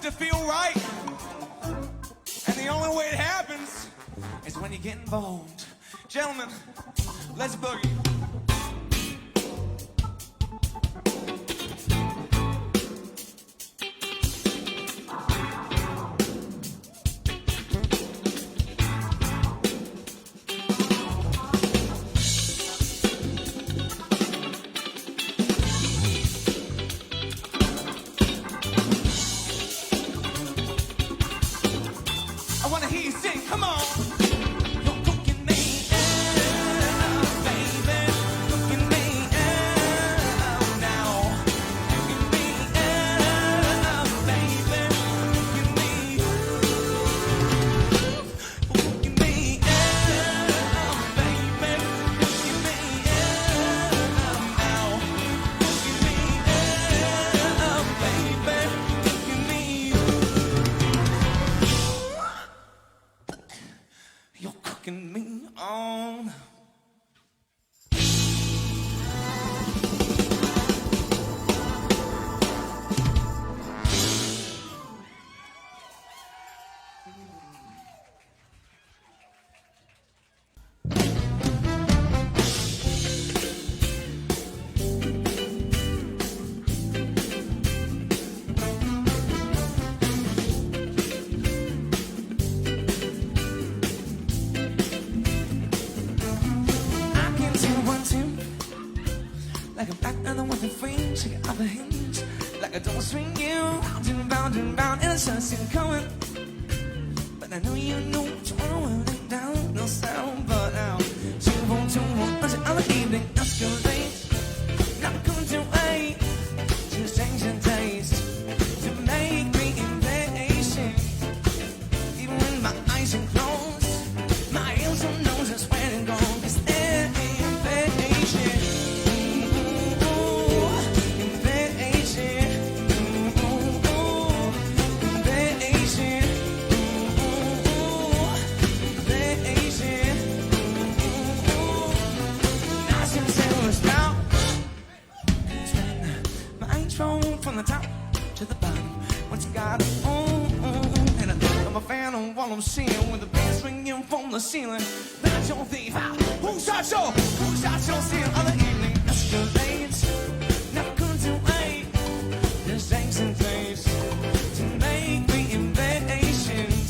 to feel right. And the only way it happens is when you get involved. Gentlemen, let's boogie. I wanna hear you sing, come on. You're cooking me out, baby. Cooking me out now. Cooking me out, baby. Cooking me Cooking me out, baby. Cooking me out now. Cooking me out, baby. Cooking me. You're cooking me on. I can see 1, 2, like a black leather with a frame, check out the hinge, like a door swing you round and round, and it's just in coming. But I know you know what you want to lay down, no sound, but now 2, 1, 2, 1, until other evening escalate. Not going to wait to change your taste, to make me impatient. Even when my eyes are closed, my ears don't know just where to go. It's impatient. Impatient. Impatient. Impatient. Nice and serious now. My intro from the top to the bottom. What you got and I'm a fan of what I'm seeing with the bass ringing from the ceiling. That's your thief. Who shot your scene other evening escalades. Never couldn't wait. There's things in place to make me impatient.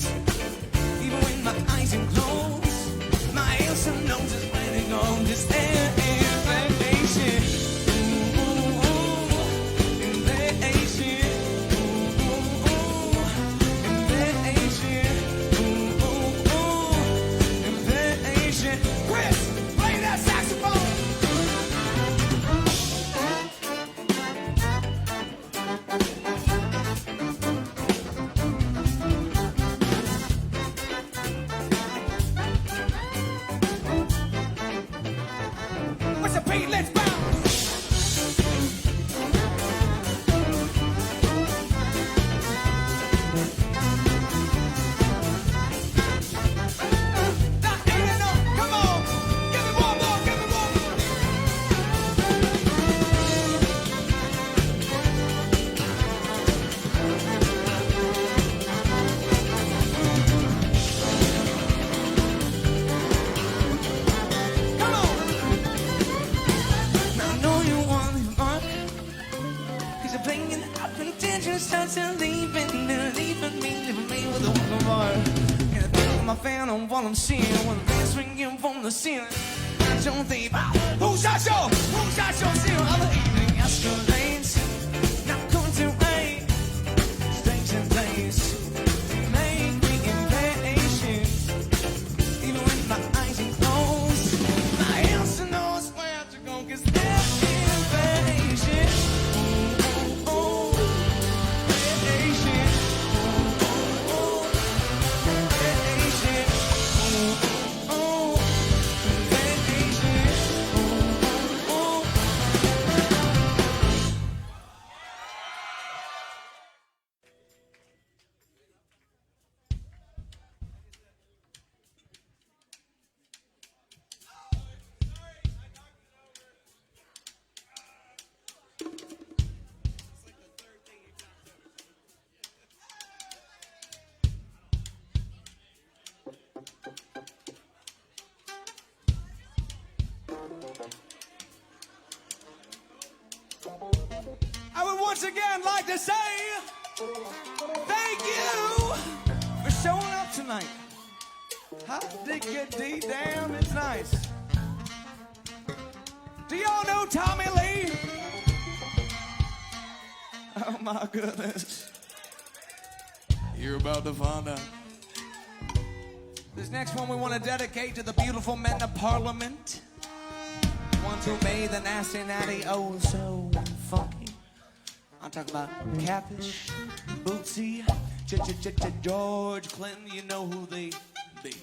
Even when my eyes are closed, my ears and nose is ready to go. Just impatient. What's the beat? Let's bounce. Come on, give me one more, give me one more. Come on. Now I know you want me back, 'cause you're playing up intentions, starts to leaving me with a walk bar. And I think I'm a fan of what I'm seeing when the bass ringing from the ceiling. That's your thief. Who shot your scene other evening escalades. Not going to wait. Stays in place. Make me impatient. Even when my eyes are closed, my ears knows where to go, 'cause they're impatient. Oh, impatient. Oh, impatient. Oh, impatient. Oh. once again like to say thank you for showing up tonight. Hot diggity damn, it's nice. Do y'all know Tommy Lee? Oh my goodness. You're about to find out. This next one we want to dedicate to the beautiful men of Parliament. Ones who made the nasty natty oh so funky. I'm talking about Capish, Bootsy, George Clinton, you know who they be.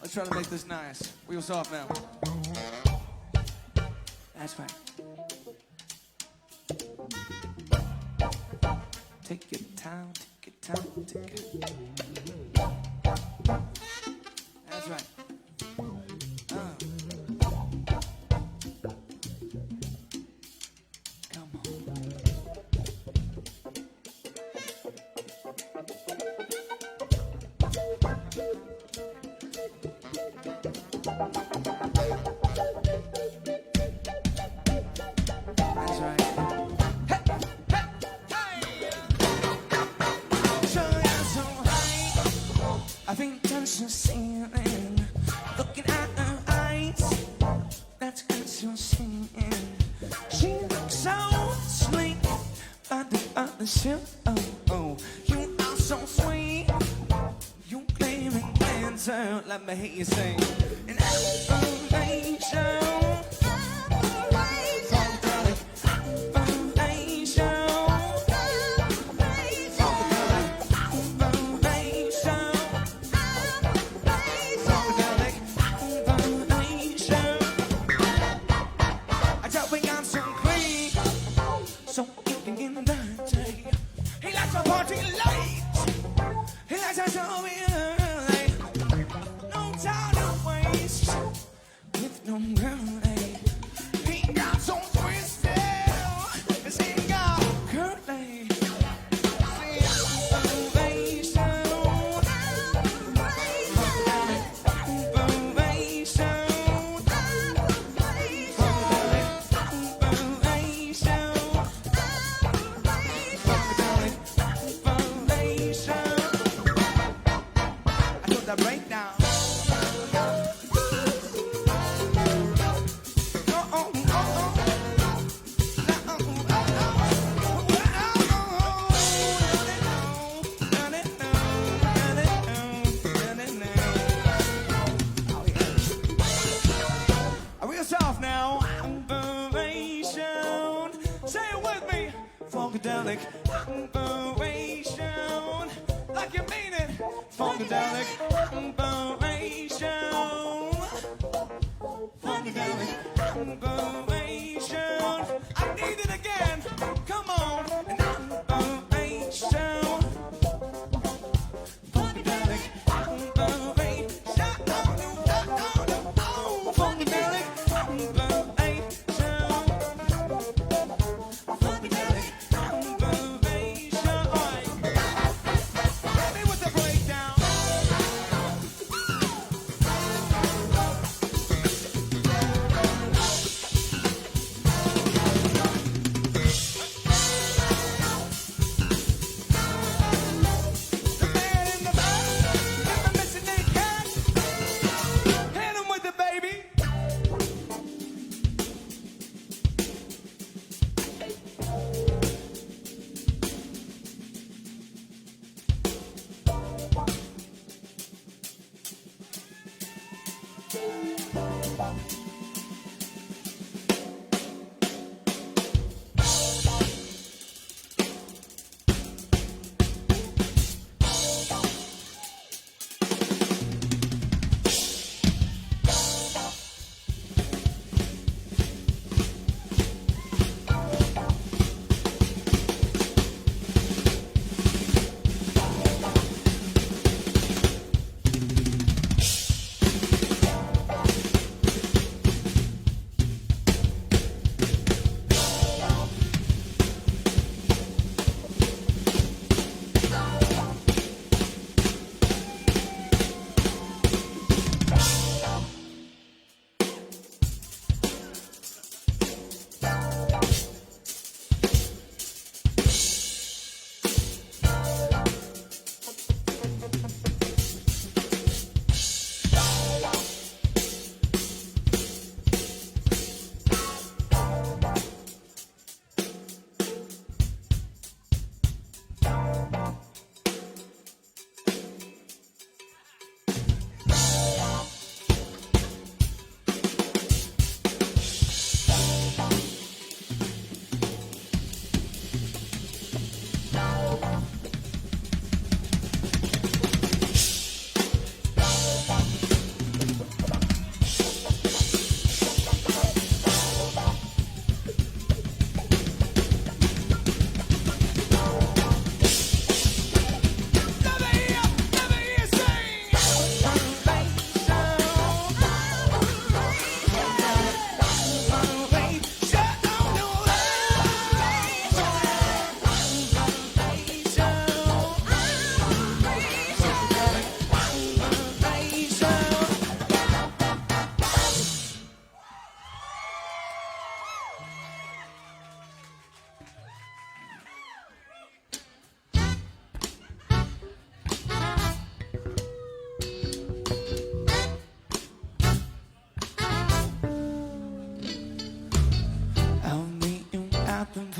Let's try to make this nice. Real soft now. That's right. Take your time, take your time, take your time. That's right. Come on. That's right. I've been touching the ceiling, looking at her eyes. That's good to see. She looks so sweet, but the other shit. Oh, you are so sweet. You claiming cancer, let me hear you sing. An affirmation. Funkadelic operation, like you mean it. Funkadelic operation, funkadelic operation. I need it again. Come on, an operation. Funkadelic operation. Funkadelic operation.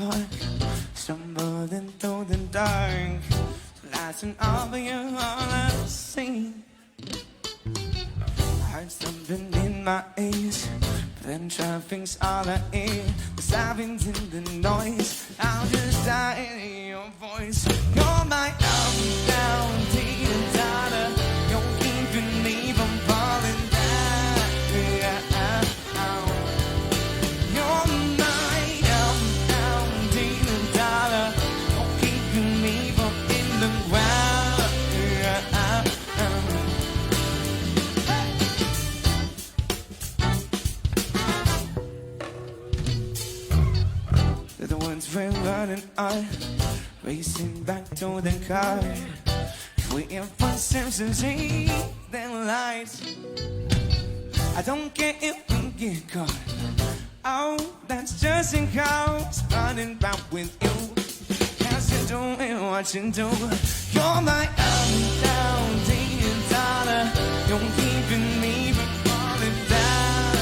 park, stumbling through the dark, flashing over you all I see. Heart thumping in my ears, then traffic's all I hear. The sirens in the noise, I'll just die in your voice. You're my up, down, teeter, totter. You're keeping me from falling down. You're my up, down, teeter, totter. You're keeping me from in the ground. The ones we're running on, racing back to the car, waiting for Simpsons then lights. I don't care if we get caught. Oh, that's just in cause running round with you. Cause you doing what you do. You're my up, down, dating daughter. You're keeping me from falling down.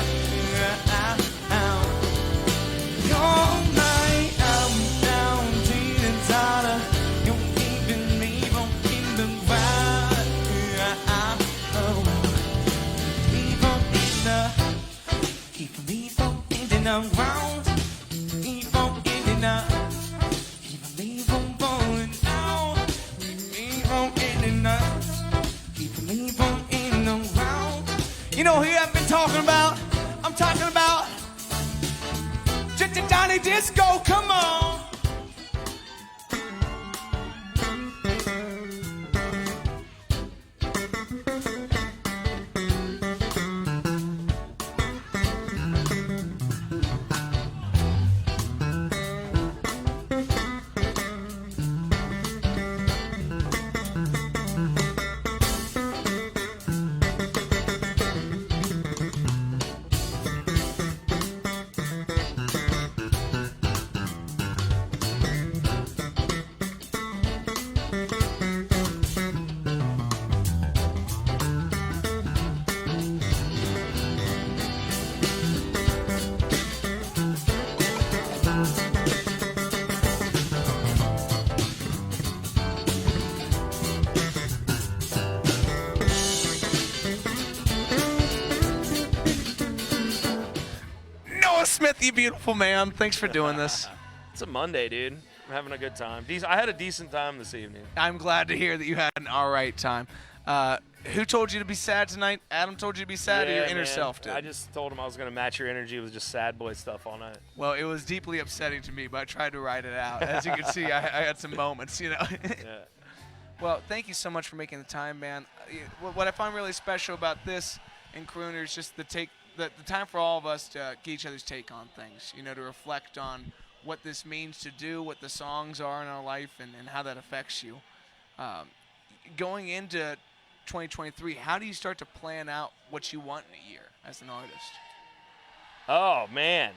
You're my up, down, dating daughter. You're keeping me from in the ground. Keep me from in the ground. Keep on getting up. Keep me from falling down. Keep me from getting up. Keep me from in the ground. You know who I've been talking about? I'm talking about Johnny Disco, come on. Smith, you beautiful man. Thanks for doing this. It's a Monday, dude. I'm having a good time. I had a decent time this evening. I'm glad to hear that you had an all right time. Who told you to be sad tonight? Adam told you to be sad, or your inner self did? I just told him I was going to match your energy with just sad boy stuff all night. Well, it was deeply upsetting to me, but I tried to write it out. As you can see, I had some moments, you know. Yeah. Well, thank you so much for making the time, man. What I find really special about this and Crooner is just the time for all of us to get each other's take on things, you know, to reflect on what this means to do, what the songs are in our life, and how that affects you. Going into 2023, how do you start to plan out what you want in a year as an artist? Oh, man.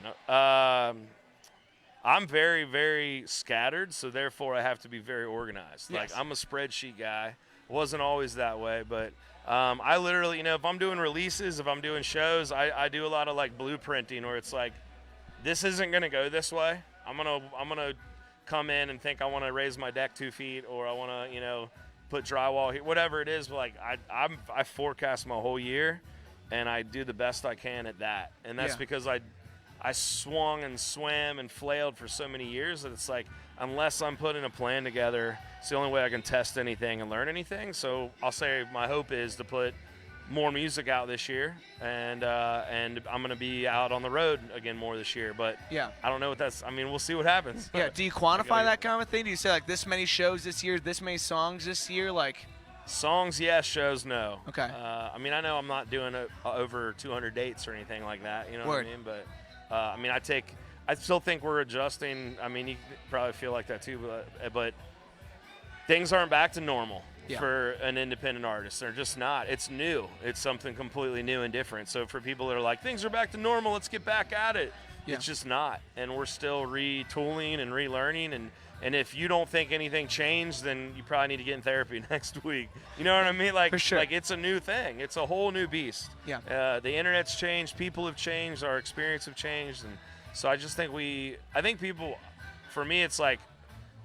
I'm very, very scattered, so therefore I have to be very organized. Yes. Like, I'm a spreadsheet guy. Wasn't always that way, but I literally, you know, if I'm doing releases, if I'm doing shows, I do a lot of like blueprinting where it's like, this isn't gonna go this way. I'm gonna come in and think I want to raise my deck 2 feet, or I want to, you know, put drywall here, whatever it is. But like I forecast my whole year, and I do the best I can at that. And that's because I swung and swam and flailed for so many years that it's like, unless I'm putting a plan together, it's the only way I can test anything and learn anything. So I'll say my hope is to put more music out this year, and I'm going to be out on the road again more this year. But I don't know what that's – I mean, we'll see what happens. Yeah, do you quantify that kind of thing? Do you say, like, this many shows this year, this many songs this year? Like songs, yes. Shows, no. Okay. I mean, I know I'm not doing over 200 dates or anything like that. You know what I mean? But, I mean, I still think we're adjusting. I mean, you probably feel like that too, but things aren't back to normal for an independent artist. They're just not. It's new. It's something completely new and different. So for people that are like, things are back to normal, let's get back at it. It's just not. And we're still retooling and relearning. And if you don't think anything changed, then you probably need to get in therapy next week. You know what I mean? Like, for sure. Like, it's a new thing. It's a whole new beast. Yeah. The internet's changed. People have changed. Our experience have changed. And so I just think for me, it's like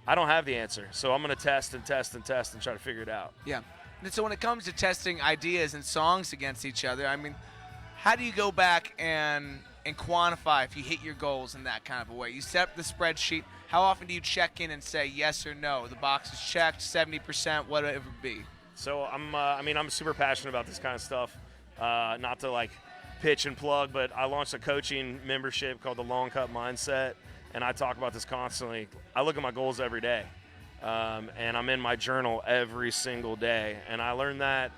I don't have the answer, so I'm gonna test and test and test and try to figure it out. Yeah. And so when it comes to testing ideas and songs against each other, I mean, how do you go back and quantify if you hit your goals in that kind of a way? You set up the spreadsheet. How often do you check in and say yes or no? The box is checked, 70%, whatever it be. So I'm super passionate about this kind of stuff. Not to like pitch and plug, but I launched a coaching membership called the Long Cut Mindset, and I talk about this constantly. I look at my goals every day, and I'm in my journal every single day. And I learned that,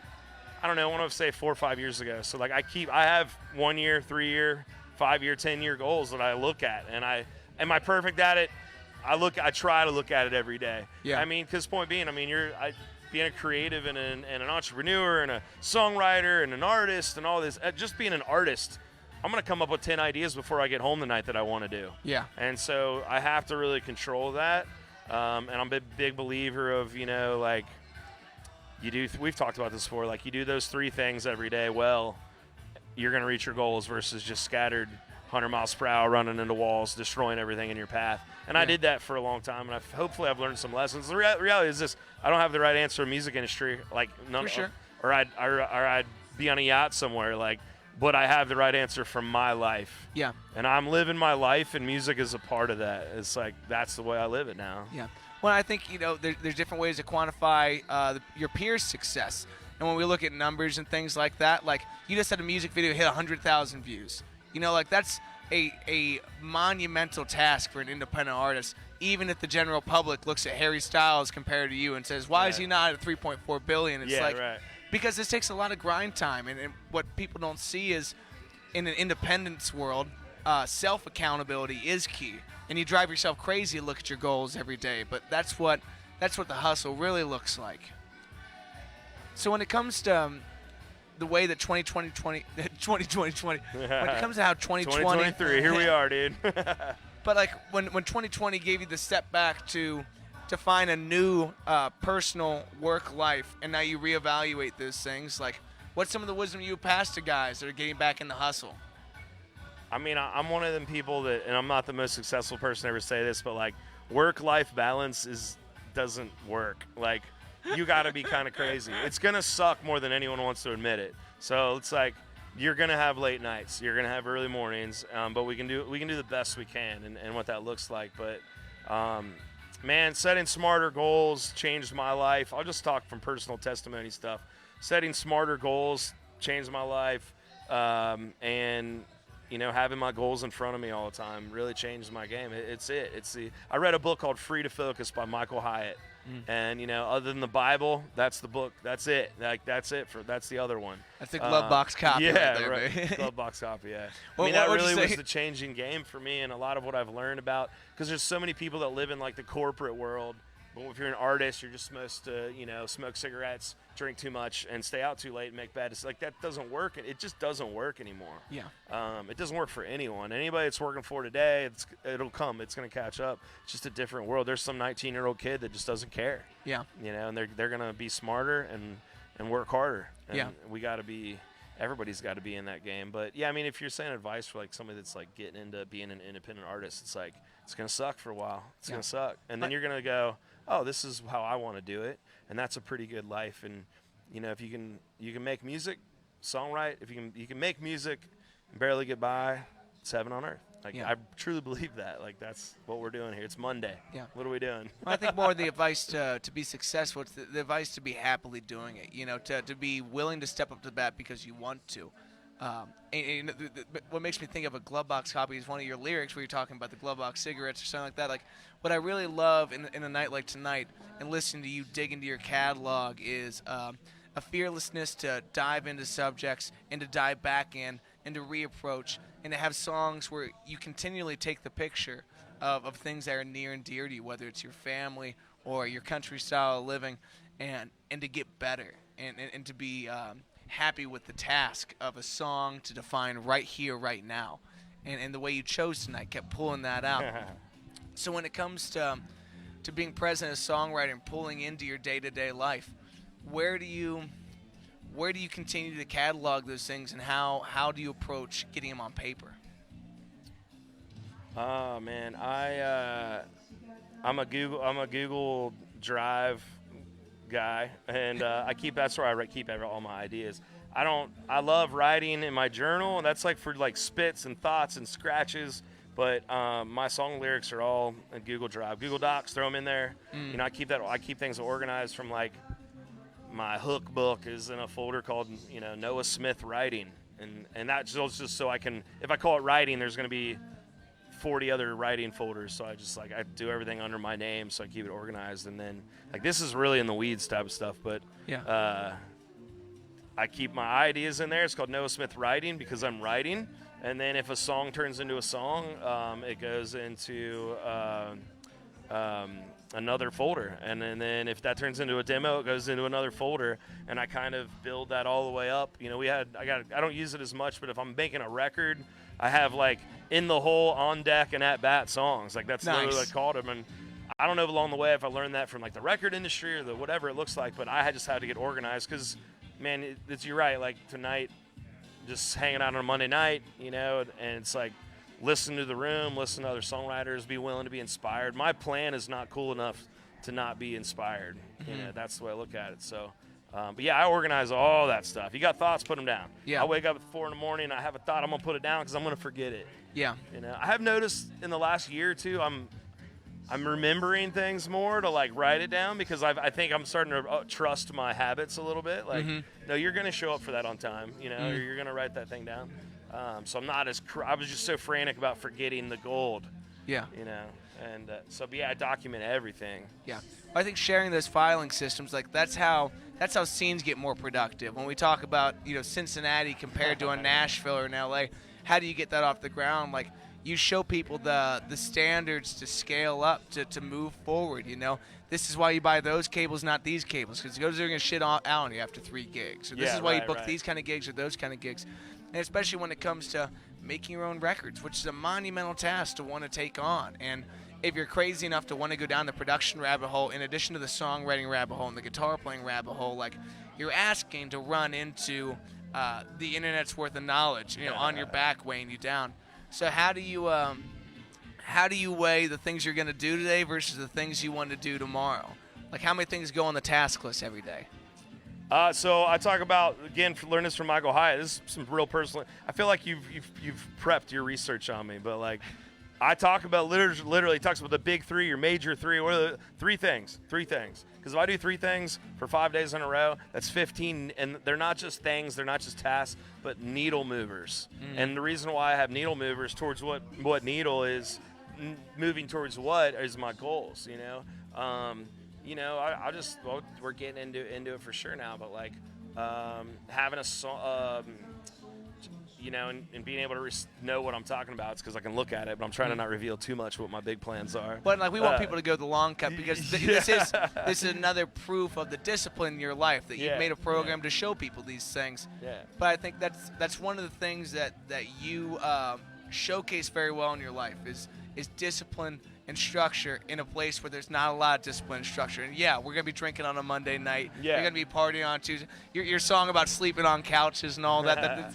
I don't know, I want to say 4 or 5 years ago. So like I have 1 year, 3 year, 5 year, 10 year goals that I look at, and am I perfect at it? I try to look at it every day. Yeah. I mean, because point being, I mean, being a creative and an entrepreneur and a songwriter and an artist and all this, just being an artist, I'm going to come up with 10 ideas before I get home tonight that I want to do. Yeah. And so I have to really control that. And I'm a big believer of, like, we've talked about this before, like you do those 3 things every day, well, you're going to reach your goals versus just scattered 100 miles per hour running into walls, destroying everything in your path. And I did that for a long time, and hopefully I've learned some lessons. The reality is this: I don't have the right answer in the music industry, like none, For sure. or I'd be on a yacht somewhere, like. But I have the right answer from my life. Yeah. And I'm living my life, and music is a part of that. It's like that's the way I live it now. Yeah. Well, I think there's different ways to quantify your peers' success. And when we look at numbers and things like that, like you just had a music video hit 100,000 views. Like that's a monumental task for an independent artist, even if the general public looks at Harry Styles compared to you and says, why is he not at 3.4 billion? It's because this takes a lot of grind time, and what people don't see is in an independence world, self-accountability is key. And you drive yourself crazy to look at your goals every day, but that's what the hustle really looks like. So when it comes to the way that 2020 when it comes to how 2020 2023, here we are, dude. But like when 2020 gave you the step back to find a new personal work life, and now you reevaluate those things, like what's some of the wisdom you pass to guys that are getting back in the hustle? I mean, I'm one of them people that, and I'm not the most successful person to ever say this, but like work-life balance doesn't work. Like you got to be kind of crazy. It's gonna suck more than anyone wants to admit it. So it's like you're gonna have late nights, you're gonna have early mornings, but we can do the best we can, and what that looks like. But man, setting smarter goals changed my life. I'll just talk from personal testimony stuff. Setting smarter goals changed my life, and having my goals in front of me all the time really changed my game. I read a book called Free to Focus by Michael Hyatt. And other than the Bible, that's the book. That's it. Like that's the other one. That's the glove box copy. Yeah, right there, right. Baby. Glove box copy. Yeah. Well, I mean, that really was say? the changing game for me, and a lot of what I've learned about, because there's so many people that live in like the corporate world. But if you're an artist, you're just supposed to, smoke cigarettes, drink too much, and stay out too late and make bad decisions. Like that doesn't work. It just doesn't work anymore. Yeah. It doesn't work for anyone. Anybody that's working for today, it'll come. It's going to catch up. It's just a different world. There's some 19-year-old kid that just doesn't care. Yeah. And they're going to be smarter and work harder. And yeah. Everybody's got to be in that game. But yeah, I mean, if you're saying advice for like somebody that's like getting into being an independent artist, it's like it's going to suck for a while. It's going to suck. And then you're going to go, oh, this is how I want to do it, and that's a pretty good life. And if you can make music, songwrite. If you can make music, and barely get by, it's heaven on earth. Like I truly believe that. Like that's what we're doing here. It's Monday. Yeah. What are we doing? Well, I think more the advice to be successful. It's the advice to be happily doing it. To be willing to step up to the bat because you want to. What makes me think of a glove box copy is one of your lyrics where you're talking about the glove box cigarettes or something like that. Like what I really love in a night like tonight and listening to you dig into your catalog is a fearlessness to dive into subjects and to dive back in and to reapproach and to have songs where you continually take the picture of things that are near and dear to you, whether it's your family or your country style of living, and to get better and to be happy with the task of a song to define right here, right now. And the way you chose tonight kept pulling that out. So when it comes to being present as a songwriter and pulling into your day-to-day life, where do you continue to catalog those things, and how do you approach getting them on paper? Oh man, I'm a Google Drive guy, and that's where I keep all my ideas. I love writing in my journal, and that's like for like spits and thoughts and scratches. But my song lyrics are all in Google Drive, Google Docs. Throw them in there. You know, I keep things organized from like my hook book is in a folder called Noah Smith Writing, and that's just so I can, if I call it writing, there's going to be 40 other writing folders, so I do everything under my name, so I keep it organized. And then like this is really in the weeds type of stuff, but I keep my ideas in there. It's called Noah Smith Writing because I'm writing. And then if a song turns into a song, it goes into another folder. And then if that turns into a demo, it goes into another folder. And I kind of build that all the way up. You know, I don't use it as much, but if I'm making a record, I have like in the hole, on deck, and at bat songs. Like that's literally what I called them. And I don't know along the way if I learned that from like the record industry or the whatever it looks like, but I just had to get organized because, man, you're right. Like tonight, just hanging out on a Monday night, and it's like listen to the room, listen to other songwriters, be willing to be inspired. My plan is not cool enough to not be inspired. Mm-hmm. That's the way I look at it. So, but yeah, I organize all that stuff. You got thoughts, put them down. Yeah. I wake up at 4 in the morning, I have a thought, I'm gonna put it down because I'm gonna forget it. Yeah. I have noticed in the last year or two, I'm remembering things more to like write it down because I think I'm starting to trust my habits a little bit. Like, no, you're going to show up for that on time, or you're going to write that thing down. So I'm not I was just so frantic about forgetting the gold. Yeah. And but yeah, I document everything. Yeah. I think sharing those filing systems, like that's how scenes get more productive. When we talk about, Cincinnati compared to a Nashville or an LA, how do you get that off the ground? Like, you show people the standards to scale up, to move forward, This is why you buy those cables, not these cables, because they're going to shit out on you after 3 gigs. Or this is why you book these kind of gigs or those kind of gigs. And especially when it comes to making your own records, which is a monumental task to want to take on. And if you're crazy enough to want to go down the production rabbit hole, in addition to the songwriting rabbit hole and the guitar playing rabbit hole, like, you're asking to run into the internet's worth of knowledge, on your back, weighing you down. So how do you weigh the things you're going to do today versus the things you want to do tomorrow? Like, how many things go on the task list every day? So I talk about, again, learn this from Michael Hyatt. This is some real personal. I feel like you've prepped your research on me, but like I talk about literally talks about the big 3, your major 3. What are the 3 things? 3 things. Because if I do 3 things for 5 days in a row, that's 15, and they're not just things, they're not just tasks, but needle movers. And the reason why I have needle movers towards what needle is moving towards what is my goals. We're getting into it for sure now, but like having a song. And being able to know what I'm talking about, it's because I can look at it, but I'm trying to not reveal too much what my big plans are. But like, we want people to go the long cut because this is another proof of the discipline in your life that you've made a program to show people these things. Yeah. But I think that's one of the things that you showcase very well in your life is discipline and structure in a place where there's not a lot of discipline and structure. And yeah, we're gonna be drinking on a Monday night. Yeah. You're gonna be partying on Tuesday. Your song about sleeping on couches and all that.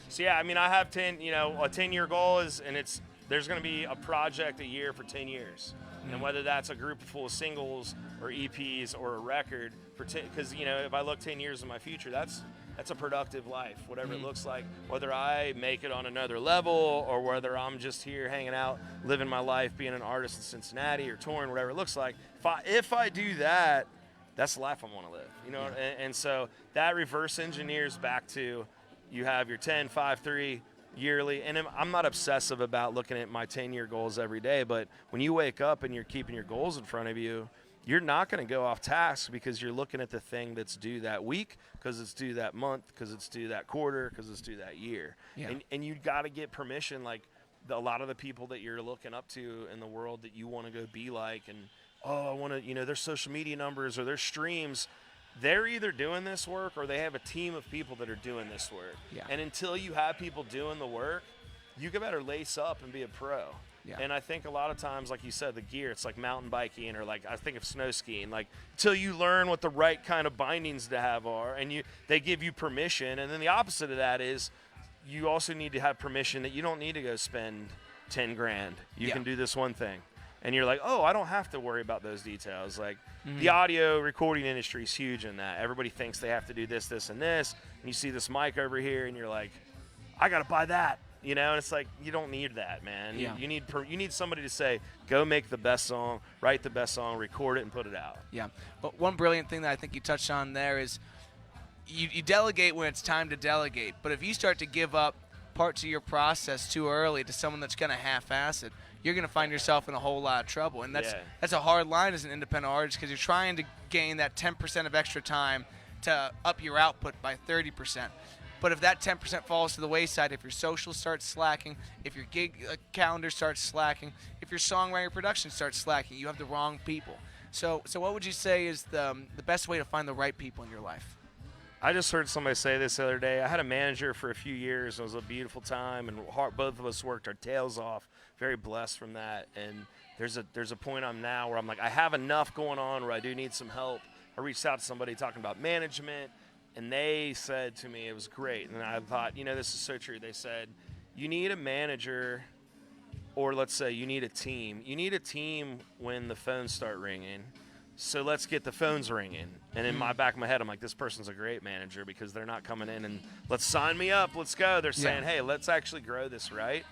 So yeah, I mean, I have a 10-year goal there's going to be a project a year for 10 years. And whether that's a group full of singles or EPs or a record, because, if I look 10 years in my future, that's a productive life, whatever it looks like. Whether I make it on another level or whether I'm just here hanging out, living my life, being an artist in Cincinnati or touring, whatever it looks like. If I do that, that's the life I want to live, And so that reverse engineers back to, you have your 10, 5, 3 yearly, and I'm not obsessive about looking at my 10-year goals every day, but when you wake up and you're keeping your goals in front of you, you're not going to go off task because you're looking at the thing that's due that week, because it's due that month, because it's due that quarter, because it's due that year. Yeah. And you got to get permission, like a lot of the people that you're looking up to in the world that you want to go be like, and I want to, their social media numbers or their streams, they're either doing this work or they have a team of people that are doing this work. Yeah. And until you have people doing the work, you better lace up and be a pro. Yeah. And I think a lot of times, like you said, the gear, it's like mountain biking or like I think of snow skiing. Like until you learn what the right kind of bindings to have are, and they give you permission. And then the opposite of that is you also need to have permission that you don't need to go spend 10 grand. You Yeah. can do this one thing. And you're like, oh, I don't have to worry about those details. Like, the audio recording industry is huge in that. Everybody thinks they have to do this, this, and this. And you see this mic over here, and you're like, I got to buy that. You know, and it's like, you don't need that, man. Yeah. You need somebody to say, go make the best song, write the best song, record it, and put it out. Yeah. But one brilliant thing that I think you touched on there is you delegate when it's time to delegate. But if you start to give up parts of your process too early to someone that's going to half-ass it, you're going to find yourself in a whole lot of trouble. And that's a hard line as an independent artist, because you're trying to gain that 10% of extra time to up your output by 30%. But if that 10% falls to the wayside, if your social starts slacking, if your gig calendar starts slacking, if your songwriting production starts slacking, you have the wrong people. So what would you say is the best way to find the right people in your life? I just heard somebody say this the other day. I had a manager for a few years. It was a beautiful time, and both of us worked our tails off. Very blessed from that. And there's a point I'm now where I'm like, I have enough going on where I do need some help. I reached out to somebody talking about management, and they said to me, it was great. And I thought, this is so true. They said, you need a manager, or let's say you need a team. You need a team when the phones start ringing. So let's get the phones ringing. And in my back of my head, I'm like, this person's a great manager, because they're not coming in and let's sign me up, let's go. They're saying, hey, let's actually grow this, right?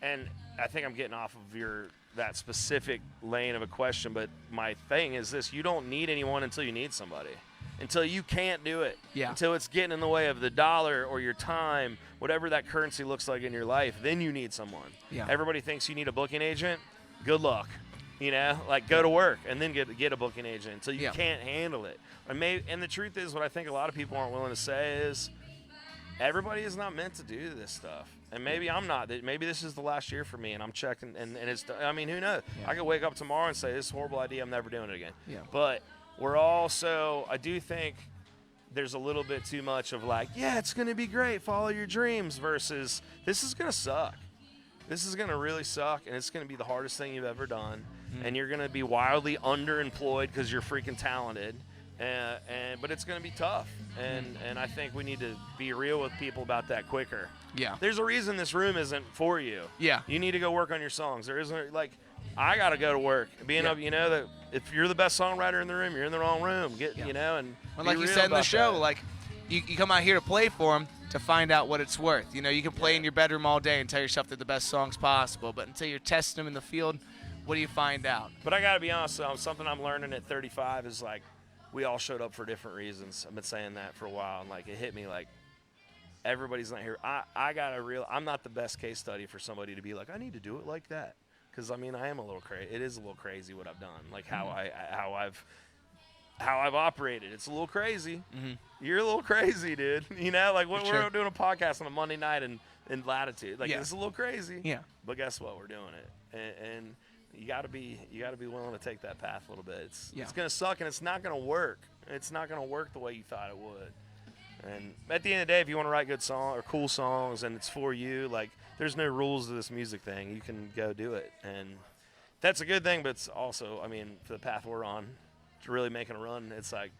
And I think I'm getting off of that specific lane of a question, but my thing is this: you don't need anyone until you need somebody. Until you can't do it. Yeah. Until it's getting in the way of the dollar or your time, whatever that currency looks like in your life, then you need someone. Yeah. Everybody thinks you need a booking agent. Good luck. Go to work and then get a booking agent until you can't handle it. And the truth is, what I think a lot of people aren't willing to say is, everybody is not meant to do this stuff. And maybe I'm not. Maybe this is the last year for me, and I'm checking. And it's, who knows? I could wake up tomorrow and say, this is a horrible idea, I'm never doing it again. Yeah. But we're also, I do think there's a little bit too much of like, yeah, it's going to be great, follow your dreams, versus this is going to suck. This is going to really suck, and it's going to be the hardest thing you've ever done. And you're going to be wildly underemployed because you're freaking talented. But it's going to be tough. And I think we need to be real with people about that quicker. Yeah. There's a reason this room isn't for you. Yeah. You need to go work on your songs. There isn't, I got to go to work. That if you're the best songwriter in the room, you're in the wrong room. And well, like you said in the show, you come out here to play for them to find out what it's worth. You can play in your bedroom all day and tell yourself they're the best songs possible, but until you're testing them in the field, what do you find out? But I got to be honest, something I'm learning at 35 is we all showed up for different reasons. I've been saying that for a while, and it hit me everybody's not here. I'm not the best case study for somebody to be like, I need to do it like that. Because I am a little crazy. It is a little crazy what I've done, how I've operated. It's a little crazy. Mm-hmm. You're a little crazy, dude. We're doing a podcast on a Monday night in Latitude. It's a little crazy. Yeah. But guess what? We're doing it, and you got to be willing to take that path a little bit. It's gonna suck, and it's not gonna work. It's not gonna work the way you thought it would. And at the end of the day, if you want to write good songs or cool songs, and it's for you, there's no rules to this music thing. You can go do it, and that's a good thing. But it's also, for the path we're on, to really making a run, it's it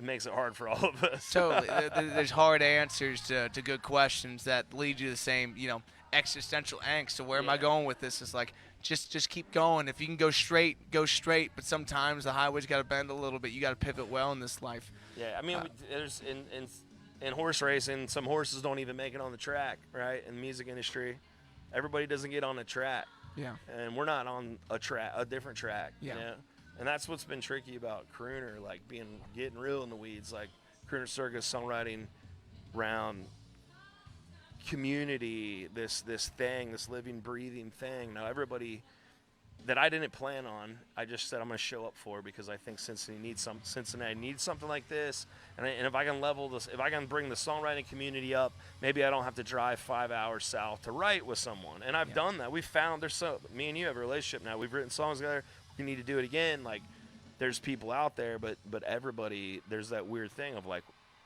makes it hard for all of us. Totally. There's hard answers to good questions that lead you to the same, existential angst. So where am I going with this? It's just keep going. If you can go straight, go straight. But sometimes the highway's got to bend a little bit. You got to pivot well in this life. Yeah, there's in horse racing, some horses don't even make it on the track, right? In the music industry, everybody doesn't get on the track. Yeah. And we're not on a different track. Yeah. And that's what's been tricky about crooner, getting real in the weeds, crooner circus, songwriting, round community, this thing, this living, breathing thing. Now everybody that I didn't plan on, I just said I'm going to show up for, because I think Cincinnati needs something like this. And if I can level this, if I can bring the songwriting community up, maybe I don't have to drive 5 hours south to write with someone. And I've done that. We've found me and you have a relationship now. We've written songs together. We need to do it again. There's people out there, but everybody, there's that weird thing of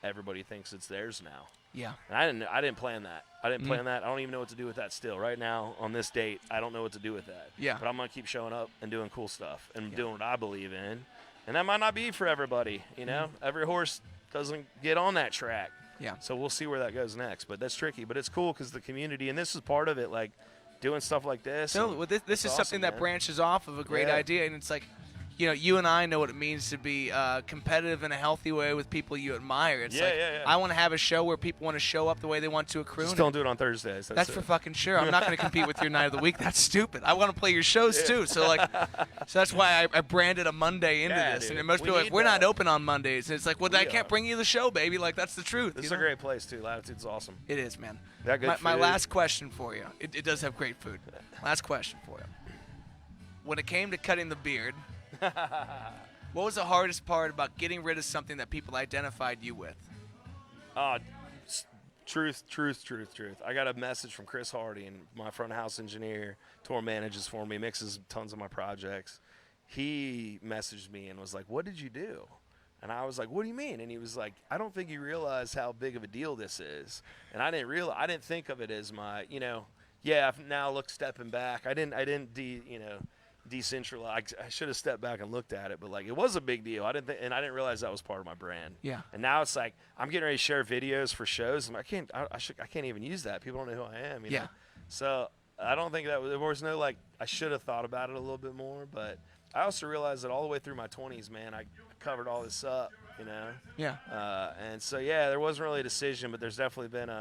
everybody thinks it's theirs now. Yeah. And I didn't plan that. I don't even know what to do with that still. Right now, on this date, I don't know what to do with that. Yeah. But I'm going to keep showing up and doing cool stuff and doing what I believe in. And that might not be for everybody, Every horse doesn't get on that track. Yeah. So we'll see where that goes next. But that's tricky. But it's cool because the community, and this is part of it, doing stuff like this. No, and well, this it's is awesome, something that man. branches off of a great Yeah. idea, and it's like, you know, you and I know what it means to be competitive in a healthy way with people you admire. It's like, I want to have a show where people want to show up the way they want to a crooner. Just don't do it on Thursdays. That's for fucking sure. I'm not going to compete with your night of the week. That's stupid. I want to play your shows too. So like, so that's why I branded a Monday into this. Dude. And most people are like, we're not open on Mondays. And it's like, well, I can't bring you the show, baby. Like, that's the truth. This is a great place too. Latitude's awesome. It is, man. That good My food. last question for you. It does have great food. Last question for you. When it came to cutting the beard, what was the hardest part about getting rid of something that people identified you with? Truth. I got a message from Chris Hardy, and my front of house engineer, tour manages for me, mixes tons of my projects. He messaged me and was like, "What did you do?" And I was like, "What do you mean?" And he was like, "I don't think you realize how big of a deal this is." And I didn't think of it as my, I've now stepping back. I didn't decentralize. I should have stepped back and looked at it, but like it was a big deal. I didn't realize that was part of my brand. Yeah. And now it's like I'm getting ready to share videos for shows, and I can't even use that. People don't know who I am. You know? So I don't think there was no like I should have thought about it a little bit more, but I also realized that all the way through my 20s, man, I covered all this up. Yeah. And so there wasn't really a decision, but there's definitely been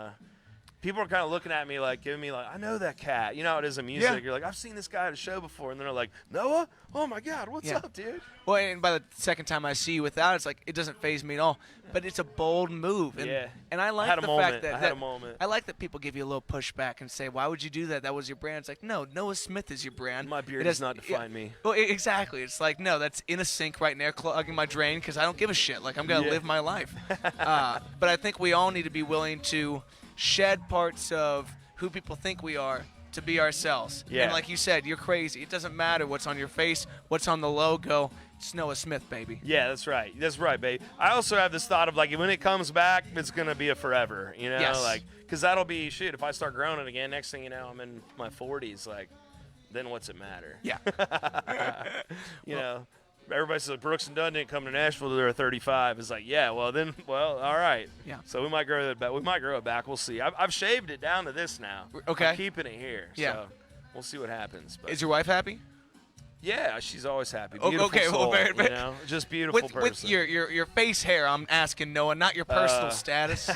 people are kind of looking at me like, giving me like, I know that cat. You know how it is in music. Yeah. You're like, I've seen this guy at a show before. And they're like, Noah? Oh, my God. What's up, dude? Well, and by the second time I see you without, it's like, it doesn't faze me at all. But it's a bold move. And, and I like the fact that, I had a moment. I like that people give you a little pushback and say, why would you do that? That was your brand. It's like, no, Noah Smith is your brand. My beard does not define me. Well, exactly. It's like, no, that's in a sink right now, clogging my drain because I don't give a shit. Like, I'm going to live my life. But I think we all need to be willing to shed parts of who people think we are to be ourselves. Yeah. And like you said, you're crazy. It doesn't matter what's on your face, what's on the logo. It's Noah Smith, baby. Yeah, that's right. That's right, babe. I also have this thought of like when it comes back, it's going to be a forever, Yes. like because that'll be shit. If I start growing it again, next thing you know, I'm in my 40s. Like, then what's it matter? Yeah. Everybody says Brooks and Dunn didn't come to Nashville till they were 35. It's like, all right. Yeah. So we might grow it back. We might grow it back. We'll see. I've shaved it down to this now. Okay. I'm keeping it here. Yeah. So we'll see what happens. But Is your wife happy? yeah, she's always happy. Oh, Beautiful okay, well, soul, very- just beautiful person. With your face hair, I'm asking Noah, not your personal status.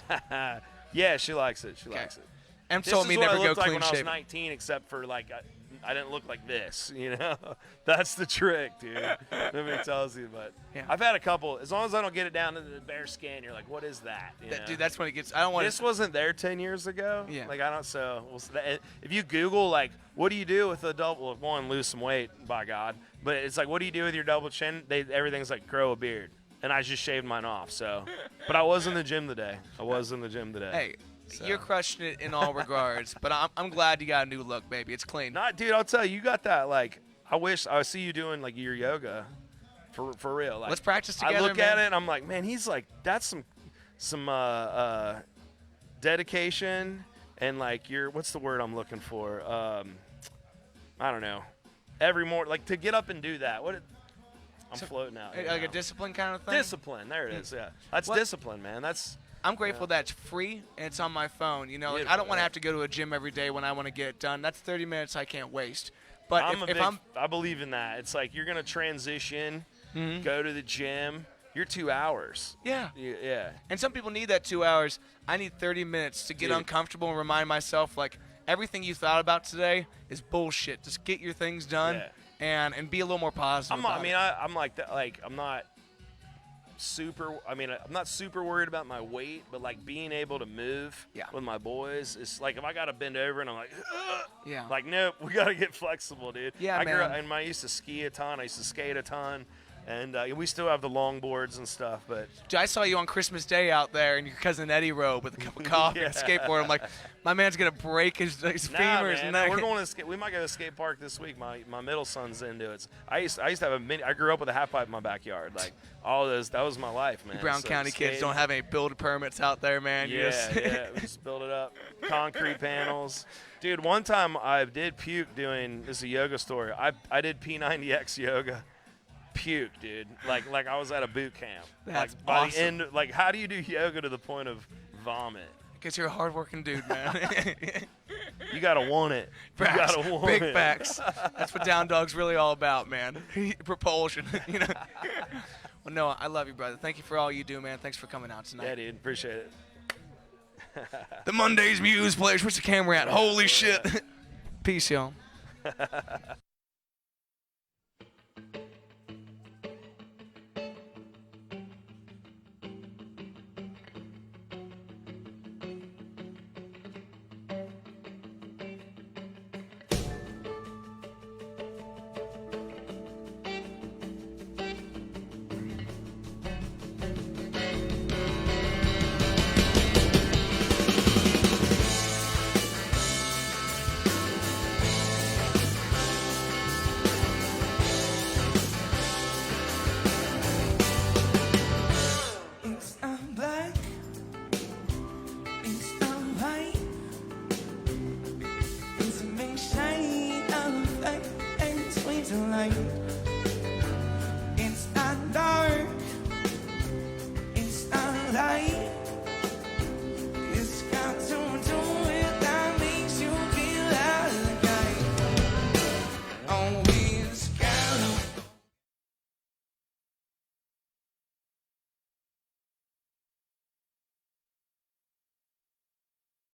Yeah, she likes it. She likes it. Em This told is me what never I go looked like clean when I was shaven. 19, except for like I didn't look like this. That's the trick, dude. Nobody tells you, but I've had a couple. As long as I don't get it down to the bare skin, you're like, what is that? Dude, that's when it gets. I don't want. This wasn't there 10 years ago. Yeah. Like I don't. So if you Google like, what do you do with a double? One, lose some weight, by God. But it's like, what do you do with your double chin? Everything's like grow a beard, and I just shaved mine off. So, but I was in the gym today. Hey. So. You're crushing it in all regards, but I'm glad you got a new look, baby. It's clean. Dude, I'll tell you got that. Like, I wish I see you doing like your yoga, for real. Like, let's practice together. I look at it and I'm like, man, he's like, that's some dedication and like what's the word I'm looking for? I don't know. Every morning, like to get up and do that. I'm floating out. Like a discipline kind of thing. Discipline. There it is. Yeah, that's discipline, man. I'm grateful that it's free and it's on my phone. Like, I don't want to have to go to a gym every day when I want to get it done. That's 30 minutes I can't waste. But I believe in that. It's like you're gonna transition, go to the gym. You're 2 hours. Yeah. Yeah. And some people need that 2 hours. I need 30 minutes to get uncomfortable and remind myself like everything you thought about today is bullshit. Just get your things done and be a little more positive. I'm like that. Like I'm not super worried about my weight, but like being able to move with my boys is like if I gotta bend over and I'm like, like nope, we gotta get flexible, dude. Yeah, I man. grew up, and I used to ski a ton. I used to skate a ton. And we still have the longboards and stuff, but I saw you on Christmas Day out there in your cousin Eddie robe with a cup of coffee and a skateboard. I'm like, my man's gonna break his femurs. Man, and we're going to we might go to the skate park this week. My middle son's into it. I used to have a mini. I grew up with a half pipe in my backyard. Like all those, that was my life, man. You Brown County kids don't have any build permits out there, man. Yeah, we just build it up. Concrete panels. Dude, one time I did puke doing, this is a yoga story. I did P90X yoga. Puke, dude. Like I was at a boot camp. That's like by awesome. the end, like how do you do yoga to the point of vomit? Because you're a hardworking dude, man. You gotta want it. You Facts. gotta want Big it. facts. That's what Down Dog's really all about, man. Propulsion, you know. Well, Noah, I love you, brother. Thank you for all you do, man. Thanks for coming out tonight. Yeah, dude. Appreciate it. The Mondaze Muse players. Where's the camera at? Holy shit. Peace, y'all. It's a black, it's a white, it's a mixed shade of faith and sweet delight. It's not dark, it's not light.